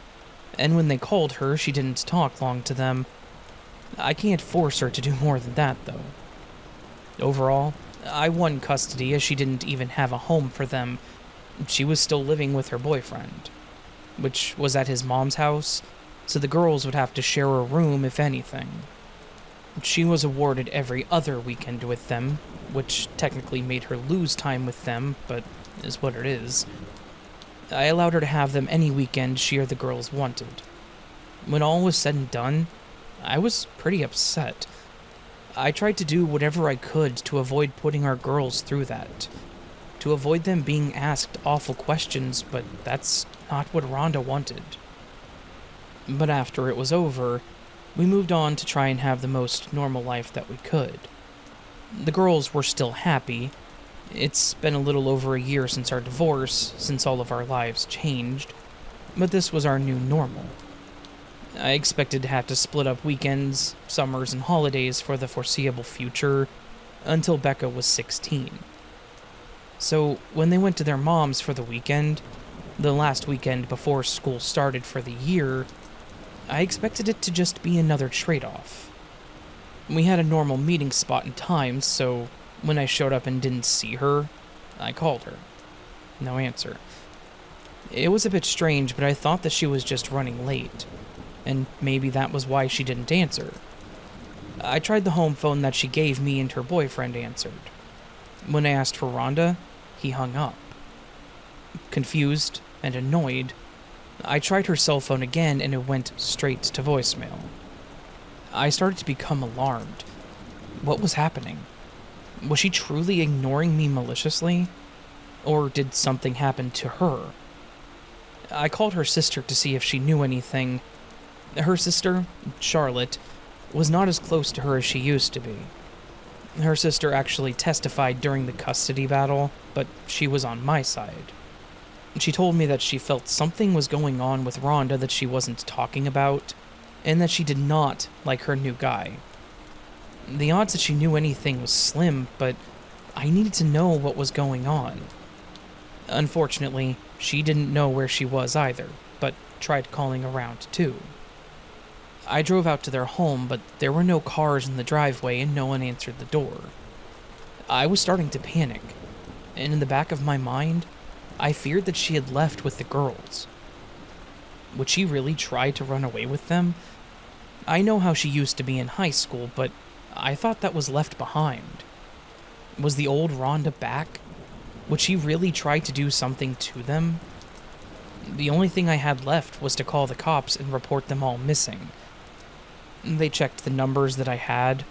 and when they called her, she didn't talk long to them. I can't force her to do more than that, though. Overall, I won custody as she didn't even have a home for them. She was still living with her boyfriend, which was at his mom's house, so the girls would have to share a room if anything. She was awarded every other weekend with them, which technically made her lose time with them, but is what it is. I allowed her to have them any weekend she or the girls wanted. When all was said and done, I was pretty upset. I tried to do whatever I could to avoid putting our girls through that, to avoid them being asked awful questions, but that's not what Rhonda wanted. But after it was over, we moved on to try and have the most normal life that we could. The girls were still happy, It's been a little over a year since our divorce, since all of our lives changed, but this was our new normal. I expected to have to split up weekends, summers, and holidays for the foreseeable future until Becca was 16. So when they went to their mom's for the weekend, the last weekend before school started for the year, I expected it to just be another trade-off. We had a normal meeting spot and time, so when I showed up and didn't see her, I called her. No answer. It was a bit strange, but I thought that she was just running late, and maybe that was why she didn't answer. I tried the home phone that she gave me and her boyfriend answered. When I asked for Rhonda, he hung up. Confused and annoyed, I tried her cell phone again and it went straight to voicemail. I started to become alarmed. What was happening? Was she truly ignoring me maliciously? Or did something happen to her? I called her sister to see if she knew anything. Her sister, Charlotte, was not as close to her as she used to be. Her sister actually testified during the custody battle, but she was on my side. She told me that she felt something was going on with Rhonda that she wasn't talking about, and that she did not like her new guy. The odds that she knew anything was slim, but I needed to know what was going on. Unfortunately, she didn't know where she was either, but tried calling around too. I drove out to their home, but there were no cars in the driveway and no one answered the door. I was starting to panic, and in the back of my mind, I feared that she had left with the girls. Would she really try to run away with them? I know how she used to be in high school, but I thought that was left behind. Was the old Rhonda back? Would she really try to do something to them? The only thing I had left was to call the cops and report them all missing. They checked the numbers that I had,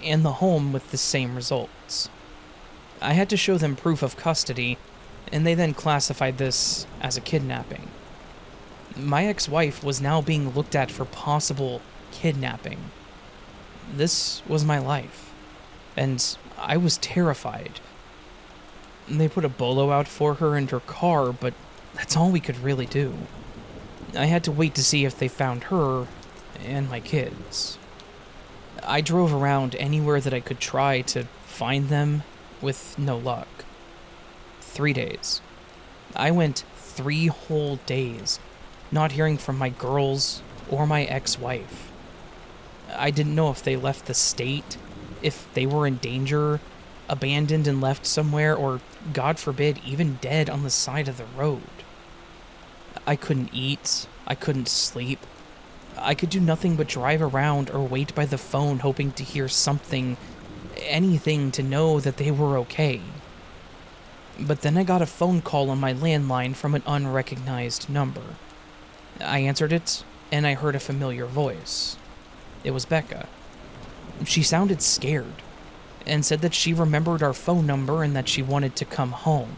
and the home with the same results. I had to show them proof of custody, and they then classified this as a kidnapping. My ex-wife was now being looked at for possible kidnapping. This was my life, and I was terrified. They put a bolo out for her and her car, but that's all we could really do. I had to wait to see if they found her and my kids. I drove around anywhere that I could try to find them, with no luck. 3 days. I went 3 whole days, not hearing from my girls or my ex-wife. I didn't know if they left the state, if they were in danger, abandoned and left somewhere, or, God forbid, even dead on the side of the road. I couldn't eat, I couldn't sleep. I could do nothing but drive around or wait by the phone hoping to hear something, anything to know that they were okay. But then I got a phone call on my landline from an unrecognized number. I answered it, and I heard a familiar voice. It was Becca. She sounded scared, and said that she remembered our phone number and that she wanted to come home.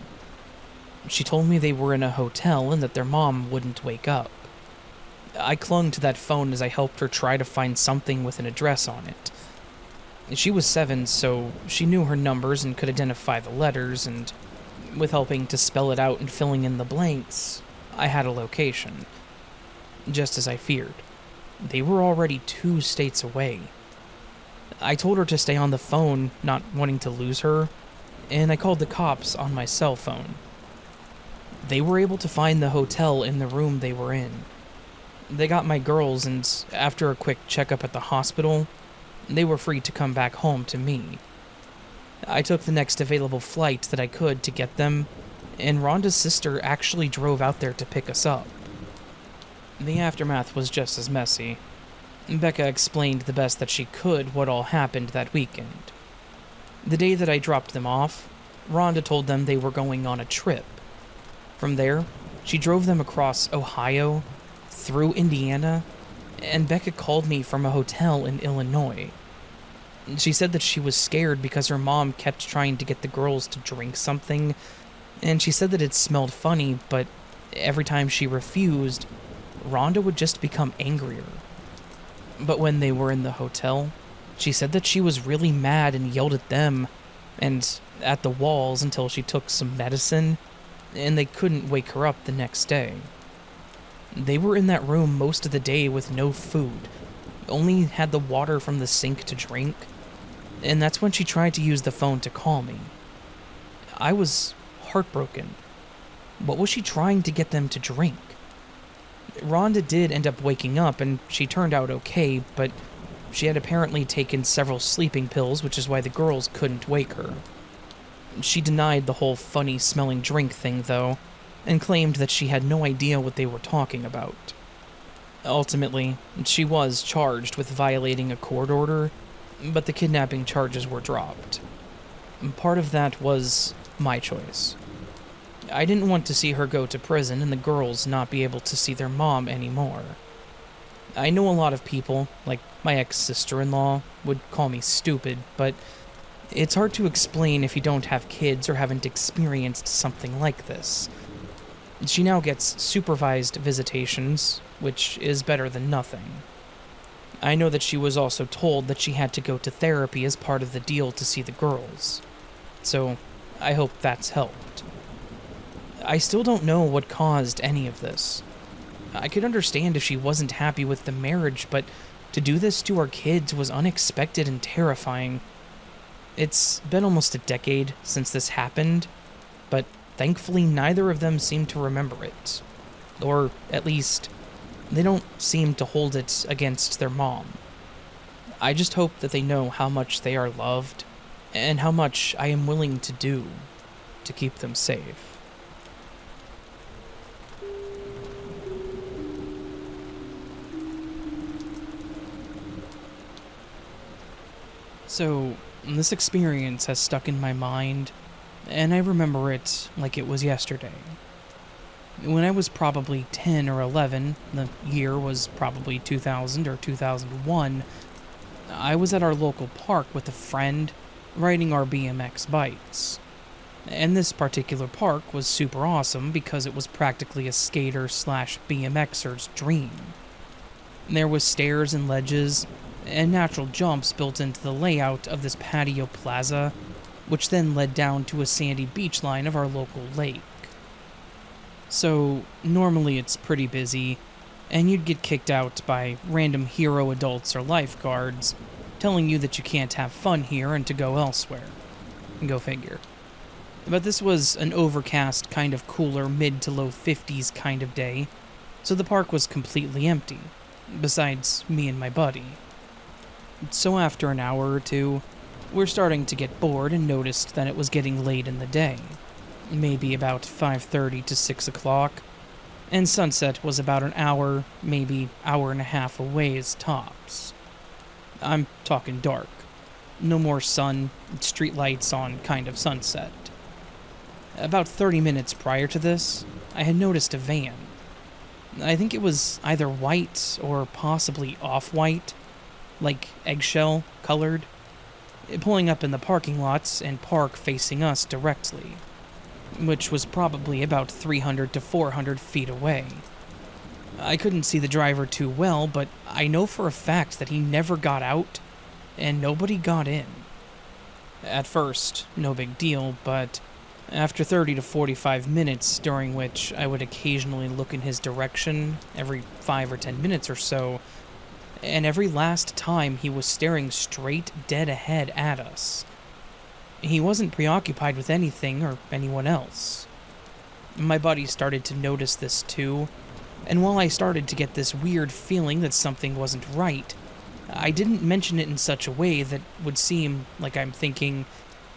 She told me they were in a hotel and that their mom wouldn't wake up. I clung to that phone as I helped her try to find something with an address on it. She was 7, so she knew her numbers and could identify the letters, and with helping to spell it out and filling in the blanks, I had a location. Just as I feared. They were already 2 states away. I told her to stay on the phone, not wanting to lose her, and I called the cops on my cell phone. They were able to find the hotel in the room they were in. They got my girls, and after a quick checkup at the hospital, they were free to come back home to me. I took the next available flight that I could to get them, and Rhonda's sister actually drove out there to pick us up. The aftermath was just as messy. Becca explained the best that she could what all happened that weekend. The day that I dropped them off, Rhonda told them they were going on a trip. From there, she drove them across Ohio, through Indiana, and Becca called me from a hotel in Illinois. She said that she was scared because her mom kept trying to get the girls to drink something, and she said that it smelled funny, but every time she refused, Rhonda would just become angrier. But when they were in the hotel, she said that she was really mad and yelled at them, and at the walls until she took some medicine, and they couldn't wake her up the next day. They were in that room most of the day with no food, only had the water from the sink to drink, and that's when she tried to use the phone to call me. I was heartbroken. What was she trying to get them to drink? Rhonda did end up waking up, and she turned out okay, but she had apparently taken several sleeping pills, which is why the girls couldn't wake her. She denied the whole funny-smelling drink thing, though, and claimed that she had no idea what they were talking about. Ultimately, she was charged with violating a court order, but the kidnapping charges were dropped. Part of that was my choice. I didn't want to see her go to prison and the girls not be able to see their mom anymore. I know a lot of people, like my ex-sister-in-law, would call me stupid, but it's hard to explain if you don't have kids or haven't experienced something like this. She now gets supervised visitations, which is better than nothing. I know that she was also told that she had to go to therapy as part of the deal to see the girls, so I hope that's helped. I still don't know what caused any of this. I could understand if she wasn't happy with the marriage, but to do this to our kids was unexpected and terrifying. It's been almost a decade since this happened, but thankfully neither of them seem to remember it. Or at least, they don't seem to hold it against their mom. I just hope that they know how much they are loved, and how much I am willing to do to keep them safe. So, this experience has stuck in my mind, and I remember it like it was yesterday. When I was probably 10 or 11, the year was probably 2000 or 2001, I was at our local park with a friend, riding our BMX bikes. And this particular park was super awesome because it was practically a skater/BMXer's dream. There was stairs and ledges, and natural jumps built into the layout of this patio plaza, which then led down to a sandy beach line of our local lake. So, normally it's pretty busy, and you'd get kicked out by random hero adults or lifeguards, telling you that you can't have fun here and to go elsewhere. Go figure. But this was an overcast, kind of cooler, mid to low 50s kind of day, so the park was completely empty, besides me and my buddy. So after an hour or two, we're starting to get bored and noticed that it was getting late in the day, maybe about 5:30 to 6 o'clock, and sunset was about an hour, maybe hour and a half away as tops. I'm talking dark. No more sun, streetlights on kind of sunset. About 30 minutes prior to this, I had noticed a van. I think it was either white or possibly off-white, like eggshell colored, pulling up in the parking lots and park facing us directly, which was probably about 300 to 400 feet away. I couldn't see the driver too well, but I know for a fact that he never got out, and nobody got in. At first, no big deal, but after 30 to 45 minutes, during which I would occasionally look in his direction every 5 or 10 minutes or so, and every last time he was staring straight dead ahead at us. He wasn't preoccupied with anything or anyone else. My buddy started to notice this too, and while I started to get this weird feeling that something wasn't right, I didn't mention it in such a way that would seem like I'm thinking,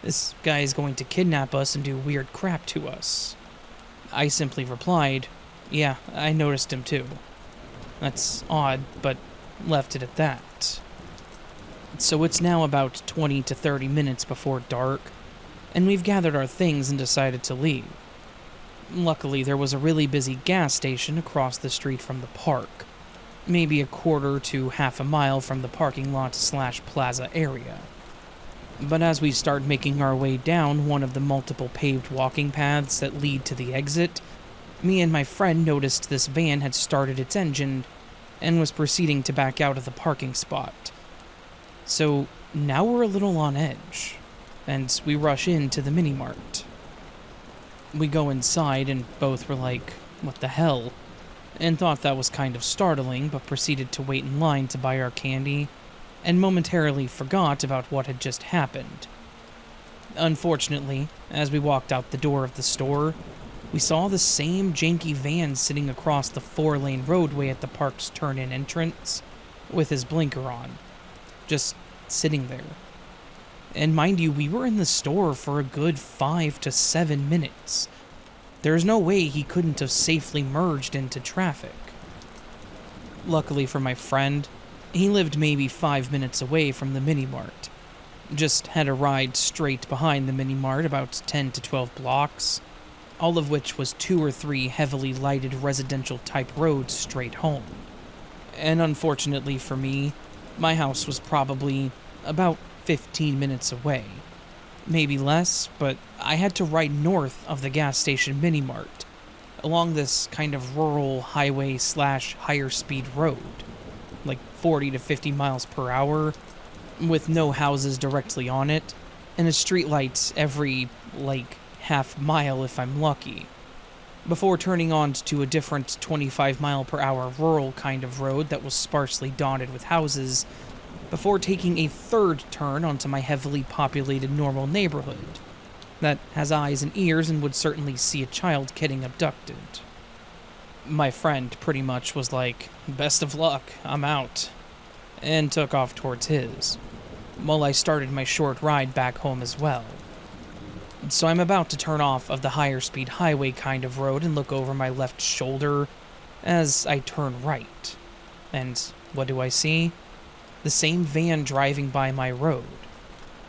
this guy is going to kidnap us and do weird crap to us. I simply replied, yeah, I noticed him too. That's odd, but left it at that. So it's now about 20 to 30 minutes before dark, and we've gathered our things and decided to leave. Luckily, there was a really busy gas station across the street from the park, maybe a quarter to half a mile from the parking lot/plaza area. But as we start making our way down one of the multiple paved walking paths that lead to the exit, me and my friend noticed this van had started its engine and was proceeding to back out of the parking spot. So now we're a little on edge. and we rush into the mini-mart. We go inside and both were like, what the hell? And thought that was kind of startling, but proceeded to wait in line to buy our candy, and momentarily forgot about what had just happened. Unfortunately, as we walked out the door of the store, we saw the same janky van sitting across the 4-lane roadway at the park's turn-in entrance, with his blinker on, just sitting there. And mind you, we were in the store for a good 5 to 7 minutes. There's no way he couldn't have safely merged into traffic. Luckily for my friend, he lived maybe 5 minutes away from the mini-mart. Just had a ride straight behind the mini-mart about 10 to 12 blocks, all of which was 2 or 3 heavily lighted residential-type roads straight home. And unfortunately for me, my house was probably about 15 minutes away. Maybe less, but I had to ride north of the gas station mini-mart, along this kind of rural highway / higher speed road, like 40 to 50 miles per hour, with no houses directly on it, and a streetlight every, half mile if I'm lucky, before turning on to a different 25 mile per hour rural kind of road that was sparsely dotted with houses, before taking a third turn onto my heavily populated normal neighborhood that has eyes and ears and would certainly see a child getting abducted. My friend pretty much was like, "Best of luck, I'm out," and took off towards his, while I started my short ride back home as well. So I'm about to turn off of the higher speed highway kind of road and look over my left shoulder as I turn right. And what do I see? The same van driving by my road,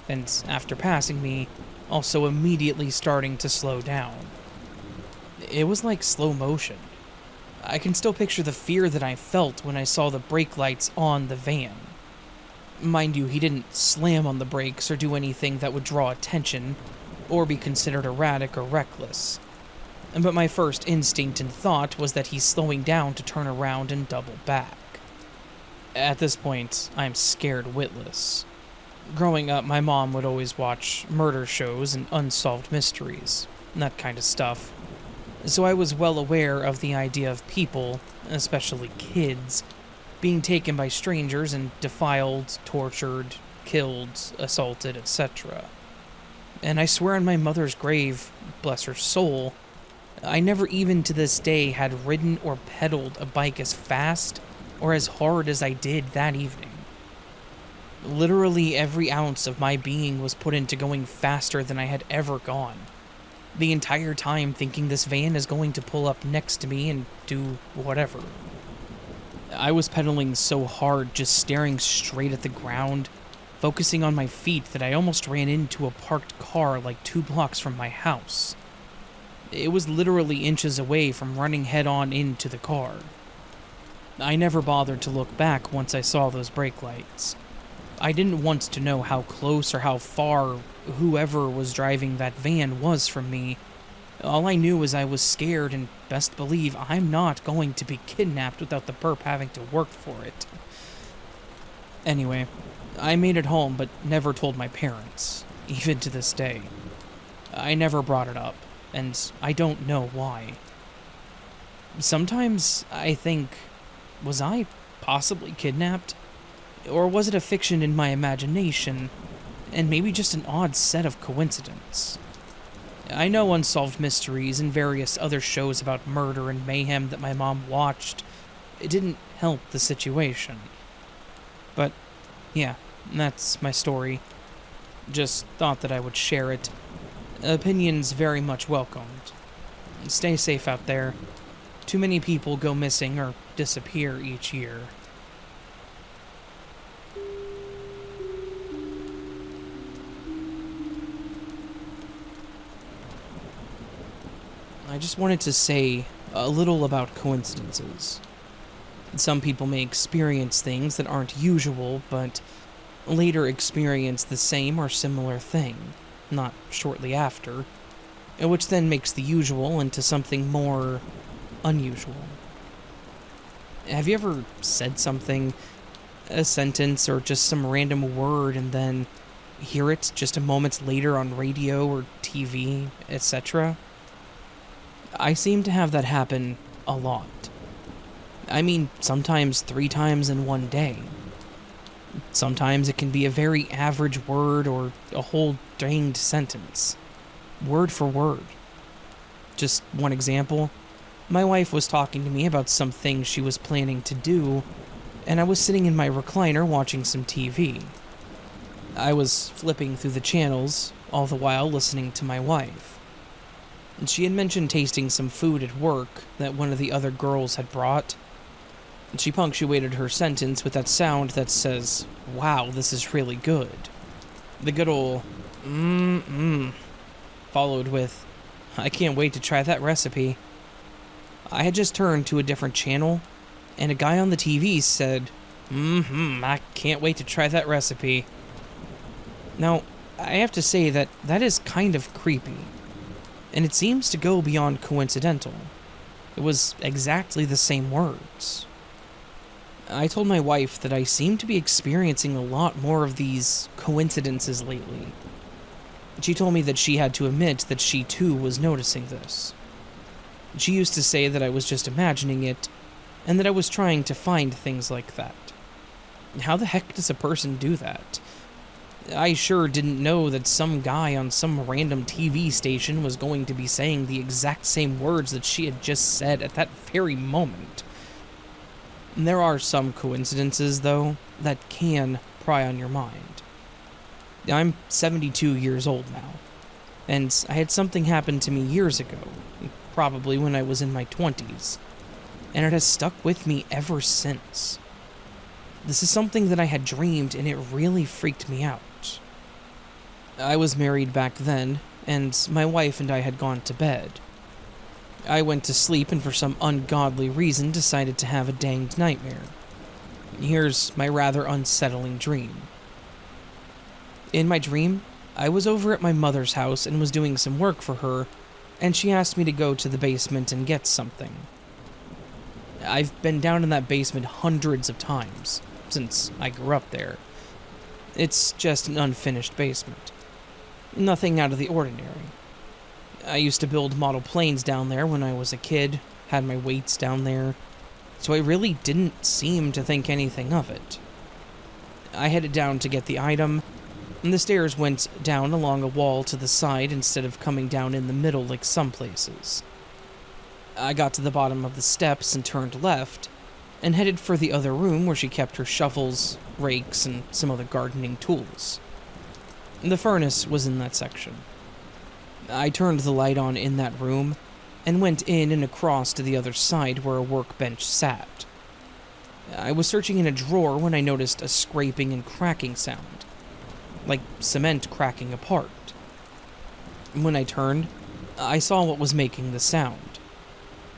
and after passing me, also immediately starting to slow down. It was like slow motion. I can still picture the fear that I felt when I saw the brake lights on the van. Mind you, he didn't slam on the brakes or do anything that would draw attention, or be considered erratic or reckless. But my first instinct and thought was that he's slowing down to turn around and double back. At this point, I'm scared witless. Growing up, my mom would always watch murder shows and unsolved mysteries, that kind of stuff. So I was well aware of the idea of people, especially kids, being taken by strangers and defiled, tortured, killed, assaulted, etc. And I swear on my mother's grave, bless her soul, I never even to this day had ridden or pedaled a bike as fast or as hard as I did that evening. Literally every ounce of my being was put into going faster than I had ever gone. The entire time thinking this van is going to pull up next to me and do whatever. I was pedaling so hard, just staring straight at the ground, focusing on my feet, that I almost ran into a parked car like 2 blocks from my house. It was literally inches away from running head-on into the car. I never bothered to look back once I saw those brake lights. I didn't want to know how close or how far whoever was driving that van was from me. All I knew was I was scared, and best believe I'm not going to be kidnapped without the perp having to work for it. Anyway, I made it home but never told my parents, even to this day. I never brought it up, and I don't know why. Sometimes I think, was I possibly kidnapped? Or was it a fiction in my imagination, and maybe just an odd set of coincidence? I know Unsolved Mysteries and various other shows about murder and mayhem that my mom watched, it didn't help the situation. But, yeah, that's my story. Just thought that I would share it. Opinions very much welcomed. Stay safe out there. Too many people go missing or disappear each year. I just wanted to say a little about coincidences. Some people may experience things that aren't usual, but later experience the same or similar thing, not shortly after, which then makes the usual into something more unusual. Have you ever said something, a sentence or just some random word, and then hear it just a moment later on radio or TV, etc. I seem to have that happen a lot. I mean, sometimes 3 times in one day. Sometimes it can be a very average word or a whole danged sentence, word for word. Just one example, my wife was talking to me about some things she was planning to do, and I was sitting in my recliner watching some TV. I was flipping through the channels, all the while listening to my wife. She had mentioned tasting some food at work that one of the other girls had brought. She punctuated her sentence with that sound that says, "Wow, this is really good." The good ol' followed with, "I can't wait to try that recipe." I had just turned to a different channel, and a guy on the TV said, I can't wait to try that recipe." Now, I have to say that is kind of creepy, and it seems to go beyond coincidental. It was exactly the same words. I told my wife that I seem to be experiencing a lot more of these coincidences lately. She told me that she had to admit that she too was noticing this. She used to say that I was just imagining it, and that I was trying to find things like that. How the heck does a person do that? I sure didn't know that some guy on some random TV station was going to be saying the exact same words that she had just said at that very moment. There are some coincidences, though, that can pry on your mind. I'm 72 years old now, and I had something happen to me years ago, probably when I was in my 20s, and it has stuck with me ever since. This is something that I had dreamed, and it really freaked me out. I was married back then, and my wife and I had gone to bed. I went to sleep and for some ungodly reason decided to have a danged nightmare. Here's my rather unsettling dream. In my dream, I was over at my mother's house and was doing some work for her, and she asked me to go to the basement and get something. I've been down in that basement hundreds of times since I grew up there. It's just an unfinished basement. Nothing out of the ordinary. I used to build model planes down there when I was a kid, had my weights down there, so I really didn't seem to think anything of it. I headed down to get the item, and the stairs went down along a wall to the side instead of coming down in the middle like some places. I got to the bottom of the steps and turned left, and headed for the other room where she kept her shovels, rakes, and some other gardening tools. The furnace was in that section. I turned the light on in that room, and went in and across to the other side where a workbench sat. I was searching in a drawer when I noticed a scraping and cracking sound, like cement cracking apart. When I turned, I saw what was making the sound.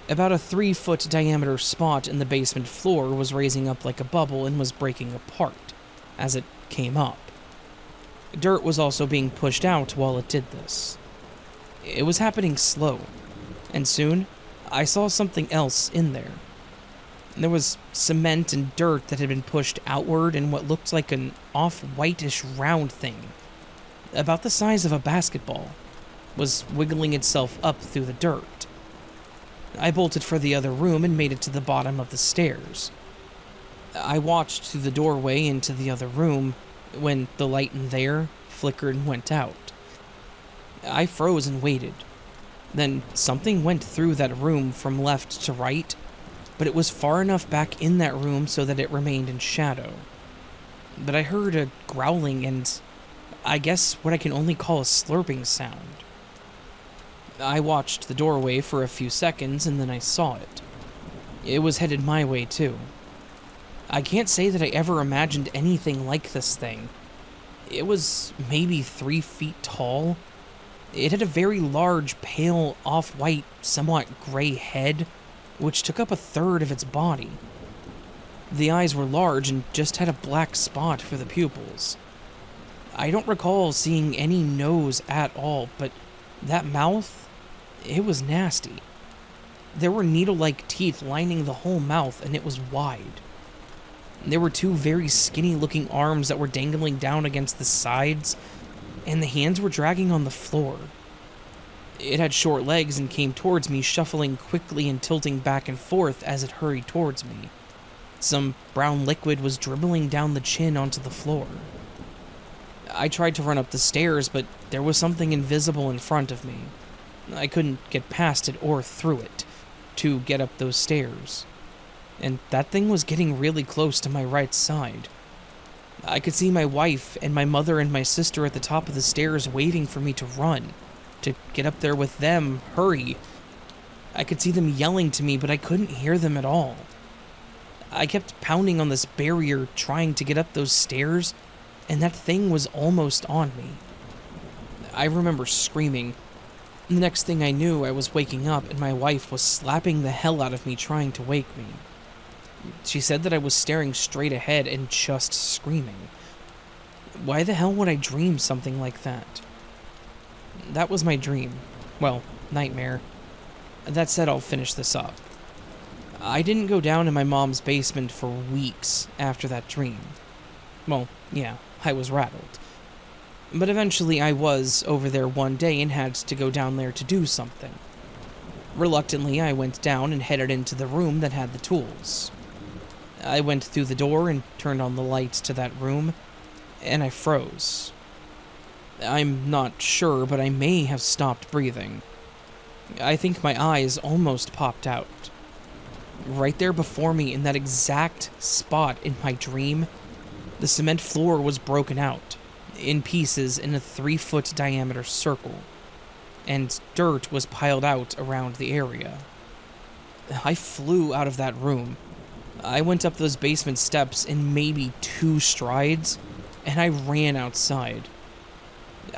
About a 3-foot diameter spot in the basement floor was raising up like a bubble and was breaking apart as it came up. Dirt was also being pushed out while it did this. It was happening slow, and soon I saw something else in there. There was cement and dirt that had been pushed outward, and what looked like an off-whitish round thing, about the size of a basketball, was wiggling itself up through the dirt. I bolted for the other room and made it to the bottom of the stairs. I watched through the doorway into the other room when the light in there flickered and went out. I froze and waited. Then something went through that room from left to right, but it was far enough back in that room so that it remained in shadow. But I heard a growling and, I guess, what I can only call a slurping sound. I watched the doorway for a few seconds and then I saw it. It was headed my way too. I can't say that I ever imagined anything like this thing. It was maybe 3 feet tall. It had a very large, pale, off-white, somewhat gray head, which took up a third of its body. The eyes were large and just had a black spot for the pupils. I don't recall seeing any nose at all, but that mouth, it was nasty. There were needle-like teeth lining the whole mouth, and it was wide. There were two very skinny-looking arms that were dangling down against the sides, and the hands were dragging on the floor. It had short legs and came towards me, shuffling quickly and tilting back and forth as it hurried towards me. Some brown liquid was dribbling down the chin onto the floor. I tried to run up the stairs, but there was something invisible in front of me. I couldn't get past it or through it to get up those stairs. And that thing was getting really close to my right side. I could see my wife and my mother and my sister at the top of the stairs waving for me to run, to get up there with them, hurry. I could see them yelling to me, but I couldn't hear them at all. I kept pounding on this barrier, trying to get up those stairs, and that thing was almost on me. I remember screaming. The next thing I knew, I was waking up, and my wife was slapping the hell out of me, trying to wake me. She said that I was staring straight ahead and just screaming. Why the hell would I dream something like that? That was my dream. Well, nightmare. That said, I'll finish this up. I didn't go down in my mom's basement for weeks after that dream. Well, yeah, I was rattled. But eventually I was over there one day and had to go down there to do something. Reluctantly, I went down and headed into the room that had the tools. I went through the door and turned on the lights to that room, and I froze. I'm not sure, but I may have stopped breathing. I think my eyes almost popped out. Right there before me, in that exact spot in my dream, the cement floor was broken out, in pieces in a 3-foot diameter circle, and dirt was piled out around the area. I flew out of that room. I went up those basement steps in maybe 2 strides, and I ran outside.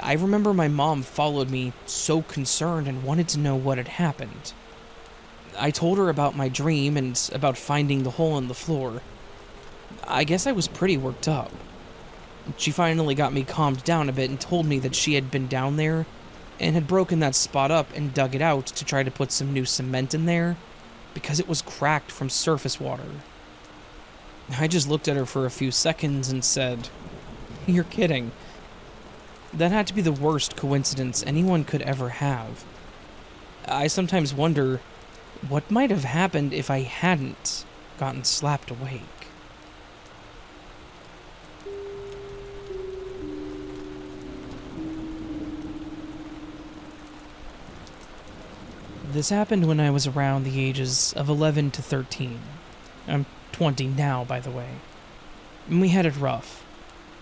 I remember my mom followed me, so concerned and wanted to know what had happened. I told her about my dream and about finding the hole in the floor. I guess I was pretty worked up. She finally got me calmed down a bit and told me that she had been down there and had broken that spot up and dug it out to try to put some new cement in there because it was cracked from surface water. I just looked at her for a few seconds and said, "You're kidding." That had to be the worst coincidence anyone could ever have. I sometimes wonder what might have happened if I hadn't gotten slapped awake. This happened when I was around the ages of 11 to 13. I'm 20 now, by the way. And we had it rough.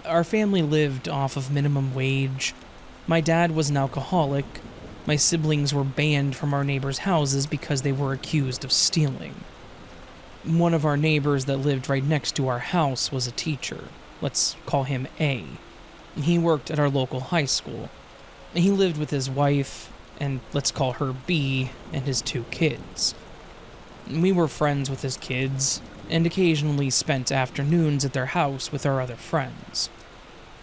Our family lived off of minimum wage. My dad was an alcoholic. My siblings were banned from our neighbors' houses because they were accused of stealing. One of our neighbors that lived right next to our house was a teacher. Let's call him A. He worked at our local high school. He lived with his wife, and let's call her B, and his 2 kids. We were friends with his kids, and occasionally spent afternoons at their house with our other friends.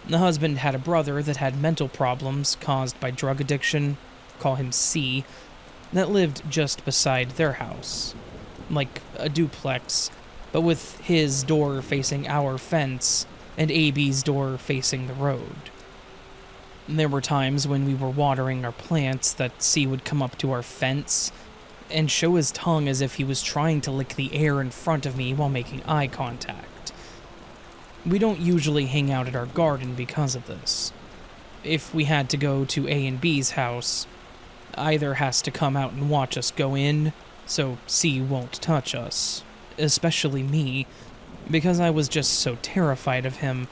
The husband had a brother that had mental problems caused by drug addiction, call him C, that lived just beside their house. Like a duplex, but with his door facing our fence and AB's door facing the road. There were times when we were watering our plants that C would come up to our fence and show his tongue as if he was trying to lick the air in front of me while making eye contact. We don't usually hang out at our garden because of this. If we had to go to A and B's house, either has to come out and watch us go in, so C won't touch us, especially me, because I was just so terrified of him.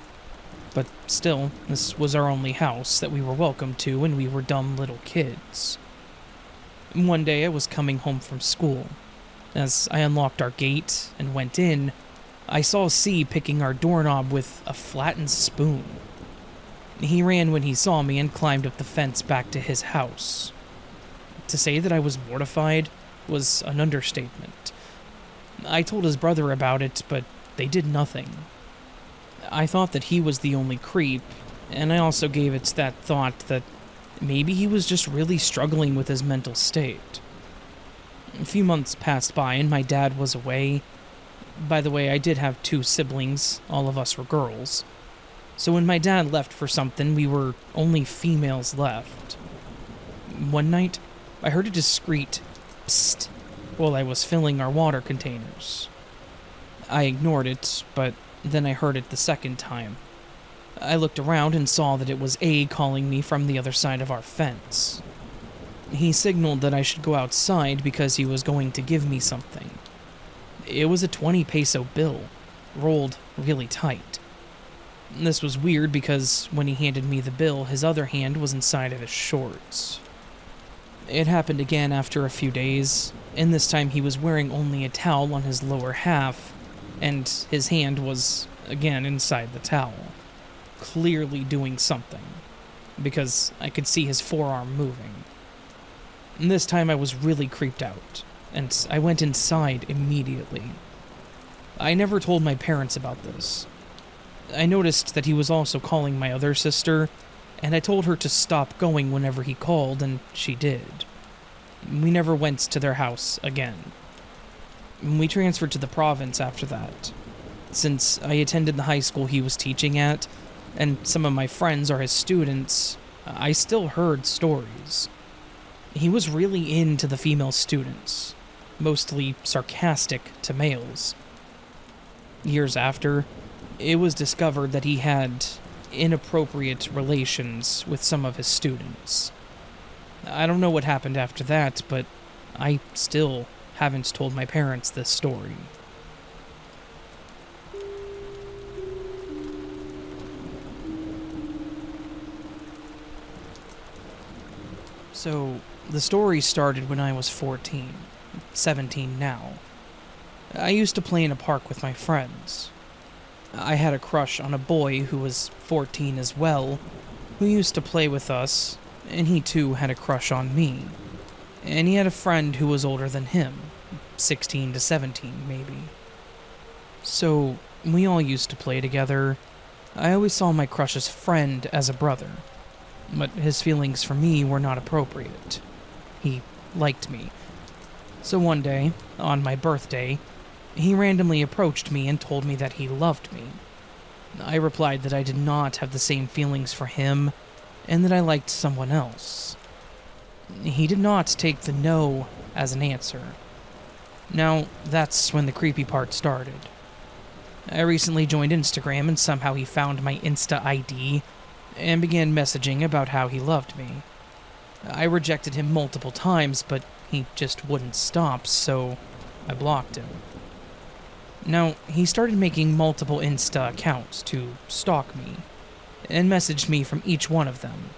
But still, this was our only house that we were welcome to, and we were dumb little kids. One day I was coming home from school. As I unlocked our gate and went in, I saw C picking our doorknob with a flattened spoon. He ran when he saw me and climbed up the fence back to his house. To say that I was mortified was an understatement. I told his brother about it, but they did nothing. I thought that he was the only creep, and I also gave it that thought that maybe he was just really struggling with his mental state. A few months passed by and my dad was away. By the way, I did have 2 siblings, all of us were girls. So when my dad left for something, we were only females left. One night, I heard a discreet psst while I was filling our water containers. I ignored it, but then I heard it the second time. I looked around and saw that it was A calling me from the other side of our fence. He signaled that I should go outside because he was going to give me something. It was a 20 peso bill, rolled really tight. This was weird because when he handed me the bill, his other hand was inside of his shorts. It happened again after a few days, and this time he was wearing only a towel on his lower half, and his hand was, again, inside the towel, clearly doing something, because I could see his forearm moving. And this time I was really creeped out, and I went inside immediately. I never told my parents about this. I noticed that he was also calling my other sister, and I told her to stop going whenever he called, and she did. We never went to their house again. We transferred to the province after that. Since I attended the high school he was teaching at, and some of my friends are his students, I still heard stories. He was really into the female students, mostly sarcastic to males. Years after, it was discovered that he had inappropriate relations with some of his students. I don't know what happened after that, but I still haven't told my parents this story. So, the story started when I was 14, 17 now. I used to play in a park with my friends. I had a crush on a boy who was 14 as well, who used to play with us, and he too had a crush on me. And he had a friend who was older than him, 16 to 17 maybe. So, we all used to play together. I always saw my crush's friend as a brother, but his feelings for me were not appropriate. He liked me. So one day, on my birthday, he randomly approached me and told me that he loved me. I replied that I did not have the same feelings for him, and that I liked someone else. He did not take the no as an answer. Now, that's when the creepy part started. I recently joined Instagram, and somehow he found my Insta ID and began messaging about how he loved me. I rejected him multiple times, but he just wouldn't stop, so I blocked him. Now, he started making multiple Insta accounts to stalk me, and messaged me from each one of them,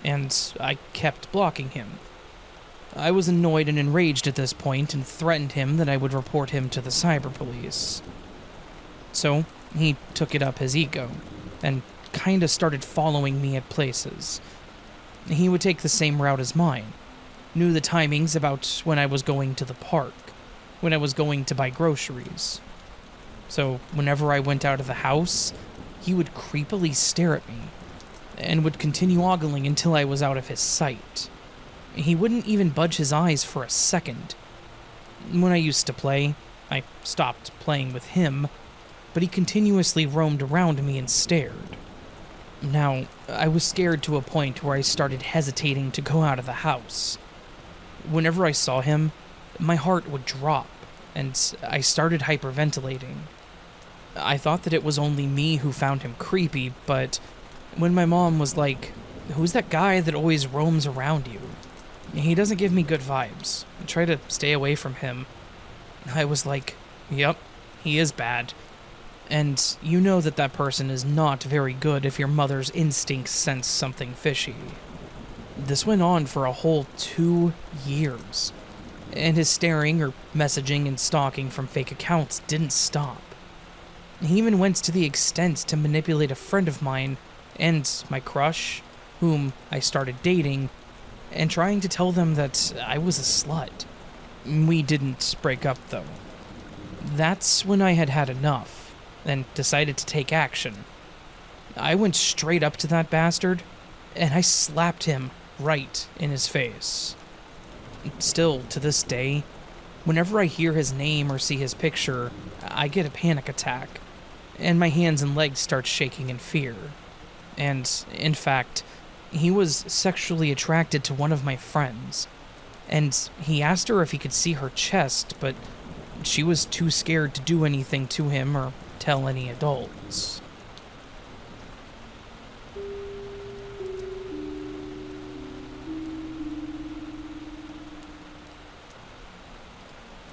and I kept blocking him. I was annoyed and enraged at this point and threatened him that I would report him to the cyber police. So, he took it up his ego, and kinda started following me at places. He would take the same route as mine, knew the timings about when I was going to the park, when I was going to buy groceries. So whenever I went out of the house, he would creepily stare at me, and would continue ogling until I was out of his sight. He wouldn't even budge his eyes for a second. When I used to play, I stopped playing with him, but he continuously roamed around me and stared. Now, I was scared to a point where I started hesitating to go out of the house. Whenever I saw him, my heart would drop, and I started hyperventilating. I thought that it was only me who found him creepy, but when my mom was like, "Who's that guy that always roams around you? He doesn't give me good vibes. Try to stay away from him," I was like, "Yep, he is bad." And you know that person is not very good if your mother's instincts sense something fishy. This went on for a whole 2 years, and his staring or messaging and stalking from fake accounts didn't stop. He even went to the extent to manipulate a friend of mine and my crush, whom I started dating, and trying to tell them that I was a slut. We didn't break up, though. That's when I had had enough, and decided to take action. I went straight up to that bastard, and I slapped him right in his face. Still, to this day, whenever I hear his name or see his picture, I get a panic attack, and my hands and legs start shaking in fear. And, in fact, he was sexually attracted to one of my friends, and he asked her if he could see her chest, but she was too scared to do anything to him or tell any adults.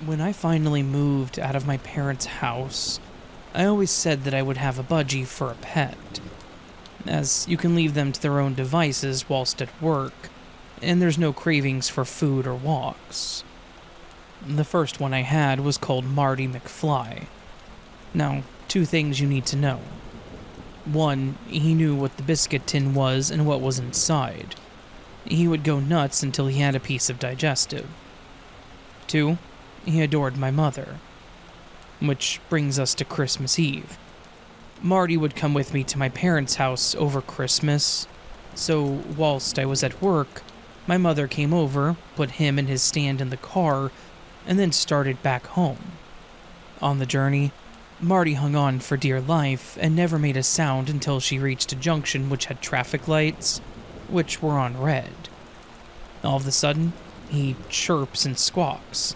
When I finally moved out of my parents' house, I always said that I would have a budgie for a pet, as you can leave them to their own devices whilst at work, and there's no cravings for food or walks. The first one I had was called Marty McFly. Now, 2 things you need to know. 1, he knew what the biscuit tin was and what was inside. He would go nuts until he had a piece of digestive. 2, he adored my mother. Which brings us to Christmas Eve. Marty would come with me to my parents' house over Christmas, so whilst I was at work, my mother came over, put him in his stand in the car, and then started back home. On the journey, Marty hung on for dear life and never made a sound until she reached a junction which had traffic lights, which were on red. All of a sudden, he chirps and squawks,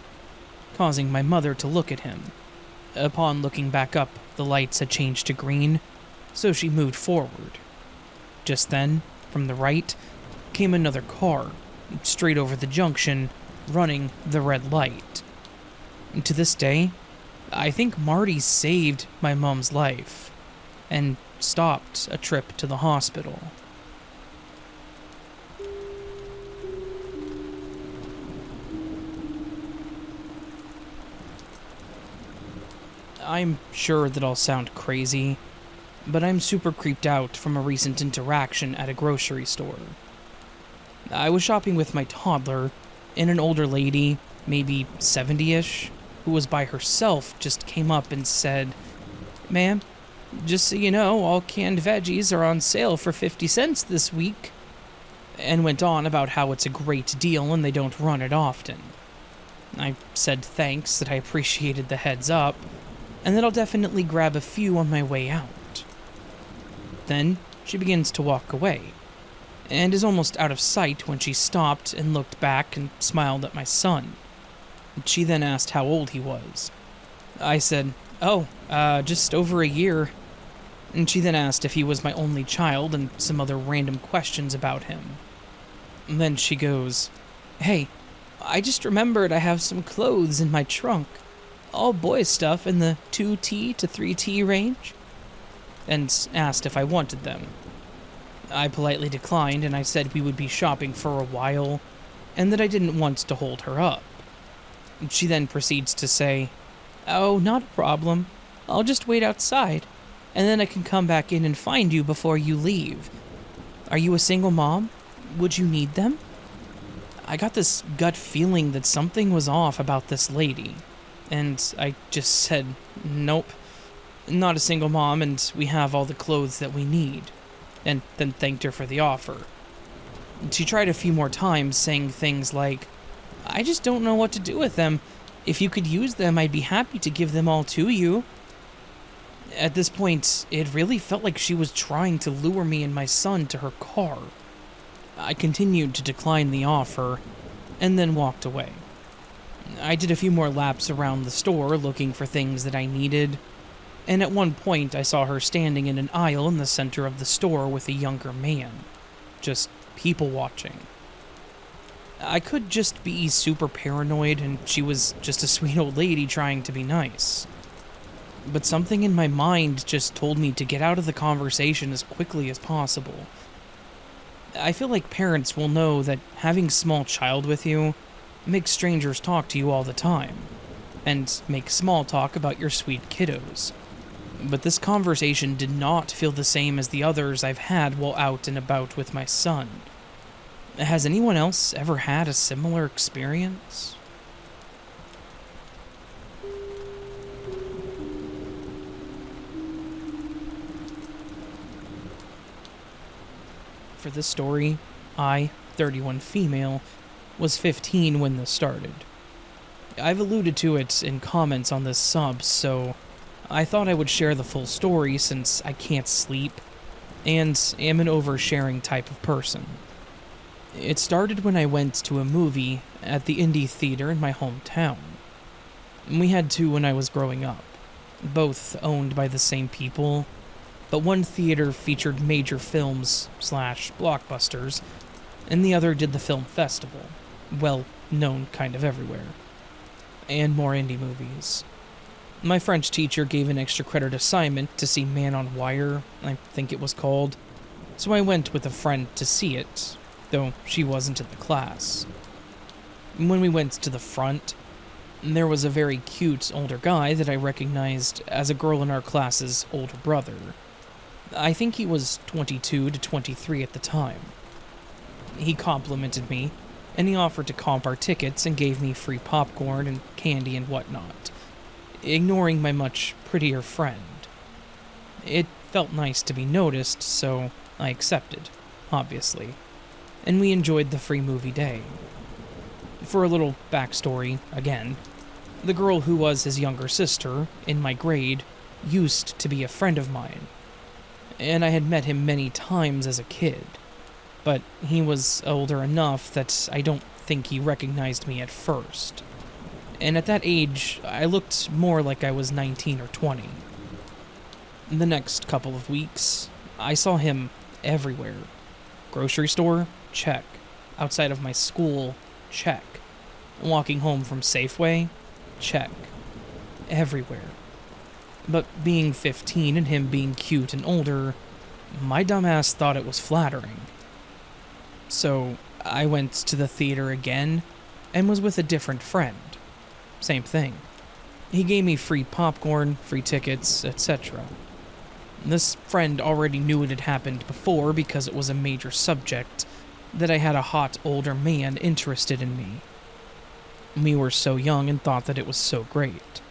causing my mother to look at him. Upon looking back up, the lights had changed to green, so she moved forward. Just then, from the right, came another car, straight over the junction, running the red light. To this day, I think Marty saved my mom's life, and stopped a trip to the hospital. I'm sure that I'll sound crazy, but I'm super creeped out from a recent interaction at a grocery store. I was shopping with my toddler, and an older lady, maybe 70-ish, who was by herself, just came up and said, "Ma'am, just so you know, all canned veggies are on sale for 50 cents this week," and went on about how it's a great deal and they don't run it often. I said thanks, that I appreciated the heads up, and that I'll definitely grab a few on my way out. Then she begins to walk away, and is almost out of sight when she stopped and looked back and smiled at my son. She then asked how old he was. I said, just over a year. And she then asked if he was my only child and some other random questions about him. And then she goes, "Hey, I just remembered I have some clothes in my trunk. All boys stuff in the 2T to 3T range," and asked if I wanted them. I politely declined, and I said we would be shopping for a while, and that I didn't want to hold her up. She then proceeds to say, "Oh, not a problem. I'll just wait outside, and then I can come back in and find you before you leave. Are you a single mom? Would you need them?" I got this gut feeling that something was off about this lady, and I just said, "Nope, not a single mom, and we have all the clothes that we need," and then thanked her for the offer. She tried a few more times, saying things like, "I just don't know what to do with them. If you could use them, I'd be happy to give them all to you." At this point, it really felt like she was trying to lure me and my son to her car. I continued to decline the offer, and then walked away. I did a few more laps around the store looking for things that I needed, and at one point I saw her standing in an aisle in the center of the store with a younger man, just people watching. I could just be super paranoid and she was just a sweet old lady trying to be nice. But something in my mind just told me to get out of the conversation as quickly as possible. I feel like parents will know that having a small child with you makes strangers talk to you all the time, and make small talk about your sweet kiddos. But this conversation did not feel the same as the others I've had while out and about with my son. Has anyone else ever had a similar experience? For this story, I, 31 female, was 15 when this started. I've alluded to it in comments on this sub, so I thought I would share the full story since I can't sleep and am an oversharing type of person. It started when I went to a movie at the indie theater in my hometown. We had two when I was growing up, both owned by the same people, but one theater featured major films/blockbusters, and the other did the film festival, well known kind of everywhere, and more indie movies. My French teacher gave an extra credit assignment to see Man on Wire, I think it was called, so I went with a friend to see it, though she wasn't in the class. When we went to the front, there was a very cute older guy that I recognized as a girl in our class's older brother. I think he was 22 to 23 at the time. He complimented me, and he offered to comp our tickets and gave me free popcorn and candy and whatnot, ignoring my much prettier friend. It felt nice to be noticed, so I accepted, obviously, and we enjoyed the free movie day. For a little backstory, again, the girl who was his younger sister, in my grade, used to be a friend of mine, and I had met him many times as a kid, but he was older enough that I don't think he recognized me at first. And at that age, I looked more like I was 19 or 20. The next couple of weeks, I saw him everywhere. Grocery store? Check. Outside of my school? Check. Walking home from Safeway? Check. Everywhere. But being 15 and him being cute and older, my dumbass thought it was flattering. So I went to the theater again and was with a different friend. Same thing. He gave me free popcorn, free tickets, etc. This friend already knew it had happened before because it was a major subject, that I had a hot older man interested in me. We were so young and thought that it was so great.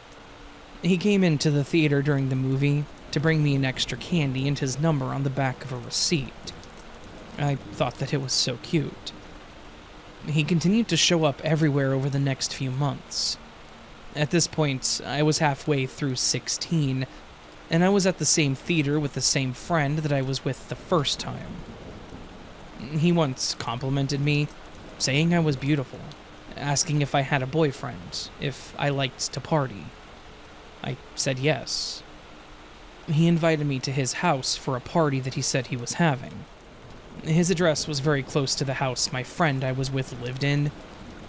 He came into the theater during the movie to bring me an extra candy and his number on the back of a receipt. I thought that it was so cute. He continued to show up everywhere over the next few months. At this point, I was halfway through 16, and I was at the same theater with the same friend that I was with the first time. He once complimented me, saying I was beautiful, asking if I had a boyfriend, if I liked to party. I said yes. He invited me to his house for a party that he said he was having. His address was very close to the house my friend I was with lived in,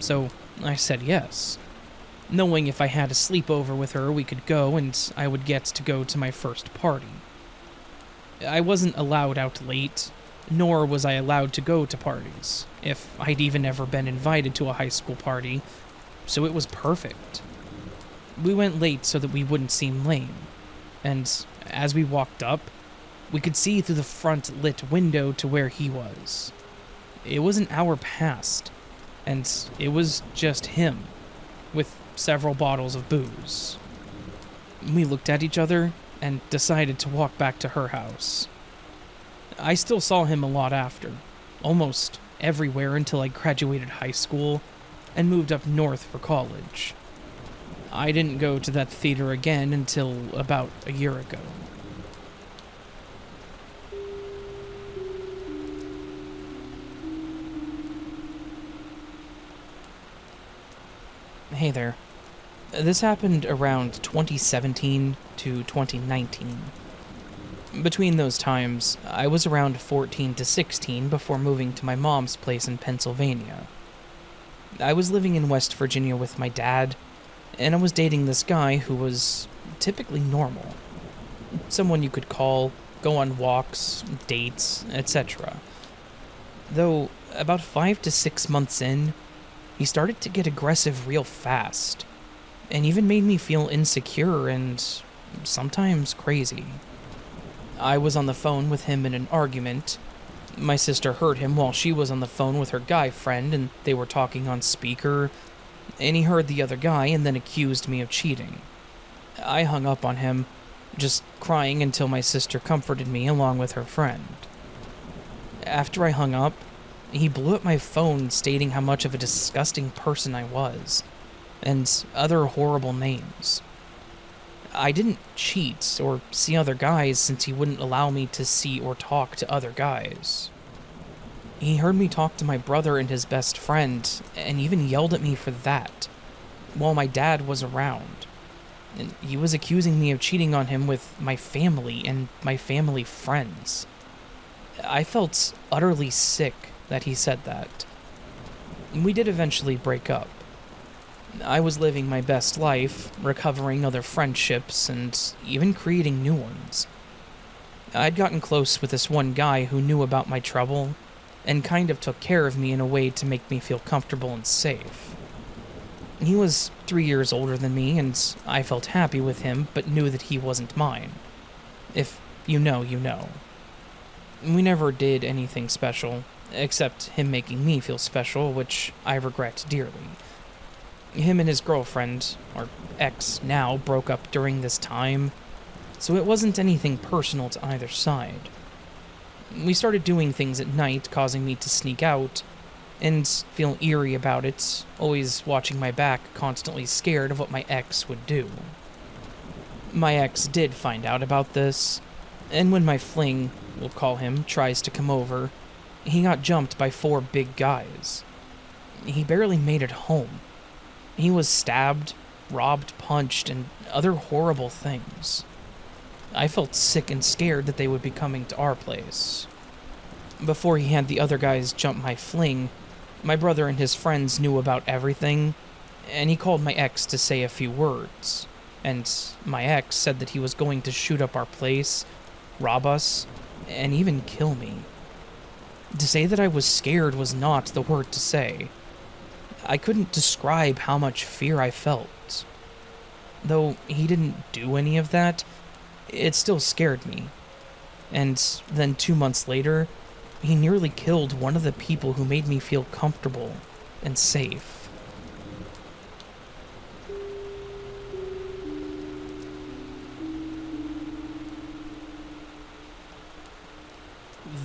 so I said yes, knowing if I had a sleepover with her we could go and I would get to go to my first party. I wasn't allowed out late, nor was I allowed to go to parties, if I'd even ever been invited to a high school party, so it was perfect. We went late so that we wouldn't seem lame, and as we walked up, we could see through the front lit window to where he was. It was an hour past, and it was just him, with several bottles of booze. We looked at each other and decided to walk back to her house. I still saw him a lot after, almost everywhere until I graduated high school and moved up north for college. I didn't go to that theater again until about a year ago. Hey there. This happened around 2017 to 2019. Between those times, I was around 14 to 16 before moving to my mom's place in Pennsylvania. I was living in West Virginia with my dad, and I was dating this guy who was typically normal. Someone you could call, go on walks, dates, etc. Though, about 5 to 6 months in, he started to get aggressive real fast, and even made me feel insecure and sometimes crazy. I was on the phone with him in an argument. My sister heard him while she was on the phone with her guy friend, and they were talking on speaker, and he heard the other guy and then accused me of cheating. I hung up on him, just crying until my sister comforted me along with her friend. After I hung up, he blew up my phone stating how much of a disgusting person I was, and other horrible names. I didn't cheat or see other guys since he wouldn't allow me to see or talk to other guys. He heard me talk to my brother and his best friend, and even yelled at me for that, while my dad was around. And he was accusing me of cheating on him with my family and my family friends. I felt utterly sick that he said that. We did eventually break up. I was living my best life, recovering other friendships, and even creating new ones. I'd gotten close with this one guy who knew about my trouble, and kind of took care of me in a way to make me feel comfortable and safe. He was 3 years older than me, and I felt happy with him, but knew that he wasn't mine. If you know, you know. We never did anything special, except him making me feel special, which I regret dearly. Him and his girlfriend, or ex now, broke up during this time, so it wasn't anything personal to either side. We started doing things at night, causing me to sneak out, and feel eerie about it, always watching my back, constantly scared of what my ex would do. My ex did find out about this, and when my fling, we'll call him, tries to come over, he got jumped by 4 big guys. He barely made it home. He was stabbed, robbed, punched, and other horrible things. I felt sick and scared that they would be coming to our place. Before he had the other guys jump my fling, my brother and his friends knew about everything, and he called my ex to say a few words, and my ex said that he was going to shoot up our place, rob us, and even kill me. To say that I was scared was not the word to say. I couldn't describe how much fear I felt. Though he didn't do any of that, it still scared me. And then 2 months later, he nearly killed one of the people who made me feel comfortable and safe.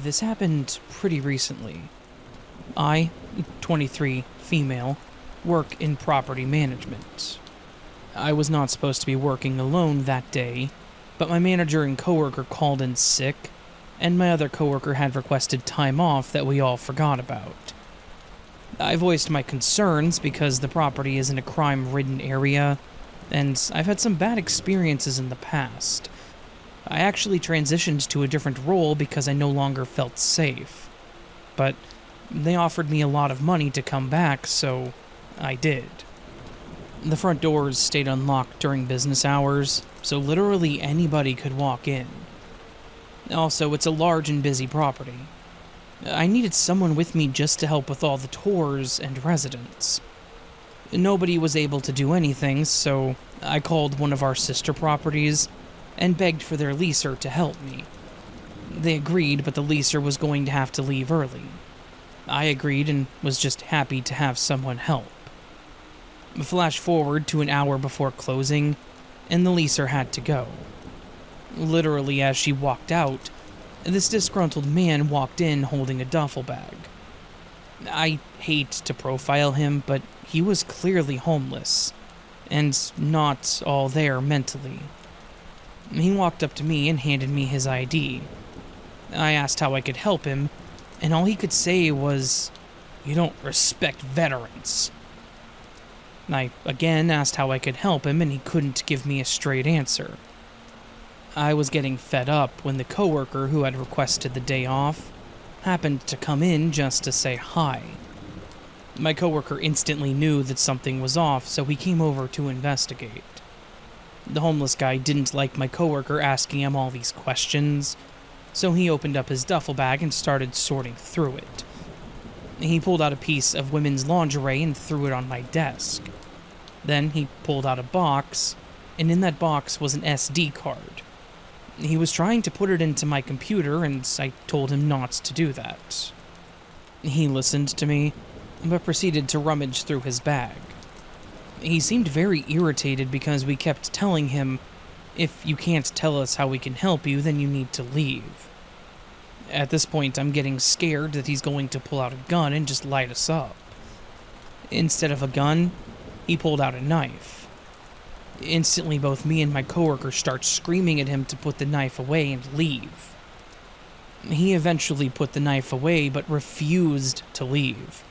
This happened pretty recently. I, 23, female, work in property management. I was not supposed to be working alone that day, but my manager and coworker called in sick, and my other coworker had requested time off that we all forgot about. I voiced my concerns because the property is in a crime-ridden area, and I've had some bad experiences in the past. I actually transitioned to a different role because I no longer felt safe. But they offered me a lot of money to come back, so I did. The front doors stayed unlocked during business hours, so literally anybody could walk in. Also, it's a large and busy property. I needed someone with me just to help with all the tours and residents. Nobody was able to do anything, so I called one of our sister properties and begged for their leaser to help me. They agreed, but the leaser was going to have to leave early. I agreed and was just happy to have someone help. Flash forward to an hour before closing, and the leaser had to go. Literally, as she walked out, this disgruntled man walked in holding a duffel bag. I hate to profile him, but he was clearly homeless, and not all there mentally. He walked up to me and handed me his ID. I asked how I could help him, and all he could say was, "You don't respect veterans." I again asked how I could help him, and he couldn't give me a straight answer. I was getting fed up when the coworker who had requested the day off happened to come in just to say hi. My coworker instantly knew that something was off, so he came over to investigate. The homeless guy didn't like my coworker asking him all these questions, so he opened up his duffel bag and started sorting through it. He pulled out a piece of women's lingerie and threw it on my desk. Then he pulled out a box, and in that box was an SD card. He was trying to put it into my computer, and I told him not to do that. He listened to me, but proceeded to rummage through his bag. He seemed very irritated because we kept telling him, "If you can't tell us how we can help you, then you need to leave." At this point, I'm getting scared that he's going to pull out a gun and just light us up. Instead of a gun, he pulled out a knife. Instantly, both me and my coworker start screaming at him to put the knife away and leave. He eventually put the knife away, but refused to leave.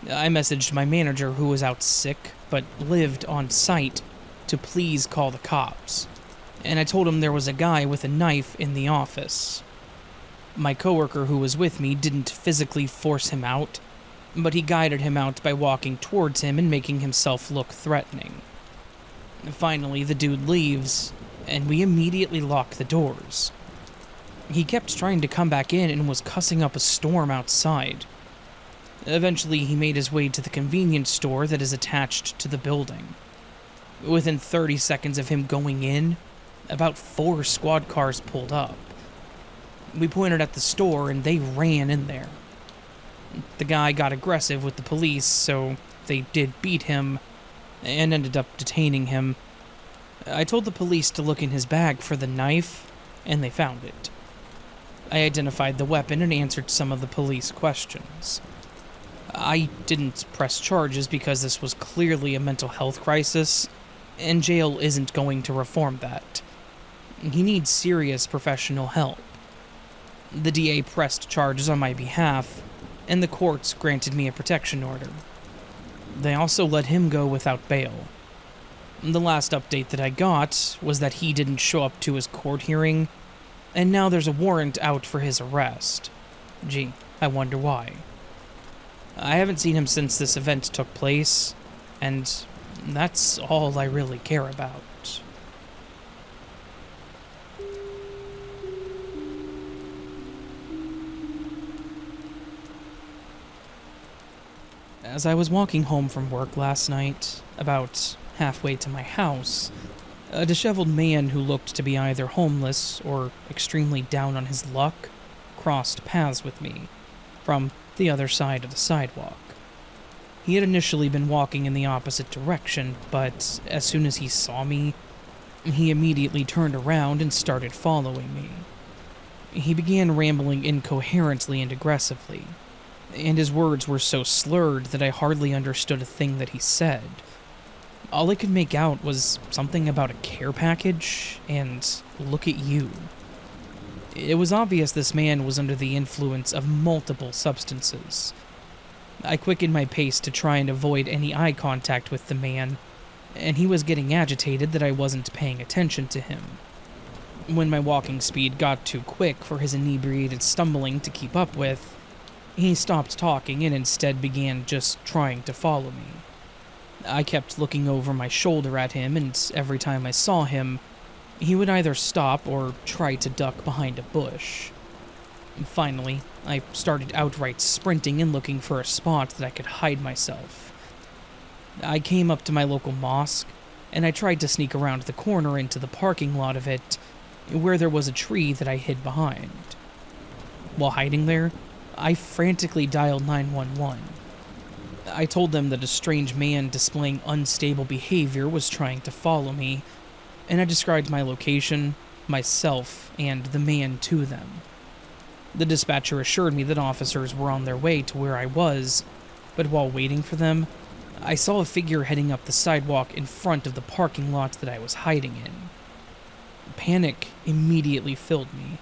I messaged my manager, who was out sick, but lived on site, to please call the cops, and I told him there was a guy with a knife in the office. My coworker who was with me didn't physically force him out, but he guided him out by walking towards him and making himself look threatening. Finally, the dude leaves, and we immediately lock the doors. He kept trying to come back in and was cussing up a storm outside. Eventually, he made his way to the convenience store that is attached to the building. Within 30 seconds of him going in, about 4 squad cars pulled up. We pointed at the store and they ran in there. The guy got aggressive with the police, so they did beat him and ended up detaining him. I told the police to look in his bag for the knife, and they found it. I identified the weapon and answered some of the police questions. I didn't press charges because this was clearly a mental health crisis, and jail isn't going to reform that. He needs serious professional help. The DA pressed charges on my behalf, and the courts granted me a protection order. They also let him go without bail. The last update that I got was that he didn't show up to his court hearing, and now there's a warrant out for his arrest. Gee, I wonder why. I haven't seen him since this event took place, and that's all I really care about. As I was walking home from work last night, about halfway to my house, a disheveled man who looked to be either homeless or extremely down on his luck crossed paths with me from the other side of the sidewalk. He had initially been walking in the opposite direction, but as soon as he saw me, he immediately turned around and started following me. He began rambling incoherently and aggressively, and his words were so slurred that I hardly understood a thing that he said. All I could make out was something about a care package and look at you. It was obvious this man was under the influence of multiple substances. I quickened my pace to try and avoid any eye contact with the man, and he was getting agitated that I wasn't paying attention to him. When my walking speed got too quick for his inebriated stumbling to keep up with, he stopped talking and instead began just trying to follow me. I kept looking over my shoulder at him, and every time I saw him, he would either stop or try to duck behind a bush. Finally, I started outright sprinting and looking for a spot that I could hide myself. I came up to my local mosque, and I tried to sneak around the corner into the parking lot of it, where there was a tree that I hid behind. While hiding there, I frantically dialed 911. I told them that a strange man displaying unstable behavior was trying to follow me, and I described my location, myself, and the man to them. The dispatcher assured me that officers were on their way to where I was, but while waiting for them, I saw a figure heading up the sidewalk in front of the parking lot that I was hiding in. Panic immediately filled me,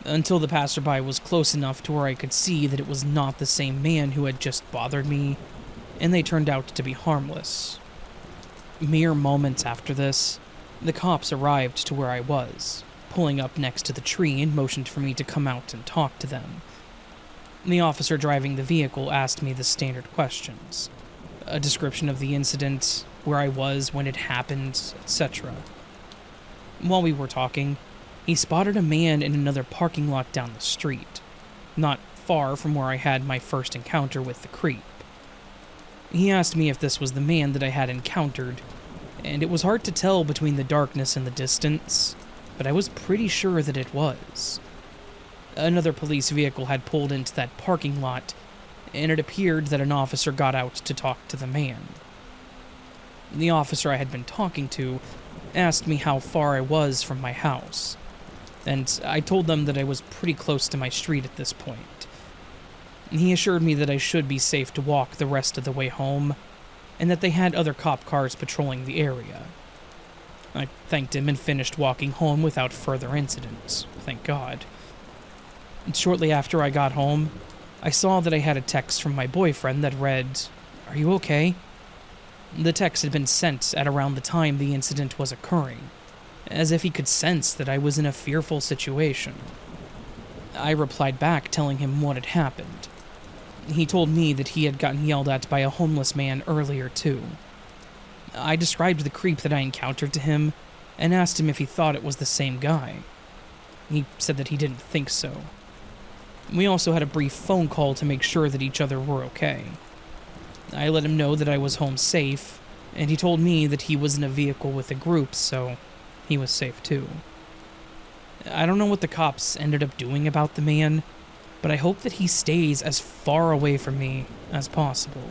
until the passerby was close enough to where I could see that it was not the same man who had just bothered me, and they turned out to be harmless. Mere moments after this, the cops arrived to where I was, pulling up next to the tree and motioned for me to come out and talk to them. The officer driving the vehicle asked me the standard questions: a description of the incident, where I was when it happened, etc. While we were talking, he spotted a man in another parking lot down the street, not far from where I had my first encounter with the creep. He asked me if this was the man that I had encountered, and it was hard to tell between the darkness and the distance, but I was pretty sure that it was. Another police vehicle had pulled into that parking lot, and it appeared that an officer got out to talk to the man. The officer I had been talking to asked me how far I was from my house, and I told them that I was pretty close to my street at this point. He assured me that I should be safe to walk the rest of the way home, and that they had other cop cars patrolling the area. I thanked him and finished walking home without further incidents, thank God. And shortly after I got home, I saw that I had a text from my boyfriend that read, "Are you okay?" The text had been sent at around the time the incident was occurring, as if he could sense that I was in a fearful situation. I replied back telling him what had happened. He told me that he had gotten yelled at by a homeless man earlier too. I described the creep that I encountered to him and asked him if he thought it was the same guy. He said that he didn't think so. We also had a brief phone call to make sure that each other were okay. I let him know that I was home safe, and he told me that he was in a vehicle with a group, so he was safe too. I don't know what the cops ended up doing about the man, but I hope that he stays as far away from me as possible.